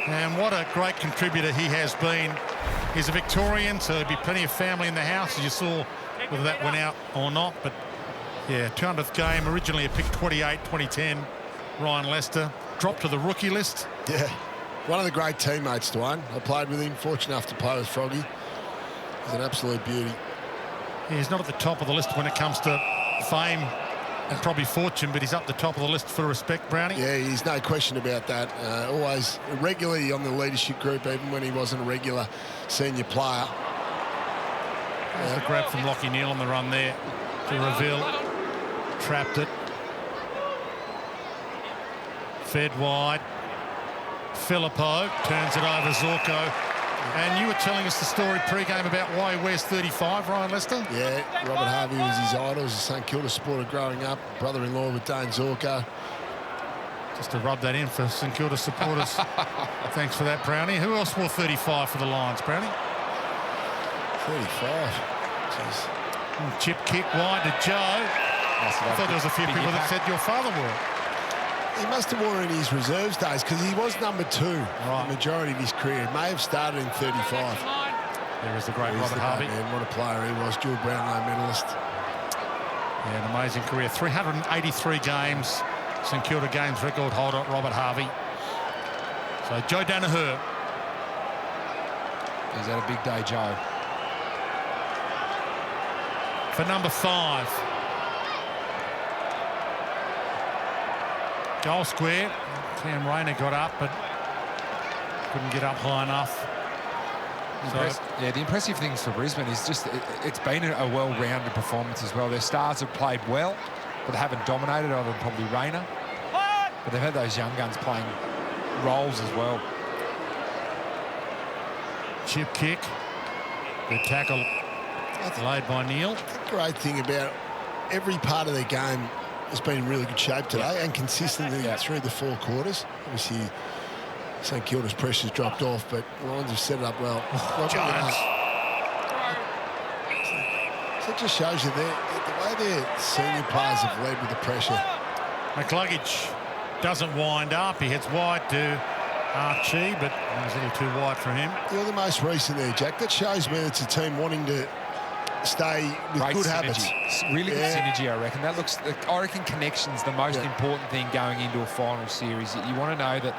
[SPEAKER 4] And what a great contributor he has been. He's a Victorian, so there'll be plenty of family in the house, as you saw, whether that went out or not. But yeah, 200th game, originally a pick 28, 2010. Ryan Lester dropped to the rookie list.
[SPEAKER 6] Yeah, one of the great teammates, Dwayne. I played with him, fortunate enough to play with Froggy. He's an absolute beauty.
[SPEAKER 4] Yeah, he's not at the top of the list when it comes to fame and probably fortune, but he's up the top of the list for respect, Brownie.
[SPEAKER 6] Yeah, he's no question about that. Always regularly on the leadership group, even when he wasn't a regular senior player.
[SPEAKER 4] There's the grab from Lachie Neal on the run there to Reville. Trapped it. Fed wide. Filippo turns it over Zorko. And you were telling us the story pre-game about why he wears 35, Ryan Lester?
[SPEAKER 6] Yeah, Robert Harvey was his idol. He was a St Kilda supporter growing up. Brother-in-law with Dane Zorko.
[SPEAKER 4] Just to rub that in for St Kilda supporters. Thanks for that, Brownie. Who else wore 35 for the Lions, Brownie?
[SPEAKER 6] 35. Jeez.
[SPEAKER 4] Chip kick wide to Joe. I thought there was a few people that said your father wore it.
[SPEAKER 6] He must have worn it in his reserves days because he was number 2 the majority of his career. He may have started in 35.
[SPEAKER 4] There is the great Robert Harvey.
[SPEAKER 6] Man, what a player he was. Dual Brownlow medalist.
[SPEAKER 4] Yeah, an amazing career. 383 games. St Kilda games record holder Robert Harvey. So Joe Danaher.
[SPEAKER 7] He's had a big day, Joe.
[SPEAKER 4] For number 5. Goal square. Cam Rayner got up, but couldn't get up high enough.
[SPEAKER 7] Yeah, the impressive things for Brisbane is just it's been a well-rounded performance as well. Their stars have played well, but they haven't dominated, other than probably Rayner. But they've had those young guns playing roles as well.
[SPEAKER 4] Chip kick. Good tackle laid by Neal.
[SPEAKER 6] The great thing about every part of their game has been in really good shape today and consistently through the 4 quarters. Obviously, St Kilda's pressure's dropped off, but the Lions have set it up well.
[SPEAKER 4] Jones.
[SPEAKER 6] So it just shows you the way their senior players have led with the pressure.
[SPEAKER 4] McCluggage doesn't wind up. He heads wide to Archie, but it was a little too wide for him.
[SPEAKER 6] You're the most recent there, Jack. That shows me it's a team wanting to stay with
[SPEAKER 7] great
[SPEAKER 6] good
[SPEAKER 7] synergy.
[SPEAKER 6] habits.
[SPEAKER 7] Really good synergy, I reckon. I reckon connection's the most important thing going into a final series. You want to know that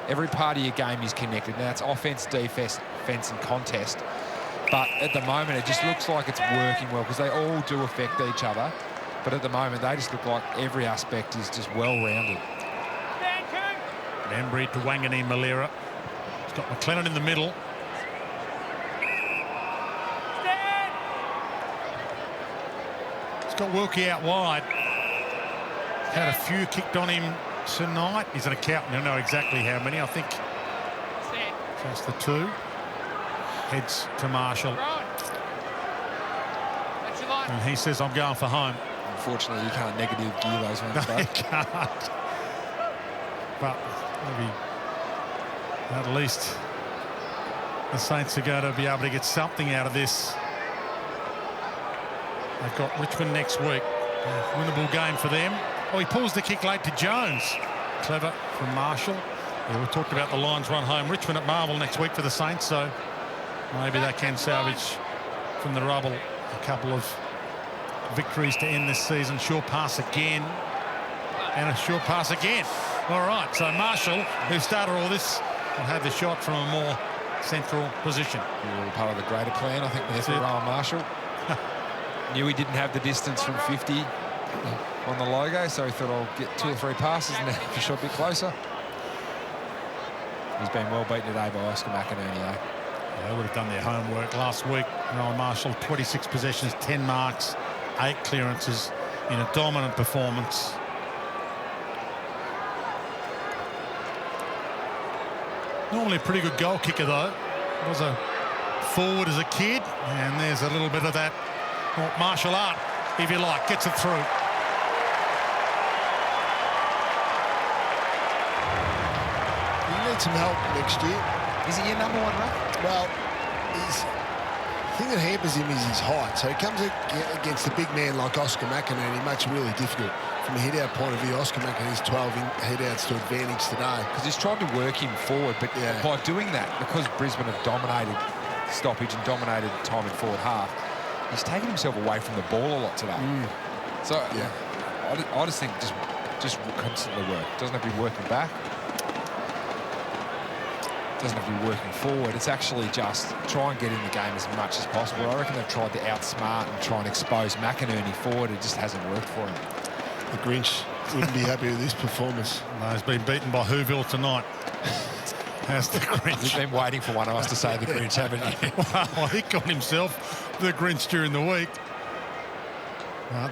[SPEAKER 7] every part of your game is connected. Now, it's offense, defense, and contest. But at the moment, it just looks like it's working well because they all do affect each other. But at the moment, they just look like every aspect is just well-rounded.
[SPEAKER 4] Embry to Wangani Malera. He's got McLennan in the middle. He's got Wilkie out wide. Had a few kicked on him tonight. He's an accountant. I know exactly how many. I think that's the 2. Heads to Marshall. And he says, I'm going for home.
[SPEAKER 7] Unfortunately, you can't negative gear those ones.
[SPEAKER 4] No, you can't. But maybe at least the Saints are going to be able to get something out of this. They've got Richmond next week. A winnable game for them. Oh, he pulls the kick late to Jones. Clever from Marshall. Yeah, we talked about the Lions run home. Richmond at Marvel next week for the Saints, so maybe they can salvage from the rubble a couple of victories to end this season. Short pass again. And a short pass again. All right, so Marshall, who started all this, will have the shot from a more central position.
[SPEAKER 7] All part of the greater plan, I think, there for Rowan Marshall. Knew he didn't have the distance from 50 on the logo, so he thought I'll get 2 or 3 passes and then have a shot a bit closer. He's been well beaten today by Oscar McInerney, though.
[SPEAKER 4] Yeah, they would have done their homework last week. Rowan Marshall, 26 possessions, 10 marks, 8 clearances in a dominant performance. Normally a pretty good goal kicker, though. Was a forward as a kid, and there's a little bit of that martial art, if you like, gets it through.
[SPEAKER 6] He needs some help next year.
[SPEAKER 7] Is he your number 1 ruck?
[SPEAKER 6] Well, The thing that hampers him is his height. So he comes against a big man like Oscar McInerney, makes it really difficult. From a head-out point of view, Oscar McInerney's 12 head-outs to advantage today.
[SPEAKER 7] Because he's tried to work him forward, but by doing that, because Brisbane have dominated stoppage and dominated time in forward half, he's taken himself away from the ball a lot today. So I just think just constantly work. Doesn't have to be working back. Doesn't have to be working forward. It's actually just try and get in the game as much as possible. I reckon they've tried to outsmart and try and expose McInerney forward. It just hasn't worked for him.
[SPEAKER 6] The Grinch wouldn't be happy with this performance.
[SPEAKER 4] No, he's been beaten by Whoville tonight. How's the Grinch?
[SPEAKER 7] You've been waiting for one of us to say the Grinch, haven't you?
[SPEAKER 4] Well, he got himself the Grinch during the week.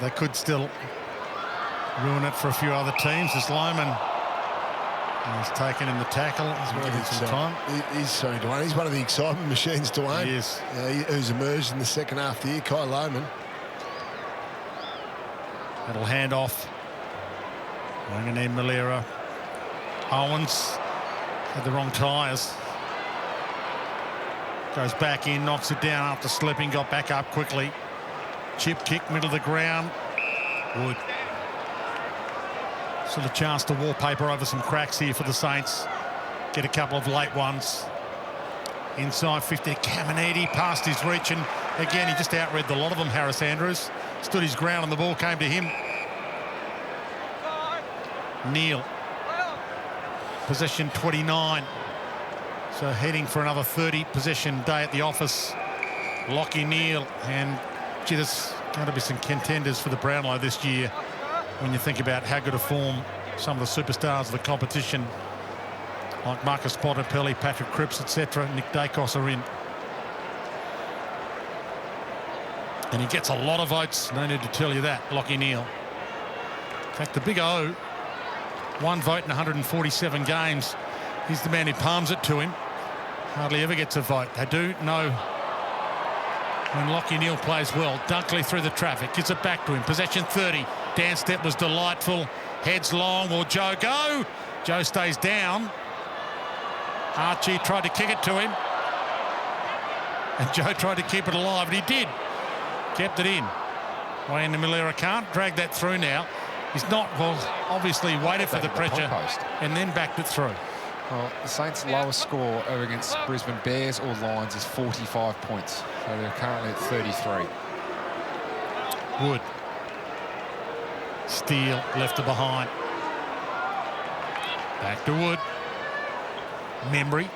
[SPEAKER 4] They could still ruin it for a few other teams. As Loman has taken in the tackle. He's given some time.
[SPEAKER 6] Sorry, Dwayne. He's one of the excitement machines, Dwayne.
[SPEAKER 4] He is.
[SPEAKER 6] Who's emerged in the second half of the year, Kai Loman.
[SPEAKER 4] That'll hand off. Wanganeen Malera. Owens had the wrong tyres. Goes back in, knocks it down after slipping, got back up quickly. Chip kick, middle of the ground. Wood. Still a chance to wallpaper over some cracks here for the Saints. Get a couple of late ones. Inside 50, Caminiti past his reach, and again he just outread the lot of them. Harris Andrews stood his ground and the ball came to him. Neal. Possession 29. So heading for another 30 possession day at the office. Lockie Neal, and gee, there's going to be some contenders for the Brownlow this year when you think about how good a form some of the superstars of the competition like Marcus Bontempelli, Patrick Cripps, etc., Nick Dacos are in. And he gets a lot of votes, no need to tell you that, Lockie Neal. In fact, the big O, 1 vote in 147 games. He's the man who palms it to him. Hardly ever gets a vote. They do know when Lockie Neal plays well. Dunkley through the traffic, gets it back to him. Possession 30. Dan Step was delightful. Heads long. Will Joe go? Joe stays down. Archie tried to kick it to him. And Joe tried to keep it alive, and he did. Kept it in. Wayne Malera can't drag that through now. He's not, well, obviously waited for the pressure and then backed it through.
[SPEAKER 7] Well, the Saints' lowest score over against Brisbane Bears or Lions is 45 points. So they're currently at 33.
[SPEAKER 4] Wood. Steele left it behind. Back to Wood. Membry.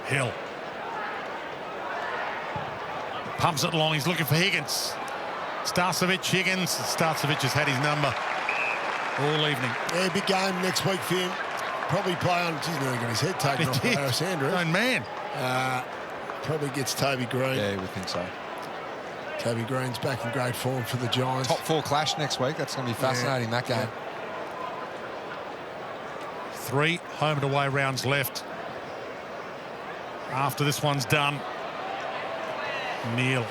[SPEAKER 4] Hill. Pumps it long. He's looking for Higgins. Starcevic, Higgins. Starcevic has had his number all evening.
[SPEAKER 6] Yeah, big game next week for him. Probably play on. He's nearly got his head taken off by Harris Andrews.
[SPEAKER 4] Own man.
[SPEAKER 6] Probably gets Toby Green.
[SPEAKER 7] Yeah, you would think so.
[SPEAKER 6] Toby Green's back in great form for the Giants.
[SPEAKER 7] Top 4 clash next week. That's going to be fascinating, that game.
[SPEAKER 4] 3 home and away rounds left. After this one's done, Neal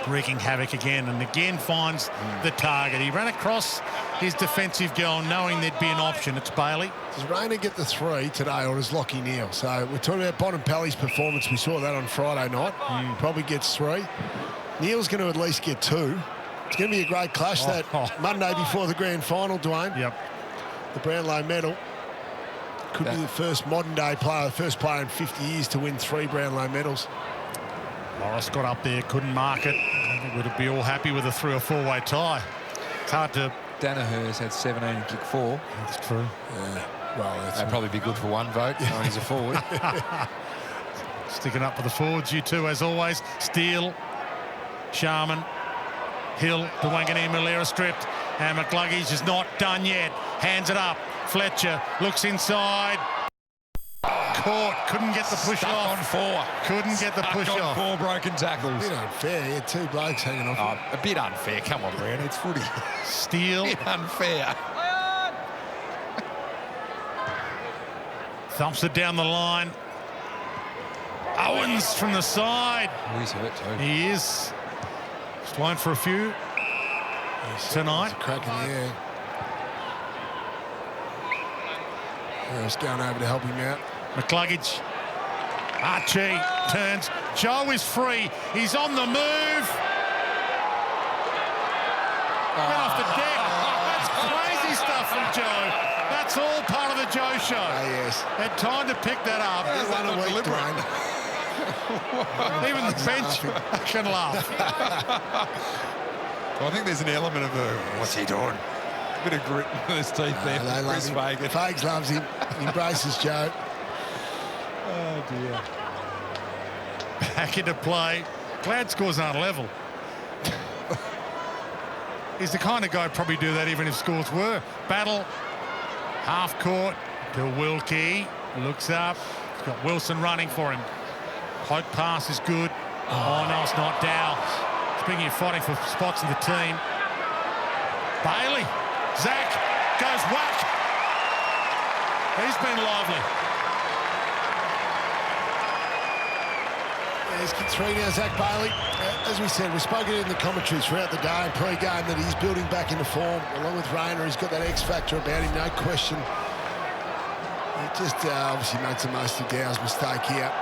[SPEAKER 4] wreaking havoc again, and again finds the target. He ran across his defensive goal knowing there'd be an option. It's Bailey.
[SPEAKER 6] Does Rayner get the 3 today, or does Lockie Neal? So we're talking about Bontempelli's performance. We saw that on Friday night. Probably gets 3. Neal's going to at least get 2. It's going to be a great clash that Monday before the grand final, Dwayne.
[SPEAKER 4] Yep.
[SPEAKER 6] The Brownlow medal. Could be the first modern-day player, the first player in 50 years to win 3 Brownlow medals.
[SPEAKER 4] Morris got up there, couldn't mark it. I think would be all happy with a 3 or 4-way tie. It's hard to...
[SPEAKER 7] Danaher's had 17 and kick 4.
[SPEAKER 4] That's true.
[SPEAKER 6] Yeah. Well,
[SPEAKER 7] that'd probably be good for 1 vote. Knowing he's a forward.
[SPEAKER 4] Sticking up for the forwards, you two, as always. Steele, Sharman, Hill, the Wanganeen Malera stripped, and McCluggage is not done yet. Hands it up. Fletcher looks inside. Caught, couldn't get the push off.
[SPEAKER 7] On 4.
[SPEAKER 4] Couldn't get the push off.
[SPEAKER 7] 4 broken tackles.
[SPEAKER 6] A bit unfair. He had 2 blokes hanging off.
[SPEAKER 7] A bit unfair. Come on, Brown. It's footy.
[SPEAKER 4] Steele.
[SPEAKER 7] A bit unfair.
[SPEAKER 4] Thumps it down the line. Owens from the side.
[SPEAKER 7] Oh, he's hurt too.
[SPEAKER 4] He is. He's flown for a few tonight.
[SPEAKER 6] There's a crack in the air. Harris going over to help him out.
[SPEAKER 4] McCluggage Archie turns. Joe is free. He's on the move. Went off the deck. That's crazy stuff from Joe. That's all part of the Joe show.
[SPEAKER 6] Yes.
[SPEAKER 4] Had time to pick that up.
[SPEAKER 6] One a week, Dwayne.
[SPEAKER 4] Even the bench can laugh.
[SPEAKER 7] Well, I think there's an element of what's he doing? A bit of grit in his teeth there.
[SPEAKER 6] They love him. Fags loves him. He embraces Joe.
[SPEAKER 7] Oh, dear.
[SPEAKER 4] Back into play. Glad scores aren't level. He's the kind of guy who'd probably do that even if scores were. Battle. Half court to Wilkie. Looks up. He's got Wilson running for him. Poke pass is good. Oh, no, it's not. Dow. Speaking of fighting for spots in the team. Bailey. Zach goes whack. He's been lively.
[SPEAKER 6] There's kick three now, Zach Bailey. As we said, we've spoken in the commentaries throughout the day and pre-game that he's building back into form. Along with Rayner, he's got that X factor about him, no question. He just obviously makes the most of Dow's mistake here.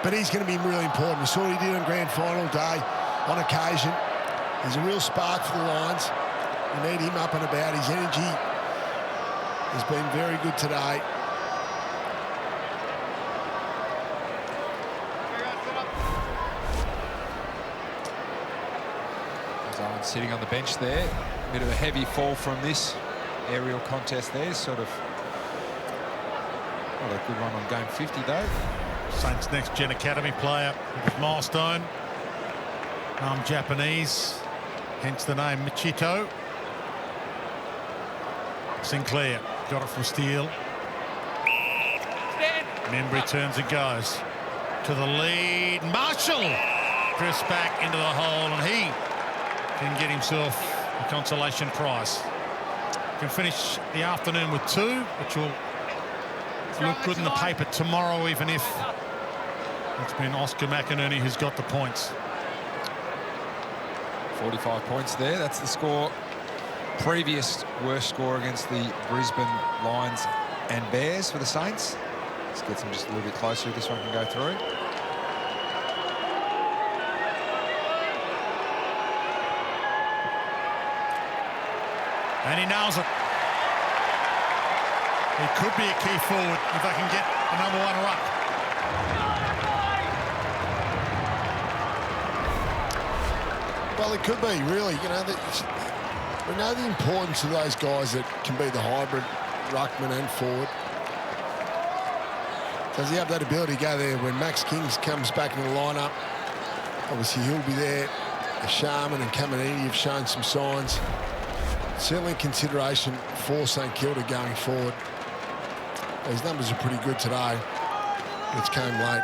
[SPEAKER 6] But he's going to be really important. We saw what he did on grand final day on occasion. He's a real spark for the Lions. We need him up and about. His energy has been very good today.
[SPEAKER 7] Sitting on the bench there. A bit of a heavy fall from this aerial contest there. Sort of not a good run on game 50 though.
[SPEAKER 4] Saints next gen academy player with milestone. Japanese, hence the name Michito. Sinclair got it from Steele. Membry turns and goes to the lead. Marshall drifts back into the hole and he can get himself a consolation prize. Can finish the afternoon with 2, which will look good in the paper tomorrow, even if it's been Oscar McInerney who's got the points.
[SPEAKER 7] 45 points there. That's the score. Previous worst score against the Brisbane Lions and Bears for the Saints. Let's get them just a little bit closer if this one can go through.
[SPEAKER 4] And he nails it. He could be a key forward if they can get a number 1 ruck.
[SPEAKER 6] Well, it could be, really. You know, we know the importance of those guys that can be the hybrid ruckman and forward. Does he have that ability to go there when Max Kings comes back in the lineup? Obviously, he'll be there. Sharman and Caminiti have shown some signs. Certainly a consideration for St Kilda going forward. His numbers are pretty good today. It's came late.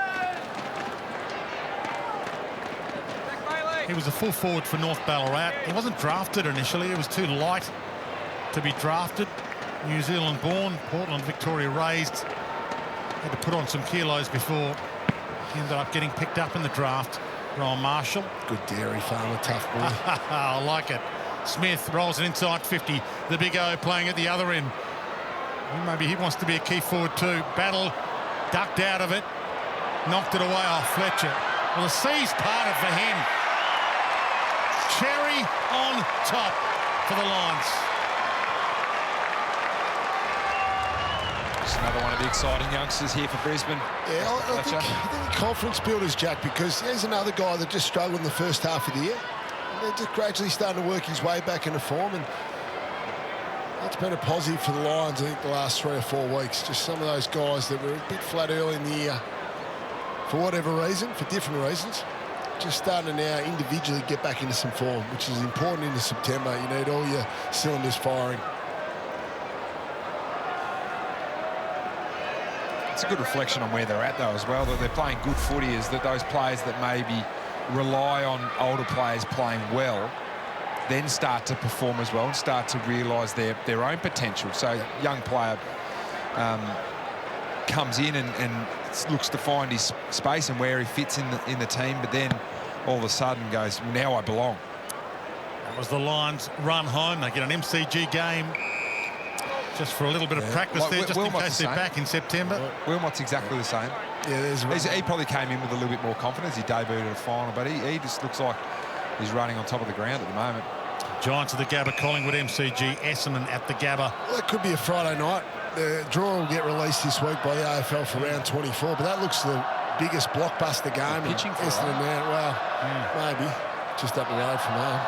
[SPEAKER 4] He was a full forward for North Ballarat. He wasn't drafted initially. He was too light to be drafted. New Zealand born, Portland, Victoria raised. Had to put on some kilos before he ended up getting picked up in the draft. Ron Marshall.
[SPEAKER 6] Good dairy farmer, tough boy.
[SPEAKER 4] I like it. Smith rolls it inside 50. The big O playing at the other end. Maybe he wants to be a key forward too. Battle ducked out of it. Knocked it away off Fletcher. Well, the C's parted for him. Cherry on top for the Lions.
[SPEAKER 7] Just another one of the exciting youngsters here for Brisbane.
[SPEAKER 6] Yeah, I think confidence builders, Jack, because here's another guy that just struggled in the first half of the year. They're just gradually starting to work his way back into form, and that's been a positive for the Lions, I think, the last 3 or 4 weeks. Just some of those guys that were a bit flat early in the year for whatever reason, for different reasons, just starting to now individually get back into some form, which is important into September. You need all your cylinders firing.
[SPEAKER 7] It's a good reflection on where they're at, though, as well, that they're playing good footy, is that those players that maybe rely on older players playing well then start to perform as well and start to realise their own potential. So young player comes in and looks to find his space and where he fits in the team, but then all of a sudden goes, well, now I belong.
[SPEAKER 4] That was the Lions' run home. They get an MCG game Just for a little bit of practice there, just in case they're back in September.
[SPEAKER 7] Wilmot's exactly the same.
[SPEAKER 6] Yeah,
[SPEAKER 7] he probably came in with a little bit more confidence. He debuted at a final, but he just looks like he's running on top of the ground at the moment.
[SPEAKER 4] Giants of the Gabba, Collingwood MCG, Essendon at the Gabba.
[SPEAKER 6] Well, that could be a Friday night. The draw will get released this week by the AFL for round 24, but that looks the biggest blockbuster game.
[SPEAKER 7] Pitching for
[SPEAKER 6] Essendon now. Well, maybe. Just up the road from home.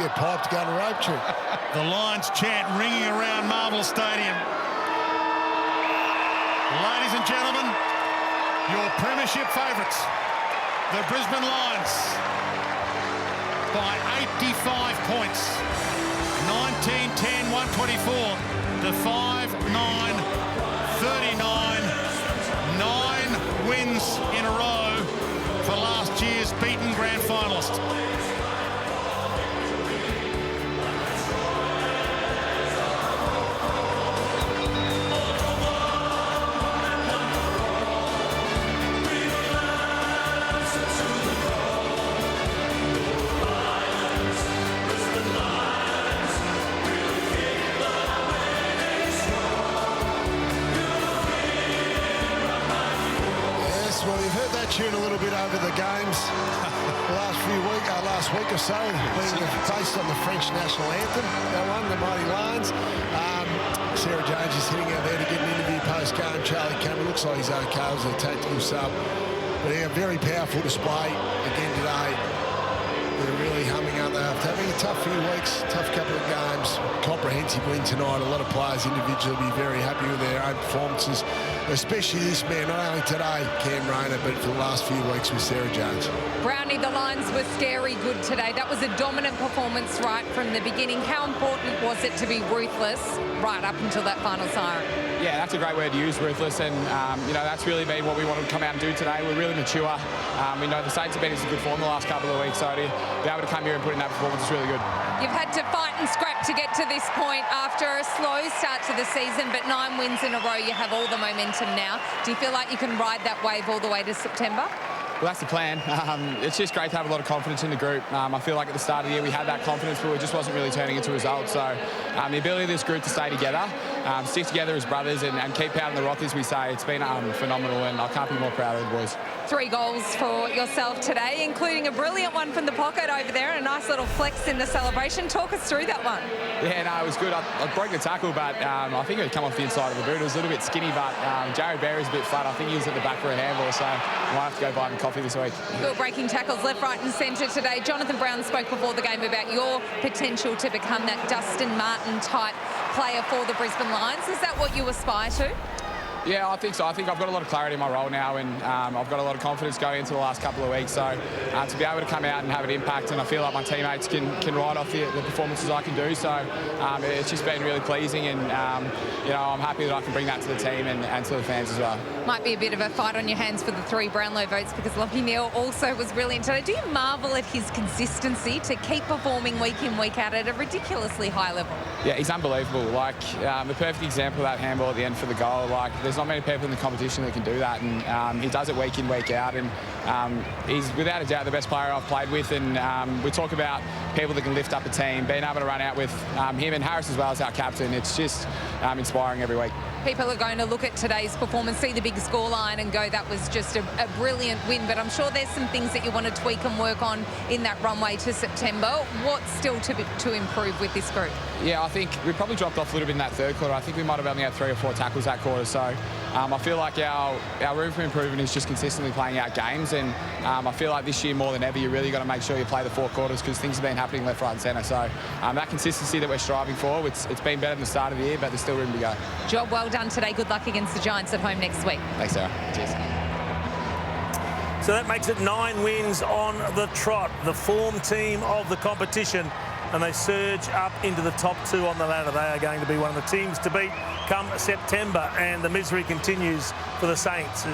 [SPEAKER 6] Get piped to go to rope tree.
[SPEAKER 4] The Lions chant ringing around Marvel Stadium. Ladies and gentlemen, your premiership favourites, the Brisbane Lions, by 85 points. 19-10, 124 to 5-9, 39. 9 wins in a row for last year's beaten grand finalist.
[SPEAKER 6] Well, you've heard that tune a little bit over the games the last week or so, being based on the French national anthem. That one, the Mighty Lions. Sarah Jones is sitting out there to get an interview post-game. Charlie Cameron looks like he's okay. It was a tactical sub. But yeah, very powerful display again today. They're really humming up. After having a tough few weeks, tough couple of games, comprehensive win tonight. A lot of players individually will be very happy with their own performances, especially this man, not only today, Cam Rayner, but for the last few weeks with Sarah Jones.
[SPEAKER 9] Brownie, the Lions were scary good today. That was a dominant performance right from the beginning. How important was it to be ruthless right up until that final siren?
[SPEAKER 11] Yeah, that's a great word to use, ruthless, and that's really been what we wanted to come out and do today. We're really mature. We know the Saints have been in some good form the last couple of weeks, so to be able to come here and put in that performance is really good.
[SPEAKER 9] You've had to fight and scrap to get to this point after a slow start to the season, but 9 wins in a row. You have all the momentum now. Do you feel like you can ride that wave all the way to September?
[SPEAKER 11] Well, that's the plan. It's just great to have a lot of confidence in the group. I feel like at the start of the year we had that confidence, but it just wasn't really turning into results. So the ability of this group to stay together, stick together as brothers and keep pounding the rock, as we say, it's been phenomenal, and I can't be more proud of the boys.
[SPEAKER 9] 3 goals for yourself today, including a brilliant one from the pocket over there and a nice little flex in the celebration. Talk us through that one.
[SPEAKER 11] Yeah, no, it was good. I broke the tackle, but I think it had come off the inside of the boot. It was a little bit skinny, but Jared Berry's a bit flat. I think he was at the back for a handball, so I might have to go buy him a coffee this week.
[SPEAKER 9] You're breaking tackles left, right and centre today. Jonathan Brown spoke before the game about your potential to become that Dustin Martin type player for the Brisbane Lions. Is that what you aspire to?
[SPEAKER 11] Yeah, I think so. I think I've got a lot of clarity in my role now, and I've got a lot of confidence going into the last couple of weeks. So to be able to come out and have an impact, and I feel like my teammates can ride off the performances I can do. So it's just been really pleasing, and I'm happy that I can bring that to the team and to the fans as well.
[SPEAKER 9] Might be a bit of a fight on your hands for the 3 Brownlow votes, because Lockie Neal also was brilliant today. Do you marvel at his consistency to keep performing week in, week out at a ridiculously high level?
[SPEAKER 11] Yeah, he's unbelievable. Like the perfect example of that handball at the end for the goal. Like there's not many people in the competition that can do that, and he does it week in, week out, and he's without a doubt the best player I've played with. And we talk about people that can lift up a team, being able to run out with him and Harris as well as our captain. It's just inspiring every week.
[SPEAKER 9] People are going to look at today's performance, see the big scoreline and go, that was just a brilliant win. But I'm sure there's some things that you want to tweak and work on in that runway to September. What's still to improve with this group?
[SPEAKER 11] Yeah, I think we probably dropped off a little bit in that third quarter. I think we might have only had 3 or 4 tackles that quarter. So I feel like our room for improvement is just consistently playing out games. And I feel like this year more than ever, you really got to make sure you play the 4 quarters, because things have been happening left, right and centre. So that consistency that we're striving for, it's been better than the start of the year, but there's still room to go.
[SPEAKER 9] Job well done today. Good luck against the Giants at home next week.
[SPEAKER 11] Thanks, Sarah. Cheers.
[SPEAKER 12] So that makes it 9 wins on the trot, the form team of the competition, and they surge up into the top 2 on the ladder. They are going to be one of the teams to beat come September, and the misery continues for the Saints.